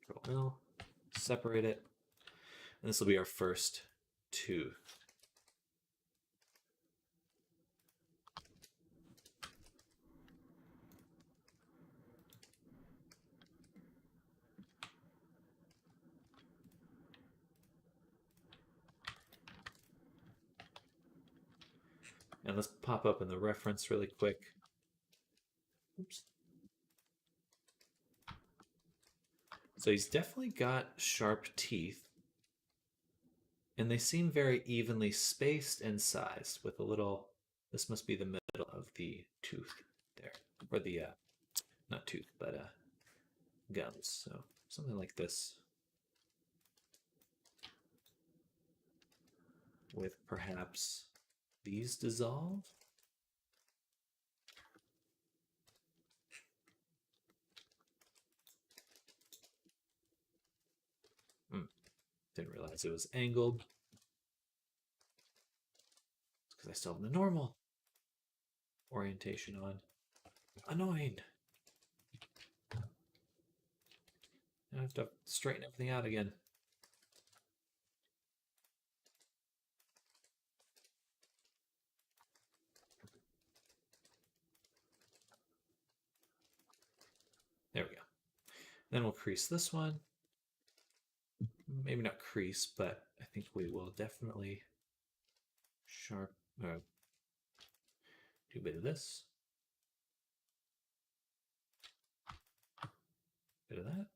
Control L, separate it, and this will be our first tooth. And let's pop up in the reference really quick. Oops. So he's definitely got sharp teeth. And they seem very evenly spaced and sized with a little, this must be the middle of the tooth there. Or the, not tooth, but gums. So something like this. With perhaps these dissolve. Didn't realize it was angled. It's because I still have the normal orientation on. Annoying. Now I have to straighten everything out again. There we go. Then we'll crease this one. Maybe not crease, but I think we will definitely do a bit of this. Bit of that.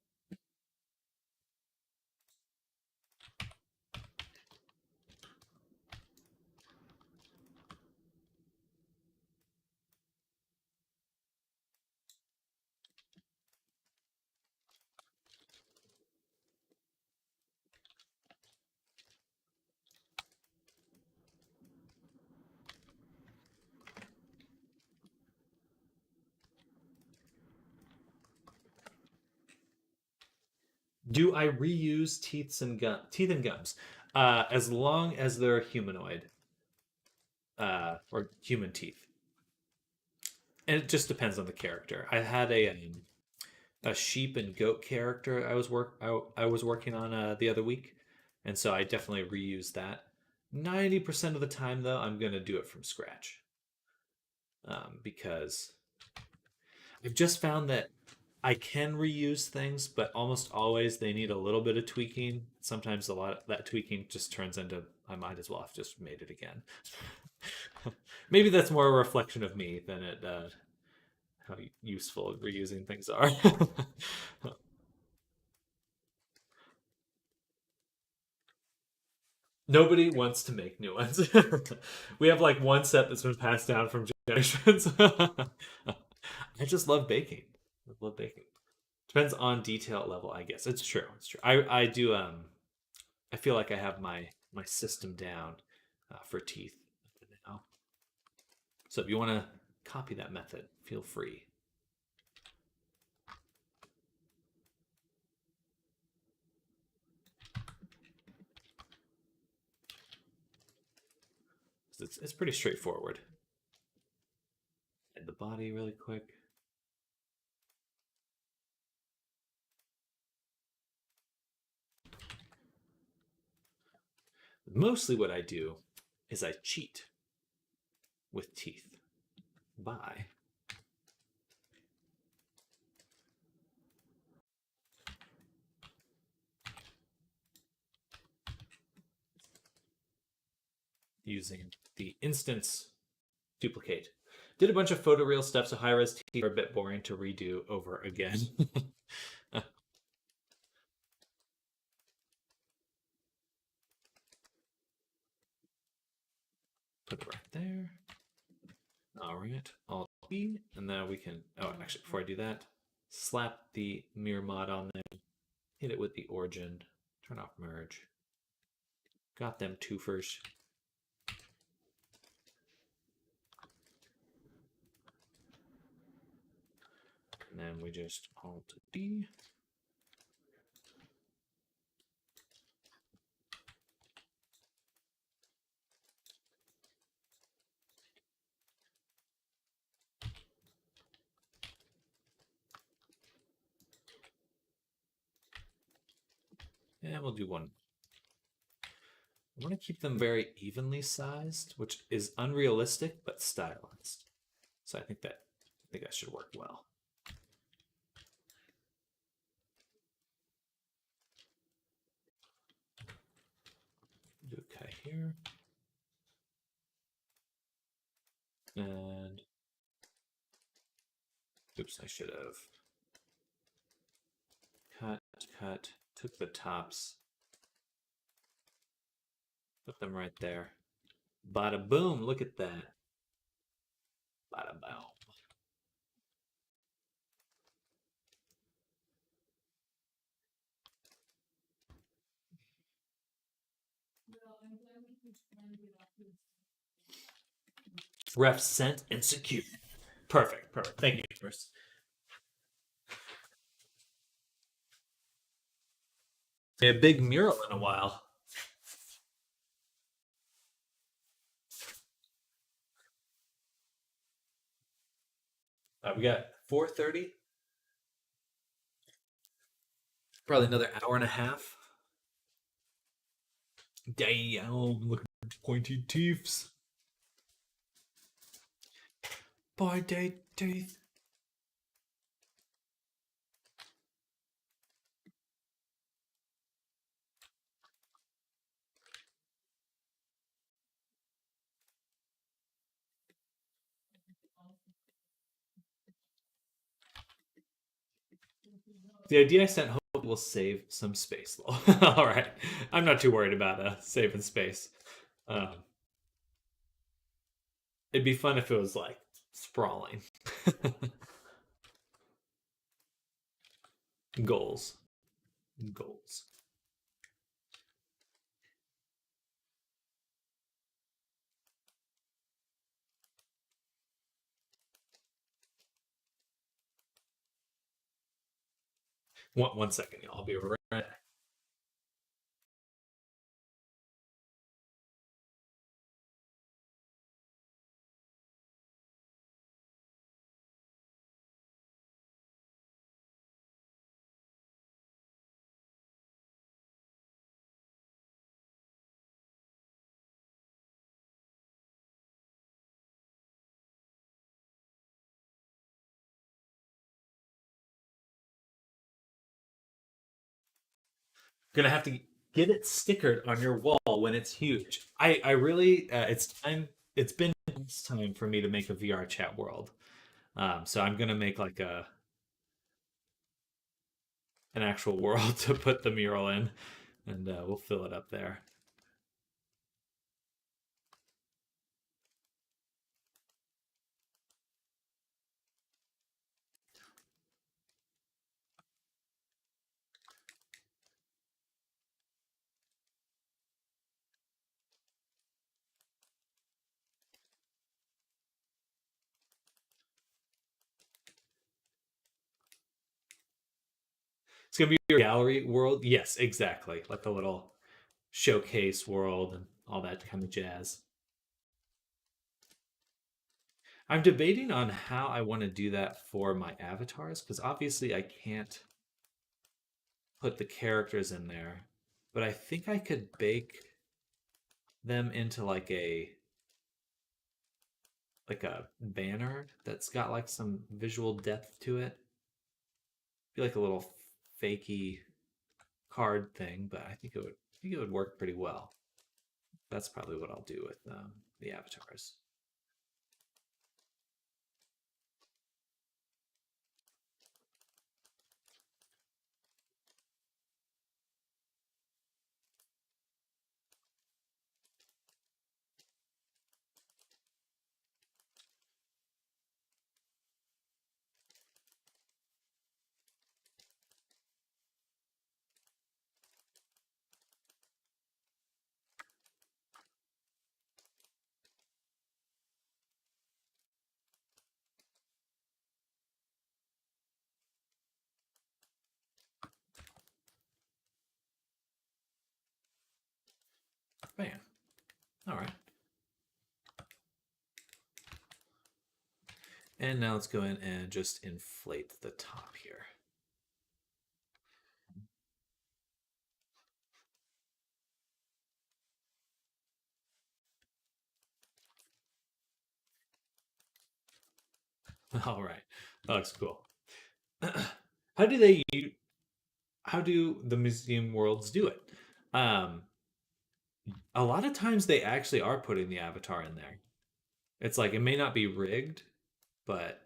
Do I reuse teeth and gums? As long as they're humanoid, or human teeth, and it just depends on the character. I had a sheep and goat character I was working on the other week, and so I definitely reused that. 90% of the time, though, I'm gonna do it from scratch, because I've just found that I can reuse things, but almost always they need a little bit of tweaking. Sometimes a lot of that tweaking just turns into I might as well have just made it again. Maybe that's more a reflection of me than it how useful reusing things are. Nobody wants to make new ones. We have like one set that's been passed down from generations. I just love baking. I love baking. Depends on detail level, I guess. It's true. It's true. I do I feel like I have my system down for teeth now. So if you want to copy that method, feel free. It's pretty straightforward. Add the body really quick. Mostly what I do is I cheat with teeth by using the instance duplicate. Did a bunch of photoreal steps, so high-res teeth are a bit boring to redo over again. Put it right there. All right, Alt B, and now we can, oh, actually, before I do that, slap the mirror mod on there, hit it with the origin, turn off merge. Got them twofers. And then we just Alt D. And we'll do one. I want to keep them very evenly sized, which is unrealistic but stylized. So I think that should work well. Do a cut here. And oops, I should have cut, took the tops, put them right there. Bada boom, look at that. Bada boom. Ref sent and secured. Perfect, perfect. Thank you, Bruce. A big mural in a while. We got 4:30. Probably another hour and a half. Damn, look at the pointy teeths. Pointy teeth. The idea I sent hope will save some space. All right, I'm not too worried about saving space. It'd be fun if it was like sprawling. Goals. Goals. One second, y'all. I'll be right back. Gonna have to get it stickered on your wall when it's huge. I really it's time. It's been time for me to make a VR chat world. So I'm gonna make like an actual world to put the mural in, and we'll fill it up there. It's gonna be your gallery world. Yes, exactly. Like a little showcase world and all that kind of jazz. I'm debating on how I want to do that for my avatars because obviously I can't put the characters in there, but I think I could bake them into like a banner that's got like some visual depth to it. Be like a little fakey card thing, but I think it would work pretty well. That's probably what I'll do with the avatars. Man, all right. And now let's go in and just inflate the top here. All right, that looks cool. How do they use, how do the museum worlds do it? Um, a lot of times they actually are putting the avatar in there. It's like it may not be rigged, but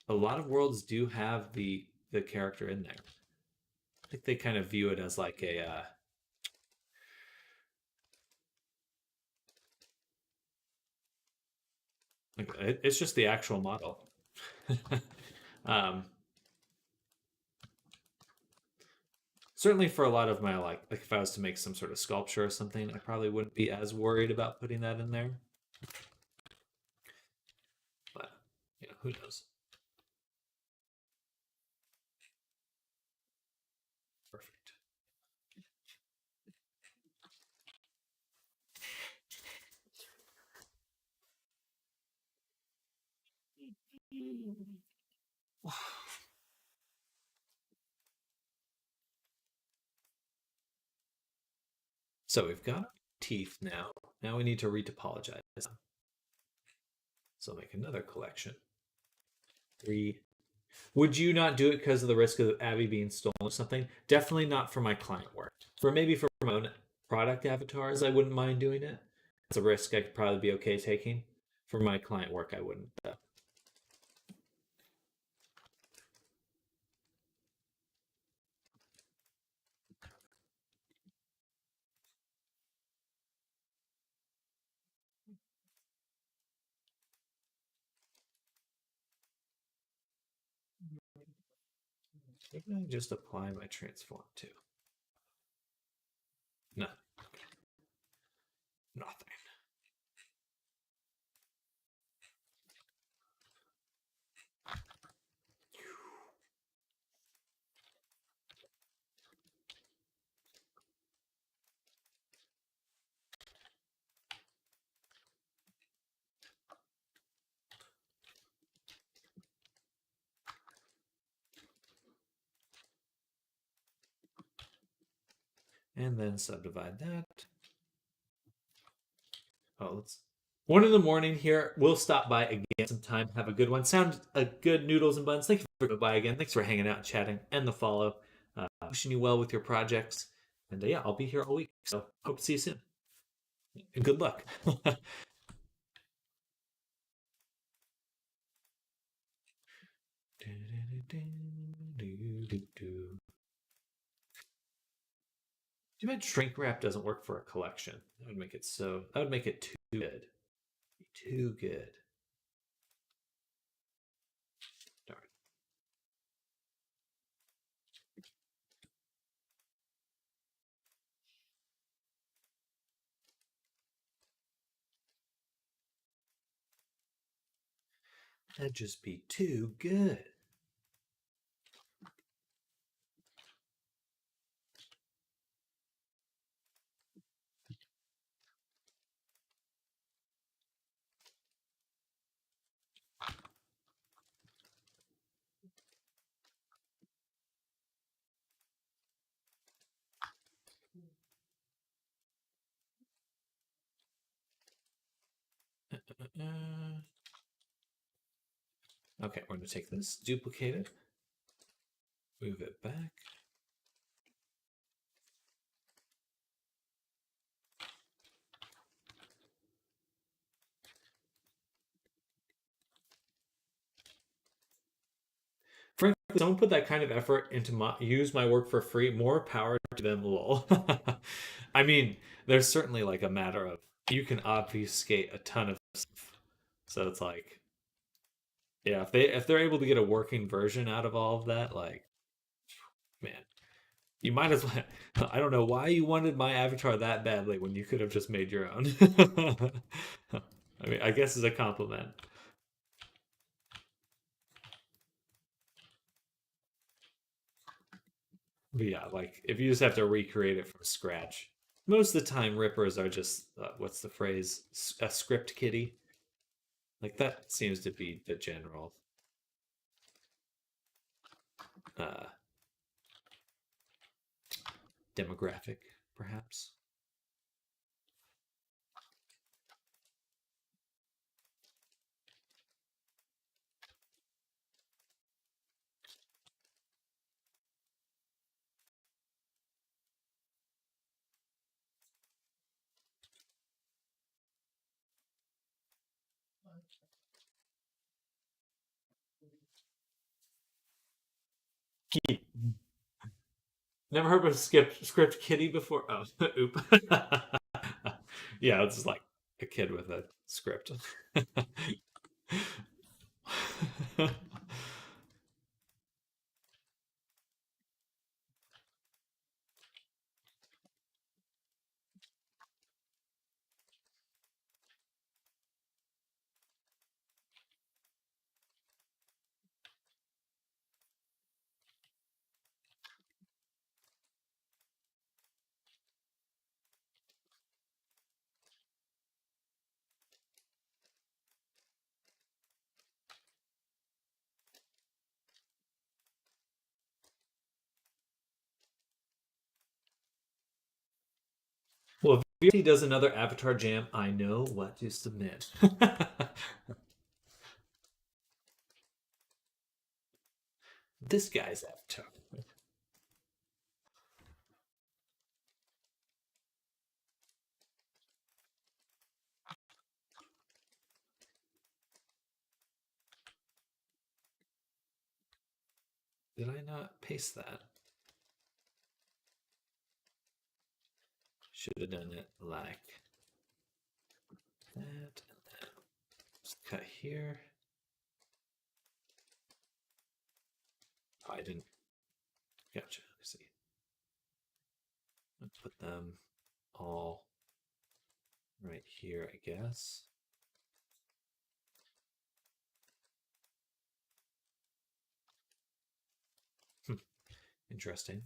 a lot of worlds do have the character in there. I think they kind of view it as like a it's just the actual model. um, certainly for a lot of my like if I was to make some sort of sculpture or something, I probably wouldn't be as worried about putting that in there. But who knows? Perfect. So we've got our teeth now. Now we need to retopologize. So I'll make another collection. Three. Would you not do it because of the risk of Abby being stolen or something? Definitely not for my client work. For my own product avatars, I wouldn't mind doing it. It's a risk I could probably be okay taking. For my client work, I wouldn't. Maybe I just apply my transform too. No, nothing. And then subdivide that. Oh, let's 1 in the morning here. We'll stop by again sometime. Have a good one. Sound a good noodles and buns. Thank you for coming by again. Thanks for hanging out and chatting and the follow. Wishing you well with your projects. And yeah, I'll be here all week. So hope to see you soon. And good luck. Too bad shrink wrap doesn't work for a collection. That would make it too good. Too good. Darn. That'd just be too good. Okay, we're going to take this, duplicate it, move it back. Frankly, someone put that kind of effort into use my work for free. More power to them, lol. I mean, there's certainly like a matter of you can obfuscate a ton of stuff. So it's like, yeah, if they're able to get a working version out of all of that, like, man, you might as well. I don't know why you wanted my avatar that badly when you could have just made your own. I mean, I guess it's a compliment. But yeah, like if you just have to recreate it from scratch, most of the time rippers are just what's the phrase? A script kiddie. Like that seems to be the general uh, demographic, perhaps. Never heard of a script kiddie before. Oh, oop. Yeah, it's just like a kid with a script. Well, if VRC does another Avatar jam, I know what to submit. This guy's Avatar. Did I not paste that? Should have done it like that and that. Just cut here. Oh, I didn't. Gotcha. I see. Let's put them all right here, I guess. Interesting.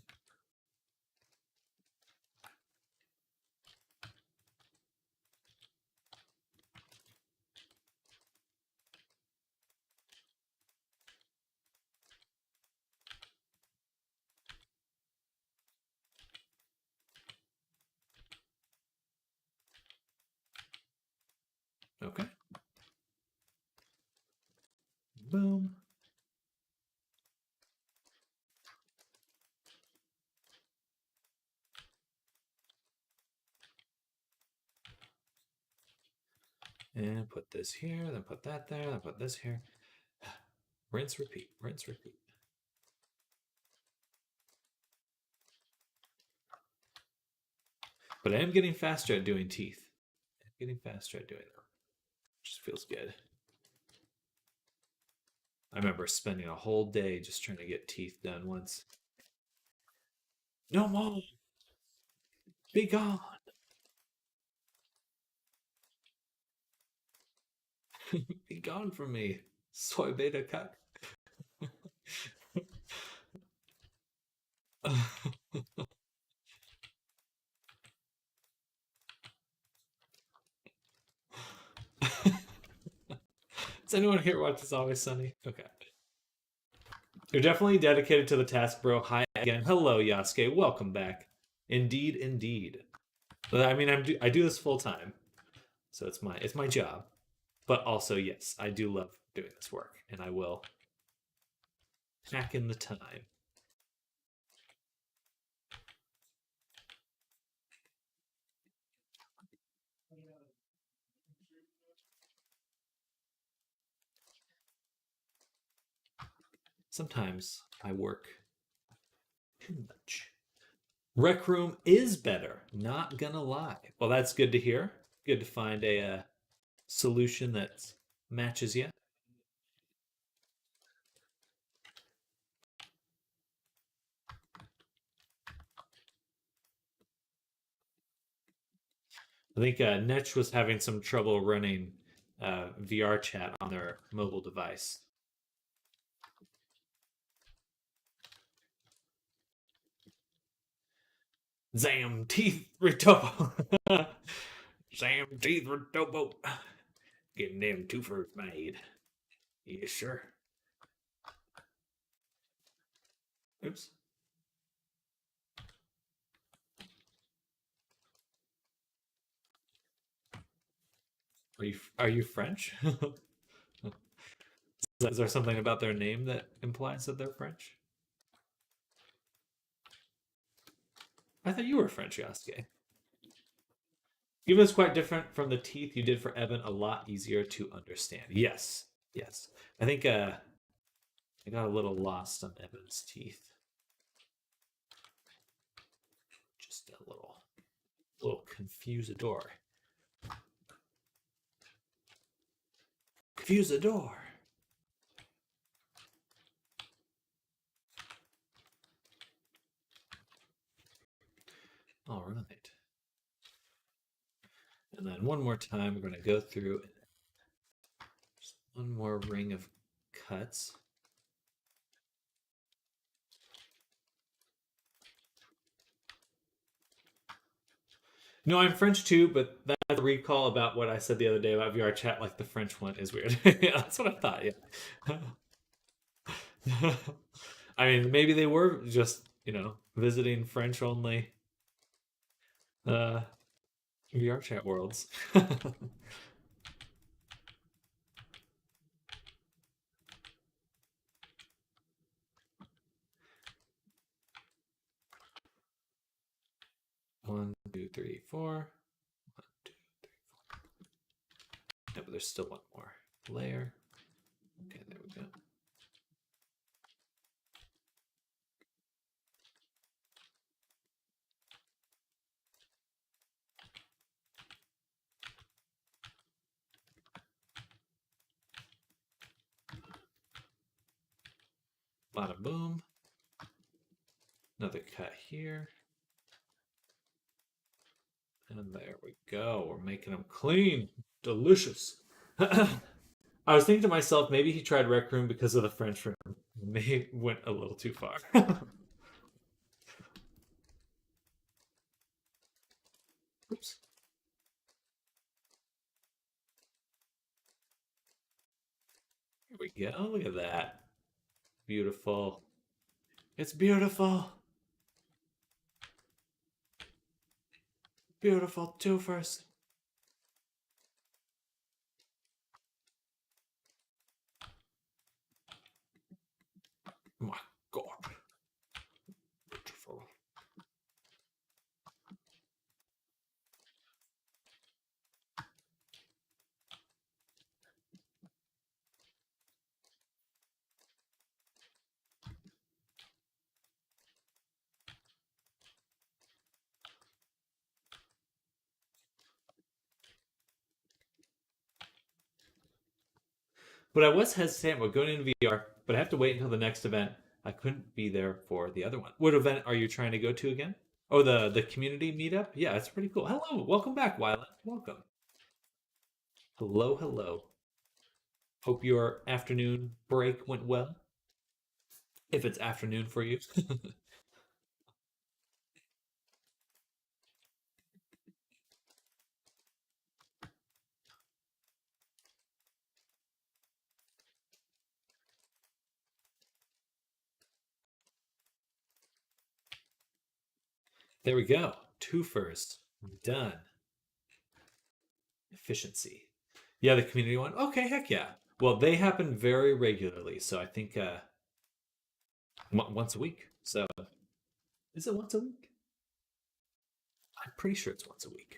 Okay. Boom. And put this here, then put that there, then put this here. Rinse, repeat, rinse, repeat. But I am getting faster at doing teeth. I'm getting faster at doing them. Just feels good. I remember spending a whole day just trying to get teeth done once. No more! Be gone! Be gone from me, soy beta cuck. Does anyone here watch It's Always Sunny? Okay. You're definitely dedicated to the task, bro. Hi again. Hello, Yasuke. Welcome back. Indeed, indeed. I mean, I do this full time, so it's my job. But also, yes, I do love doing this work, and I will pack in the time. Sometimes I work too much. Rec Room is better, not gonna lie. Well, that's good to hear. Good to find a solution that matches you. I think Netch was having some trouble running VR chat on their mobile device. Zam teeth Ritobo. Zam teeth Ritobo. Getting them twofers made. Yes, sir. Oops. Are you French? Is there something about their name that implies that they're French? I thought you were French, Yasuke. Given it's quite different from the teeth you did for Evan, a lot easier to understand. Yes, yes. I think I got a little lost on Evan's teeth. Just a little confusador. Confusador. All right. And then one more time, we're going to go through one more ring of cuts. No, I'm French too, but that's a recall about what I said the other day about VR chat, like the French one is weird. Yeah, that's what I thought, yeah. I mean, maybe they were just, visiting French only VR chat worlds. 1, 2, 3, 4. 1, 2, 3, 4. No, but there's still one more layer. Okay, there we go. Bada boom. Another cut here. And there we go. We're making them clean. Delicious. I was thinking to myself, maybe he tried Rec Room because of the French room. Maybe went a little too far. Oops. Here we go. Look at that. Beautiful. It's beautiful. Beautiful twofers. My God. Beautiful. But I was hesitant about going into VR, but I have to wait until the next event. I couldn't be there for the other one. What event are you trying to go to again? Oh, the community meetup? Yeah, it's pretty cool. Hello, welcome back, Wyland. Welcome. Hello, hello. Hope your afternoon break went well. If it's afternoon for you. There we go. Twofers. Done. Efficiency. Yeah, the community one. Okay, heck yeah. Well, they happen very regularly, so I think once a week. So is it once a week? I'm pretty sure it's once a week.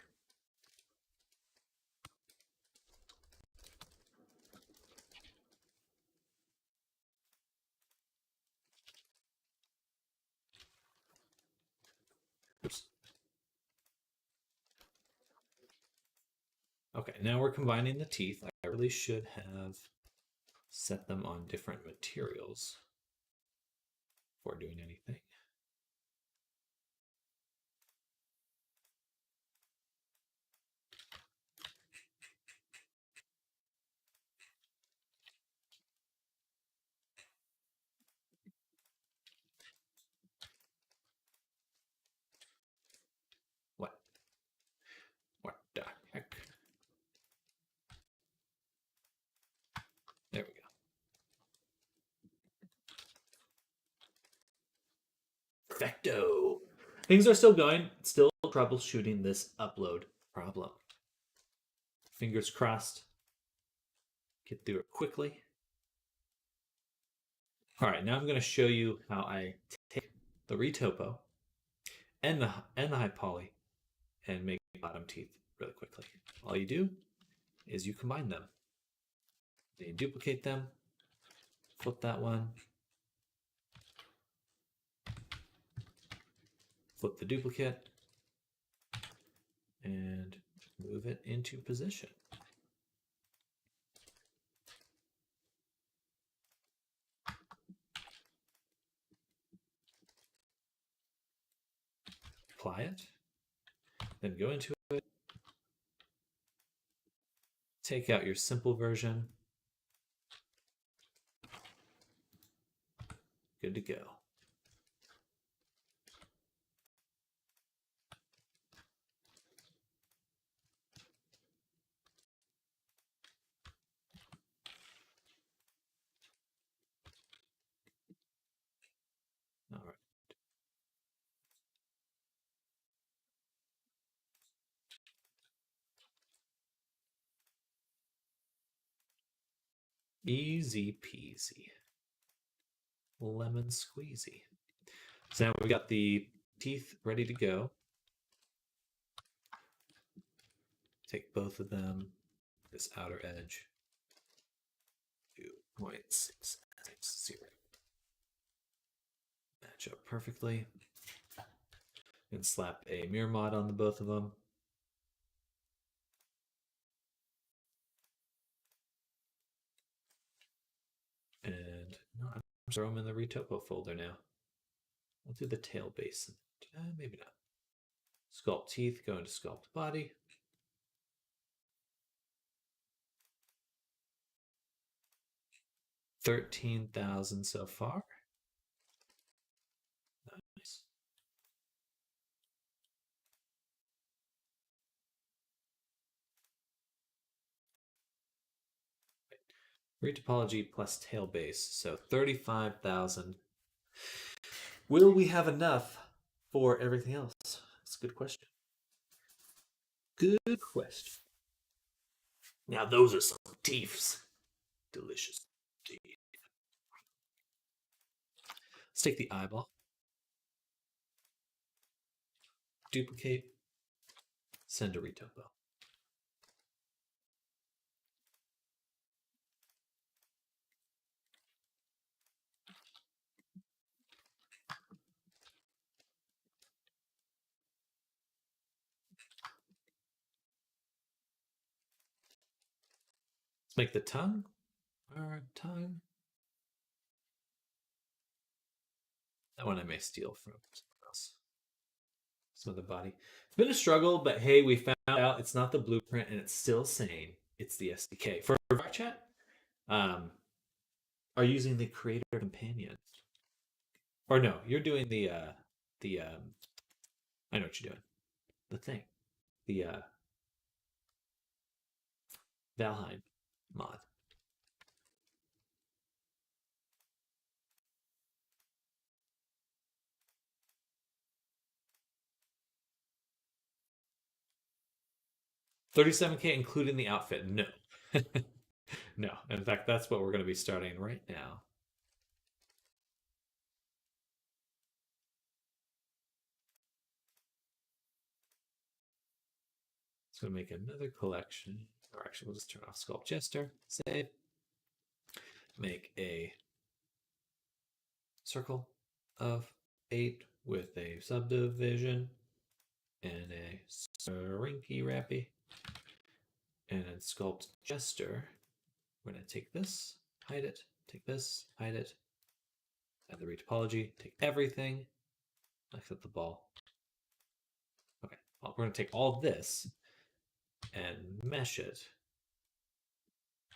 Oops. Okay, now we're combining the teeth. I really should have set them on different materials before doing anything. What? What the heck? There we go. Perfecto. Things are still going. Still troubleshooting this upload problem. Fingers crossed. Get through it quickly. All right, now I'm going to show you how I take the retopo and the high poly and make bottom teeth really quickly. All you do is you combine them. Then you duplicate them, flip that one, flip the duplicate, and move it into position. Apply it, then go into it, take out your simple version. Good to go. All right. Easy peasy. Lemon squeezy. So now we got the teeth ready to go. Take both of them, this outer edge, 2.660. Match up perfectly. And slap a mirror mod on the both of them. And no, I'm throw them in the retopo folder now. We'll do the tail base. Maybe not. Sculpt teeth, go into sculpt body. $13,000 so far. Nice. Retopology plus tail base, so 35,000. Will we have enough for everything else? That's a good question. Good question. Now those are some teeths. Delicious teeth. Let's take the eyeball. Duplicate. Send to retopo. Let's make the tongue our tongue. That one I may steal from someone else. Some of the body. It's been a struggle, but hey, we found out it's not the blueprint, and it's still saying it's the SDK. For our chat, are using the creator companion. Or no, you're doing the I know what you're doing. The thing. The Valheim mod. $37K including the outfit. No. No, in fact, that's what we're going to be starting right now. It's going to make another collection. Or actually, we'll just turn off Sculpt Jester. Save. Make a circle of 8 with a subdivision and a Srinky Rappy. And then Sculpt Jester. We're going to take this, hide it, take this, hide it, add the retopology, take everything, except the ball. Okay, well, we're going to take all this and mesh it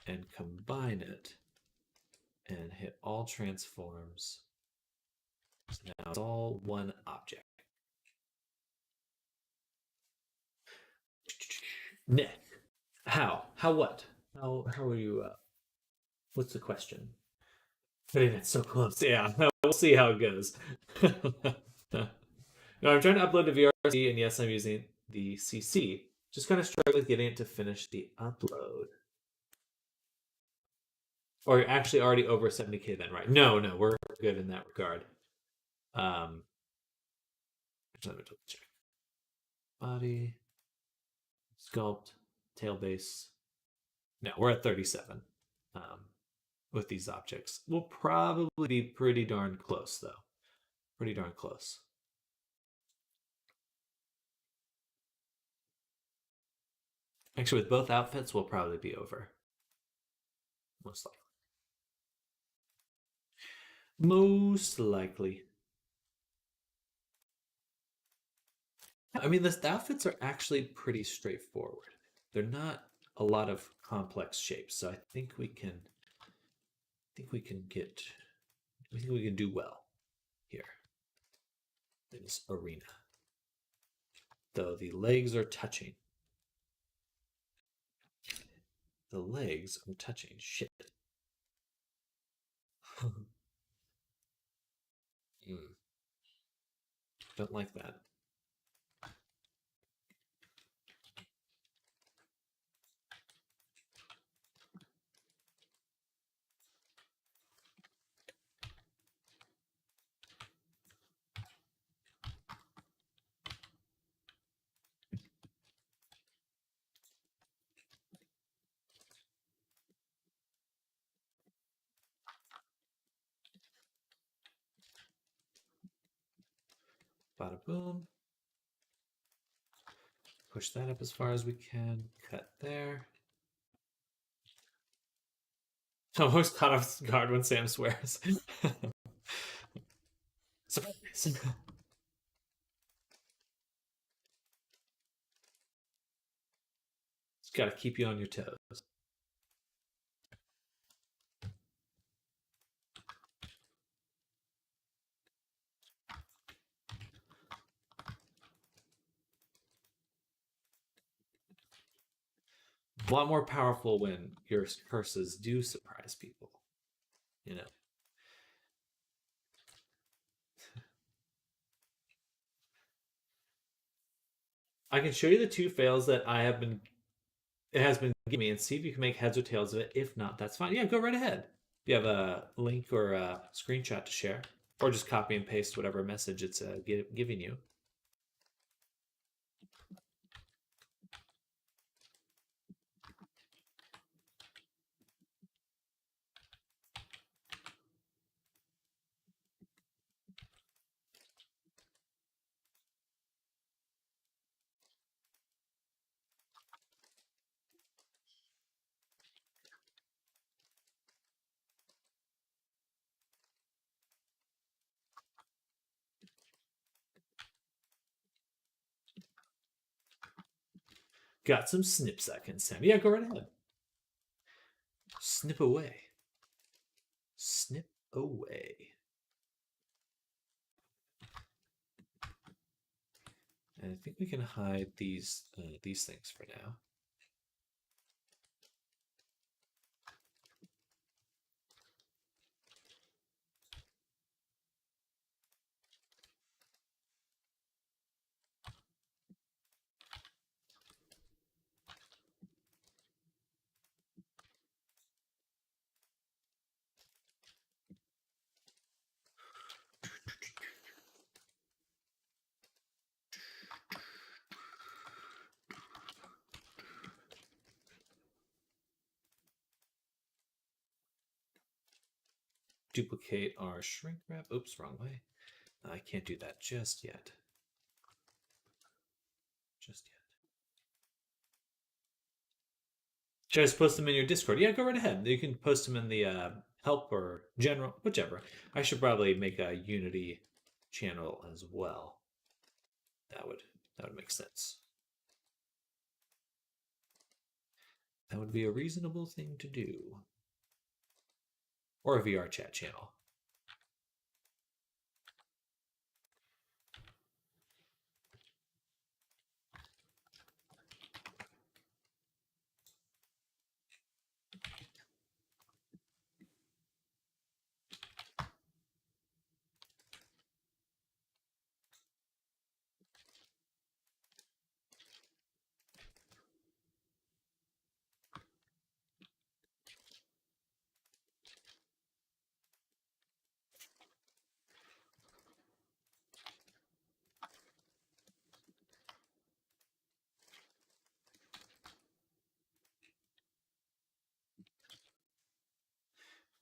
and combine it and hit all transforms. So now it's all one object. Nick, how? How what? How are you? What's the question? Putting it so close. Yeah, we'll see how it goes. No, I'm trying to upload to VRC, and yes, I'm using the CC. Just kind of struggle with getting it to finish the upload. Or you're actually already over 70K then, right? No, we're good in that regard. Let me double check. Body, sculpt, tail base. No, we're at 37 with these objects. We'll probably be pretty darn close, though. Pretty darn close. Actually, with both outfits, we'll probably be over. Most likely. Most likely. I mean, the outfits are actually pretty straightforward. They're not a lot of complex shapes, so I think we can do well here in this arena. Though the legs are touching. The legs are touching. Shit. Don't like that. Bada boom. Push that up as far as we can. Cut there. I'm always caught off guard when Sam swears. Surprise! It's got to keep you on your toes. A lot more powerful when your curses do surprise people. You know. I can show you the 2 fails that it has been giving me and see if you can make heads or tails of it. If not, that's fine. Yeah, go right ahead. If you have a link or a screenshot to share, or just copy and paste whatever message it's giving you. Got some snips I can send. Yeah, go right ahead. Snip away. Snip away. And I think we can hide these things for now. duplicate our shrink wrap. Oops, wrong way. I can't do that just yet. Just yet. Should I just post them in your Discord? Yeah, go right ahead. You can post them in the help or general, whichever. I should probably make a Unity channel as well. That would make sense. That would be a reasonable thing to do. Or a VR chat channel.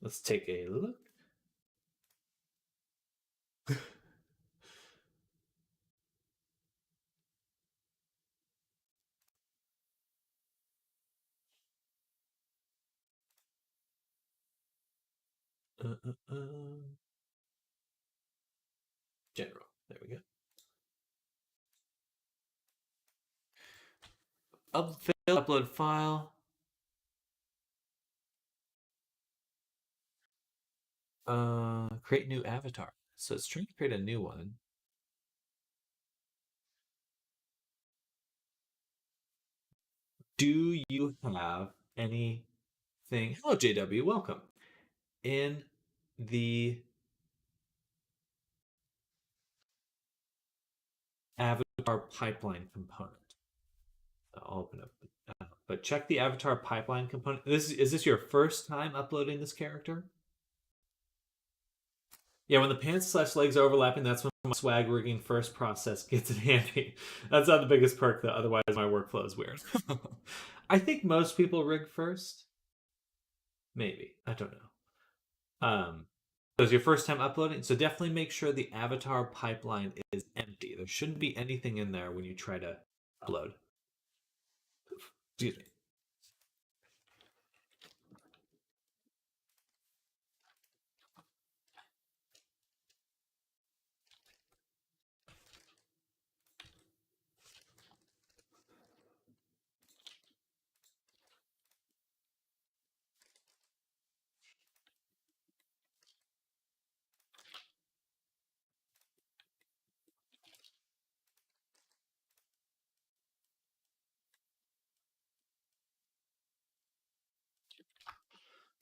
Let's take a look. General. There we go. Upload file. Create new avatar. So it's trying to create a new one. Do you have anything? Hello, JW. Welcome. In the avatar pipeline component. I'll open up. But check the avatar pipeline component. Is this your first time uploading this character? Yeah, when the pants/legs are overlapping, that's when my swag rigging first process gets in handy. That's not the biggest perk, though. Otherwise, my workflow is weird. I think most people rig first. Maybe. I don't know. It was your first time uploading, so definitely make sure the avatar pipeline is empty. There shouldn't be anything in there when you try to upload. Excuse me.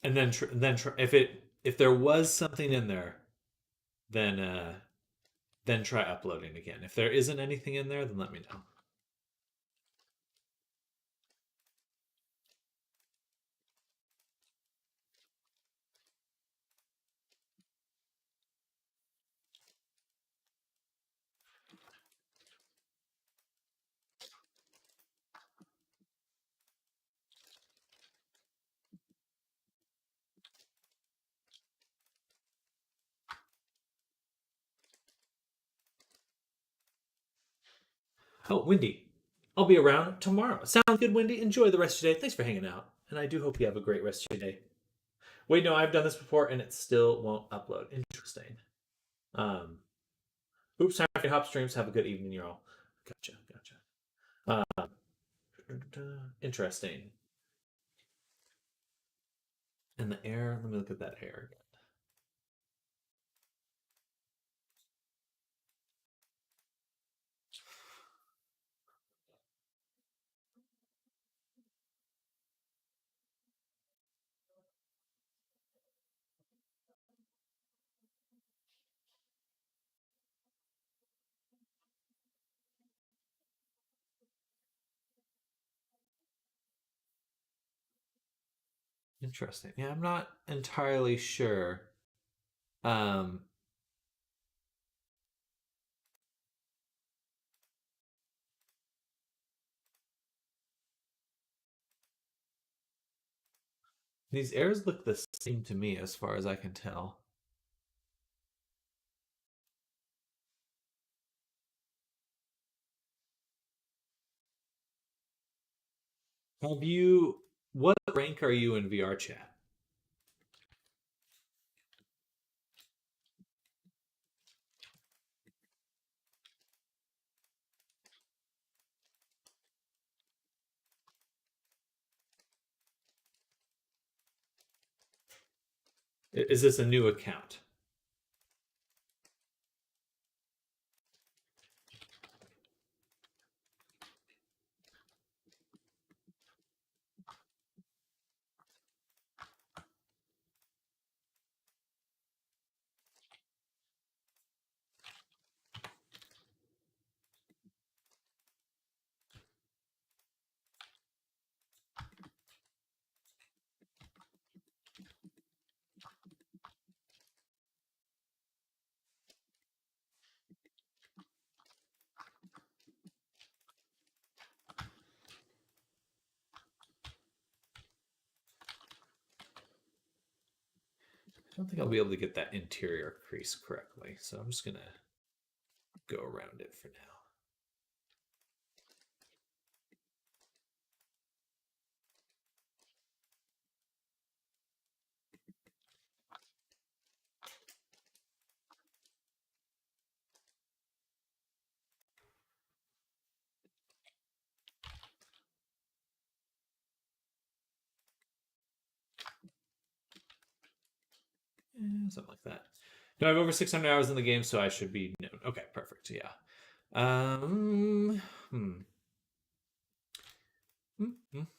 And then if there was something in there, then try uploading again. If there isn't anything in there, then let me know. Oh, Wendy, I'll be around tomorrow. Sounds good, Wendy. Enjoy the rest of your day. Thanks for hanging out, and I do hope you have a great rest of your day. Wait, no, I've done this before, and it still won't upload. Interesting. Um, oops, time for hop streams. Have a good evening, y'all. Gotcha. Interesting. And the air. Let me look at that air. Interesting. Yeah, I'm not entirely sure. Um, these airs look the same to me as far as I can tell. Have you? What rank are you in VR chat? Is this a new account? I don't think I'll be able to get that interior crease correctly, so I'm just gonna go around it for now. Something like that. No, I have over 600 hours in the game, so I should be known. Okay, perfect. Yeah. Um. Hmm.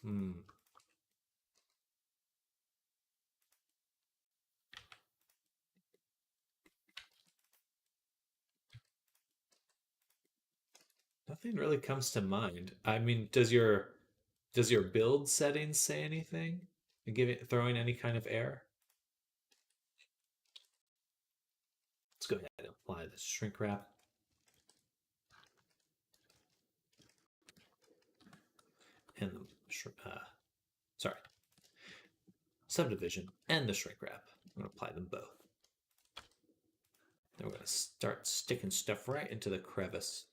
Hmm. Nothing really comes to mind. I mean, does your build settings say anything? Give it throwing any kind of error? Let's go ahead and apply the shrink wrap. And the sorry, subdivision and the shrink wrap. I'm going to apply them both. Then we're going to start sticking stuff right into the crevice.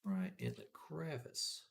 Right in the crevice.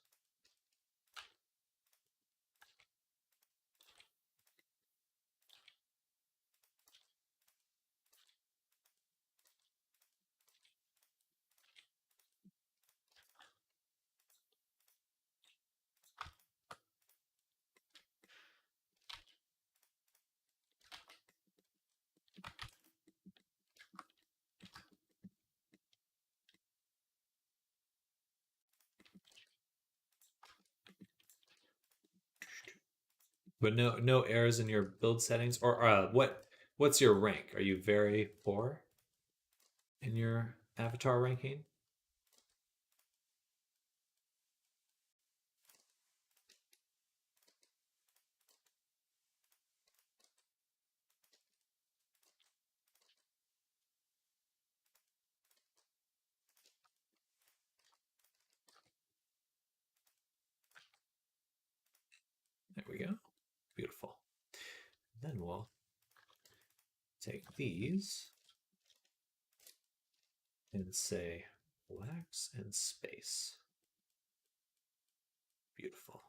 But no errors in your build settings, or what's your rank? Are you very poor in your avatar ranking? There we go. Beautiful. Then we'll take these and say relax and space. Beautiful.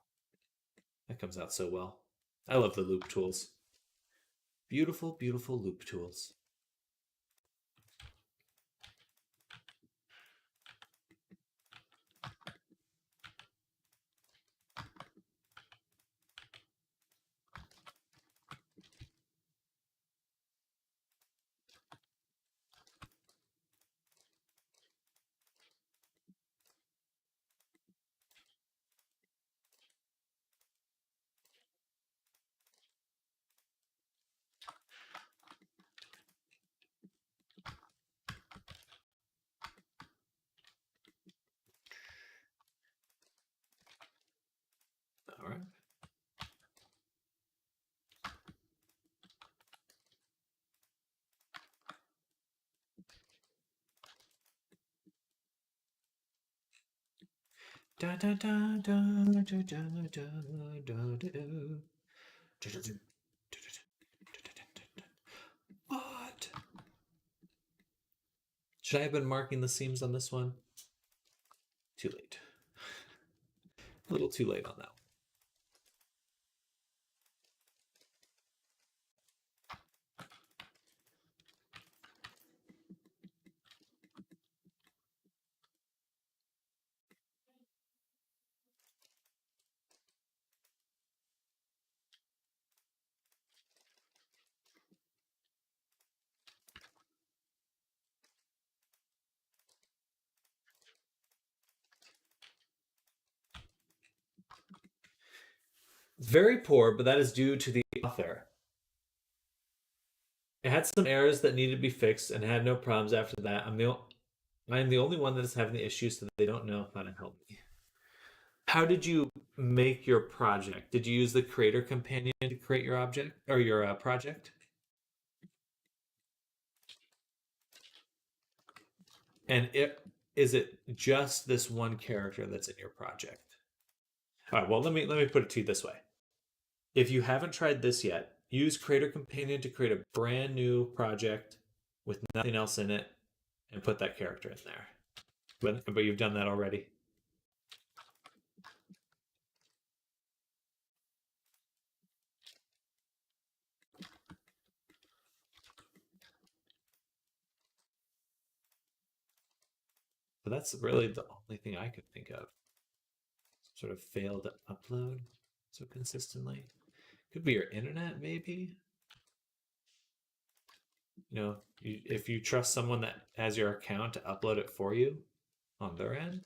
That comes out so well. I love the loop tools. Beautiful, beautiful loop tools. All right. Da da da da da da da da da. What? Should I have been marking the seams on this one? Too late. A little too late on that one. Very poor, but that is due to the author. It had some errors that needed to be fixed and had no problems after that. I'm the only one that is having the issues, so they don't know how to help me. How did you make your project? Did you use the creator companion to create your object or your project? And is it just this one character that's in your project? All right. Well, let me put it to you this way. If you haven't tried this yet, use Creator Companion to create a brand new project with nothing else in it, and put that character in there. But you've done that already. But that's really the only thing I could think of. Sort of failed to upload so consistently. Could be your internet, maybe. You know, if you trust someone that has your account to upload it for you on their end.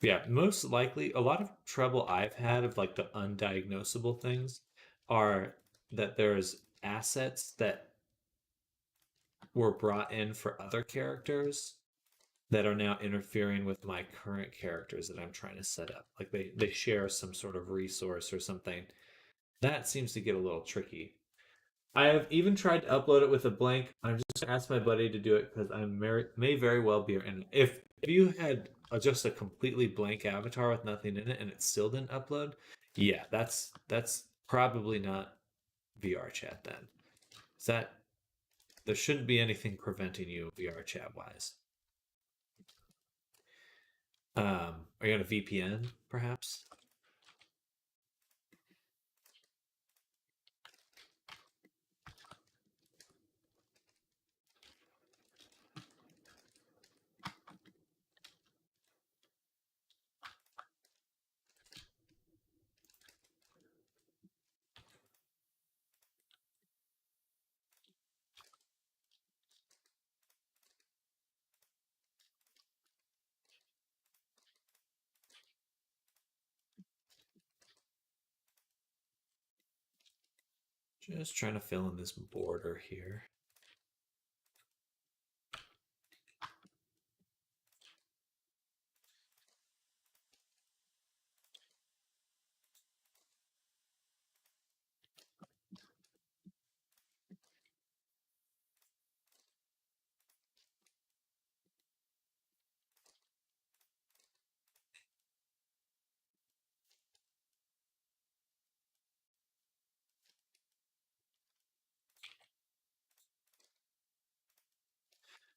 Yeah, most likely a lot of trouble I've had of like the undiagnosable things are that there's assets that were brought in for other characters that are now interfering with my current characters that I'm trying to set up. Like they share some sort of resource or something. That seems to get a little tricky. I have even tried to upload it with a blank. I'm just gonna ask my buddy to do it because may very well be. And if you had just a completely blank avatar with nothing in it and it still didn't upload, yeah, that's probably not VR chat then. Is that there shouldn't be anything preventing you VR chat wise. Are you on a VPN perhaps? Just trying to fill in this border here.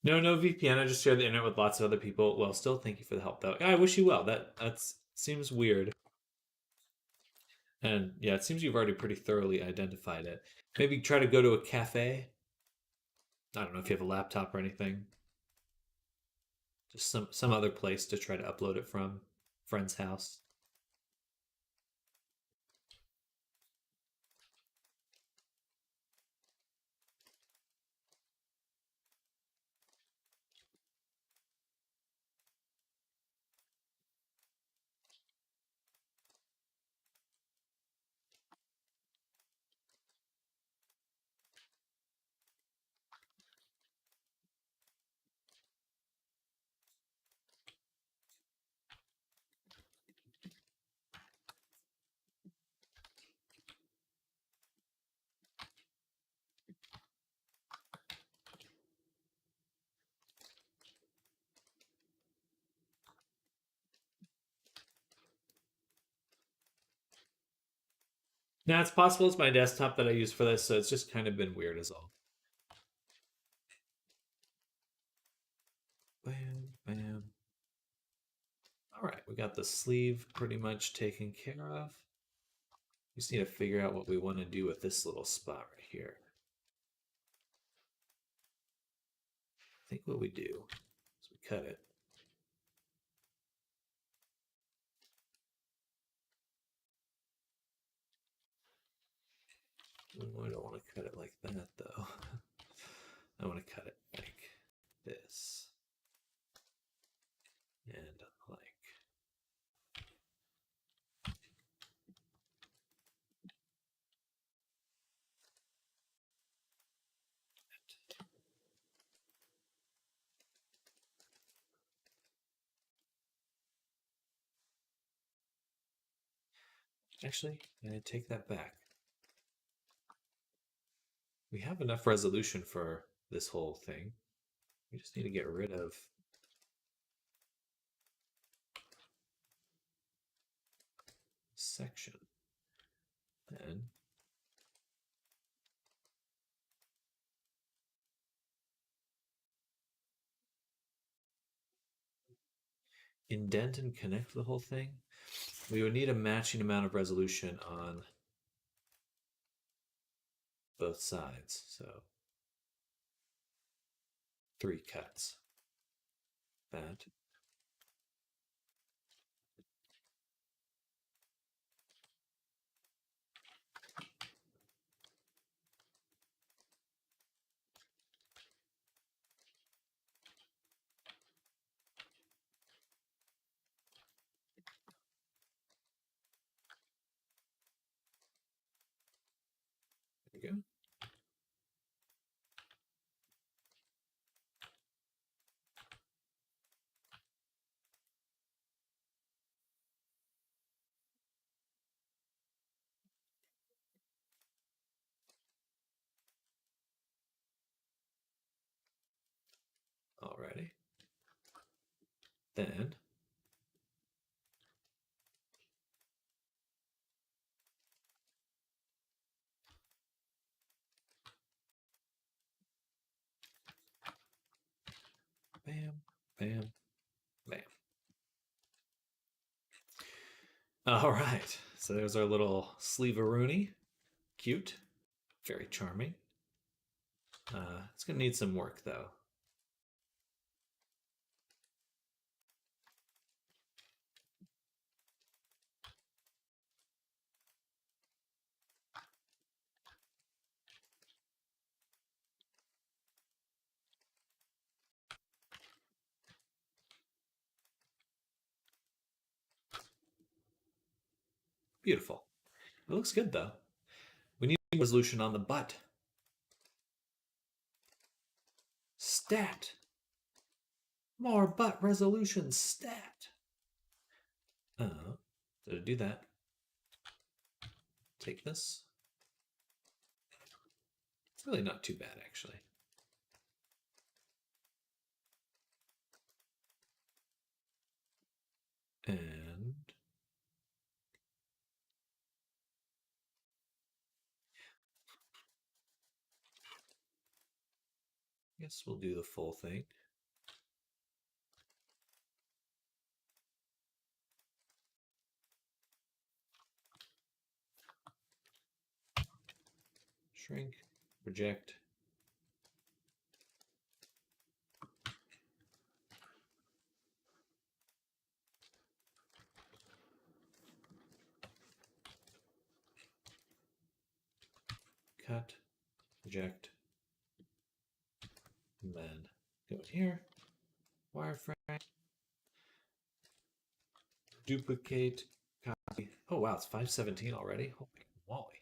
No, no VPN. I just share the internet with lots of other people. Well, still, thank you for the help, though. I wish you well. That's seems weird. And yeah, it seems you've already pretty thoroughly identified it. Maybe try to go to a cafe. I don't know if you have a laptop or anything. Just some other place to try to upload it from. Friend's house. Now it's possible it's my desktop that I use for this, so it's just kind of been weird as all. Bam, bam. All right, we got the sleeve pretty much taken care of. We just need to figure out what we want to do with this little spot right here. I think what we do is we cut it. I don't want to cut it like that, though. I want to cut it like this. And like. Actually, I take that back. We have enough resolution for this whole thing. We just need to get rid of section. Then indent and connect the whole thing. We would need a matching amount of resolution on both sides. So 3 cuts. That. There we go. Alrighty. Then bam, bam, bam. All right. So there's our little sleeve-a-rooney. Cute. Very charming. It's going to need some work, though. Beautiful. It looks good, though. We need resolution on the butt. Stat. More butt resolution. Stat. So to do that, take this. It's really not too bad, actually. And I guess we'll do the full thing. Shrink, project. Cut, project, and then go in here, wireframe, duplicate, copy. Oh wow, it's 5:17 already. Holy moly.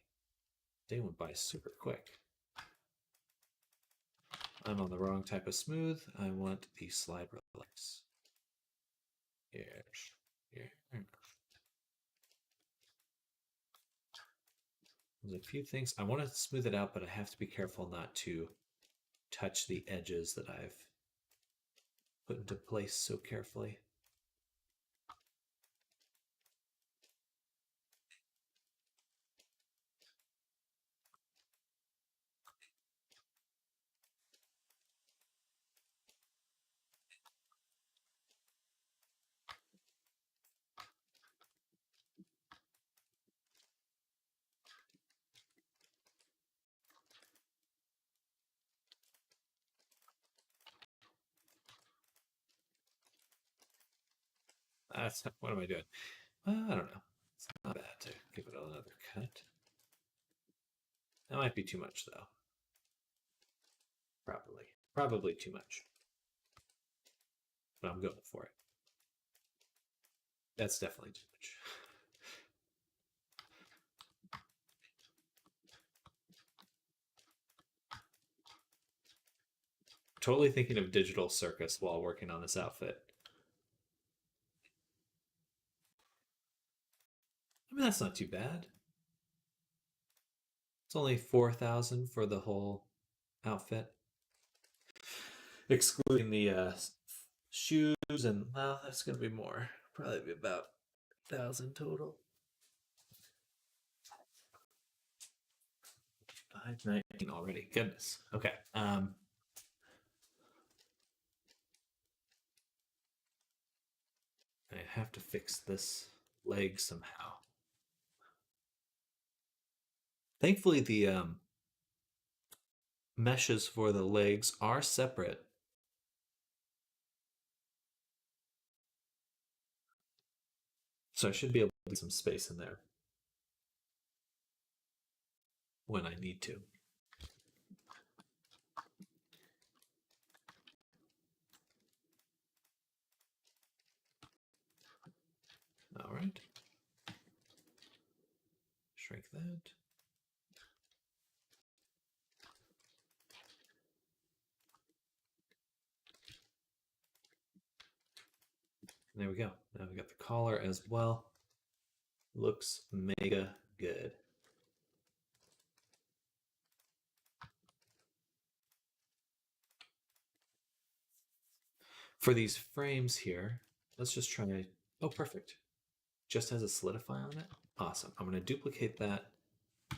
Day went by super quick. I'm on the wrong type of smooth. I want the slide relax. Yes. Yeah. There's a few things. I want to smooth it out, but I have to be careful not to touch the edges that I've put into place so carefully. That's what am I doing? Well, I don't know. It's not bad to give it another cut. That might be too much, though. Probably too much. But I'm going for it. That's definitely too much. Totally thinking of Digital Circus while working on this outfit. I mean, that's not too bad. It's only 4,000 for the whole outfit, excluding the shoes, and well, that's gonna be more. Probably be about 1,000 total. 519 already. Goodness. Okay. I have to fix this leg somehow. Thankfully, the meshes for the legs are separate. So I should be able to get some space in there when I need to. All right. Shrink that. There we go. Now we got the collar as well. Looks mega good. For these frames here, let's just try. Oh, perfect. Just has a solidify on it. Awesome. I'm going to duplicate that,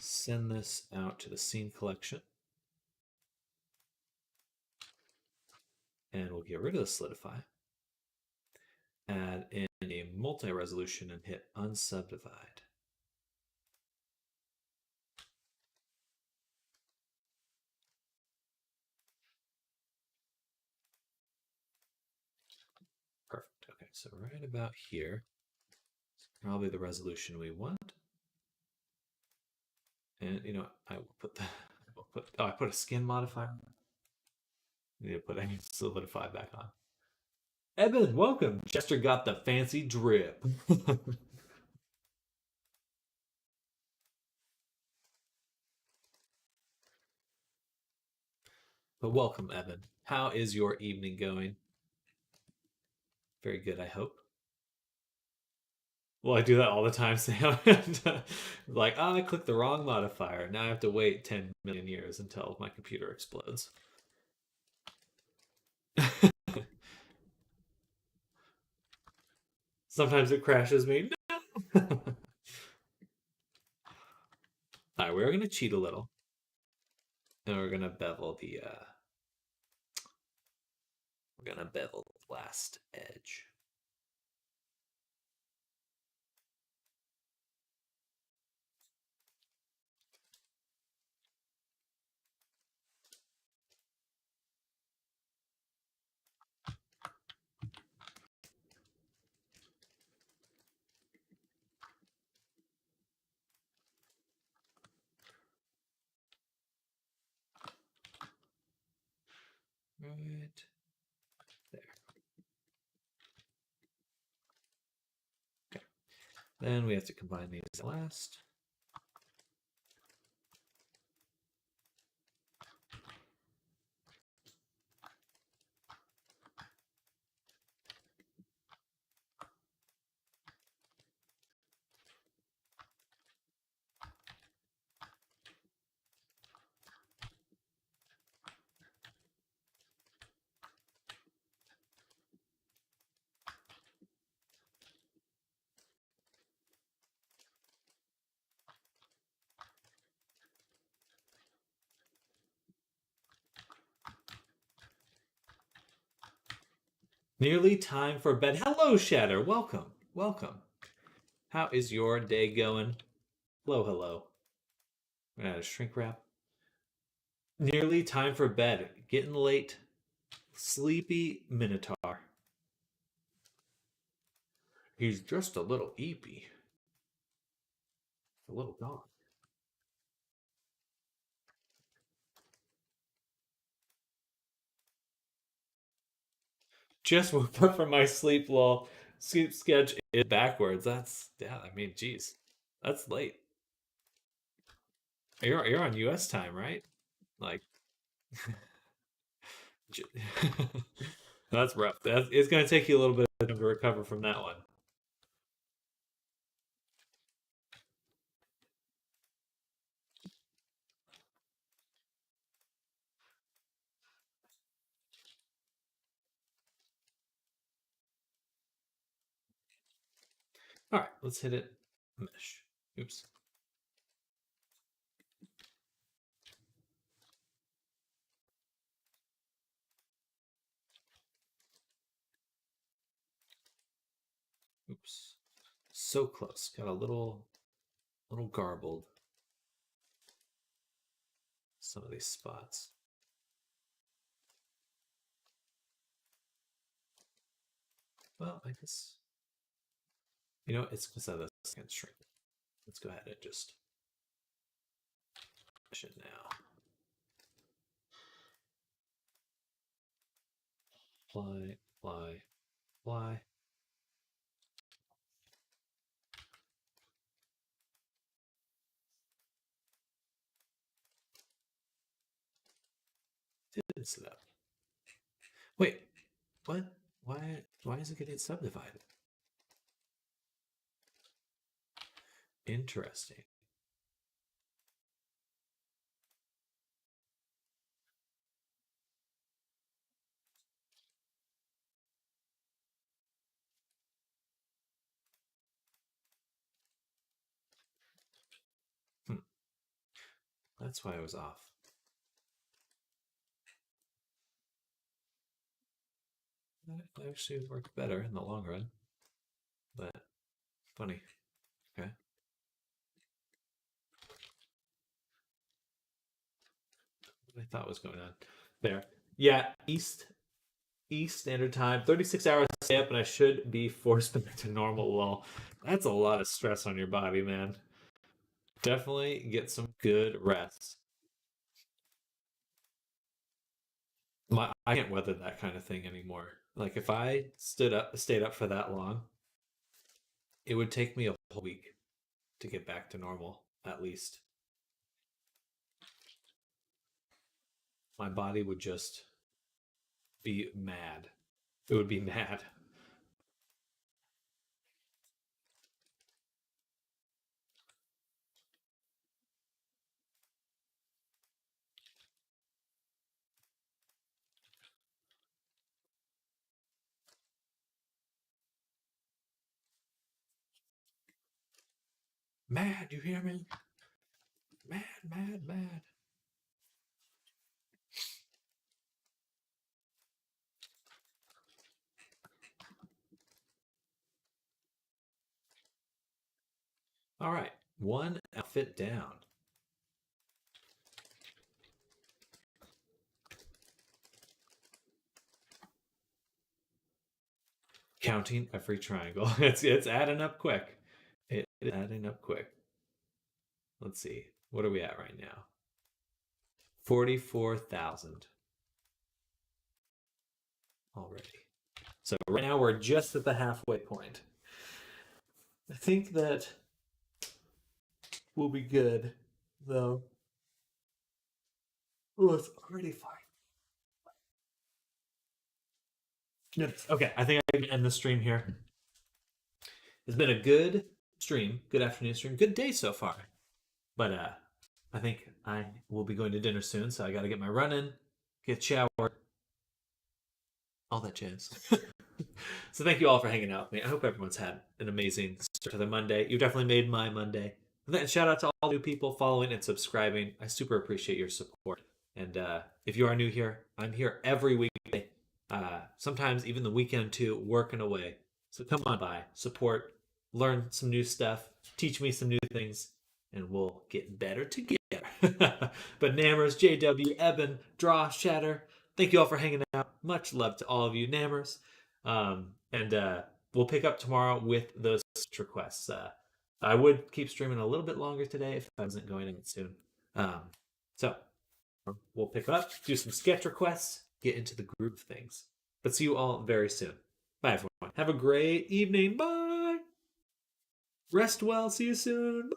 send this out to the scene collection, and we'll get rid of the solidify. Add in a multi-resolution and hit unsubdivide. Perfect. Okay, so right about here is probably the resolution we want. And you know, I will put I put a skin modifier. I need to put a solidify back on. Eben, welcome. Chester got the fancy drip. But welcome, Evan. How is your evening going? Very good, I hope. Well, I do that all the time, Sam. Like, oh, I clicked the wrong modifier. Now I have to wait 10 million years until my computer explodes. Sometimes it crashes me. No! All right, we're going to cheat a little. And we're going to bevel the last edge. Right there. Okay. Then we have to combine these last. Nearly time for bed. Hello, Shatter. Welcome. Welcome. How is your day going? Hello, hello. We're gonna shrink wrap. Nearly time for bed. Getting late. Sleepy Minotaur. He's just a little eepy. A little dog. Just woke up from my sleep lol. Sleep sketch is backwards. That's yeah, I mean, geez. That's late. You're on US time, right? Like that's rough. It's gonna take you a little bit of time to recover from that one. All right, let's hit it. Mesh. Oops. Oops. So close. Got a little garbled. Some of these spots. Well, I guess it's because of the second string. Let's go ahead and just push it now. Fly, fly, fly. Didn't sit up. Wait, what? Why is it getting subdivided? Interesting. Hmm. That's why I was off. That actually worked better in the long run. But funny. Okay. What I thought was going on. There. Yeah, East Standard Time. 36 hours to stay up, and I should be forced back to normal. Well, that's a lot of stress on your body, man. Definitely get some good rest. I can't weather that kind of thing anymore. Like if I stayed up for that long, it would take me a whole week to get back to normal, at least. My body would just be mad. It would be mad. Mad, you hear me? Mad, mad, mad. All right, one outfit down. Counting every triangle. It's adding up quick. It is adding up quick. Let's see. What are we at right now? 44,000 already. So right now we're just at the halfway point. I think that we'll be good, though. Oh, it's already fine. Yes. Okay, I think I can end the stream here. It's been a good stream, good afternoon stream, good day so far. But I think I will be going to dinner soon, so I got to get my run in, get showered, all that jazz. So thank you all for hanging out with me. I hope everyone's had an amazing start to the Monday. You definitely made my Monday. And then shout out to all new people following and subscribing. I super appreciate your support. And if you are new here, I'm here every weekday. Sometimes even the weekend too, working away. So come on by, support, learn some new stuff, teach me some new things, and we'll get better together. But Nammers, JW, Eben, Draw, Shatter, thank you all for hanging out. Much love to all of you, Nammers. And we'll pick up tomorrow with those requests. I would keep streaming a little bit longer today if I wasn't going in soon. So we'll pick up, do some sketch requests, get into the groove of things. But see you all very soon. Bye, everyone. Have a great evening. Bye. Rest well. See you soon.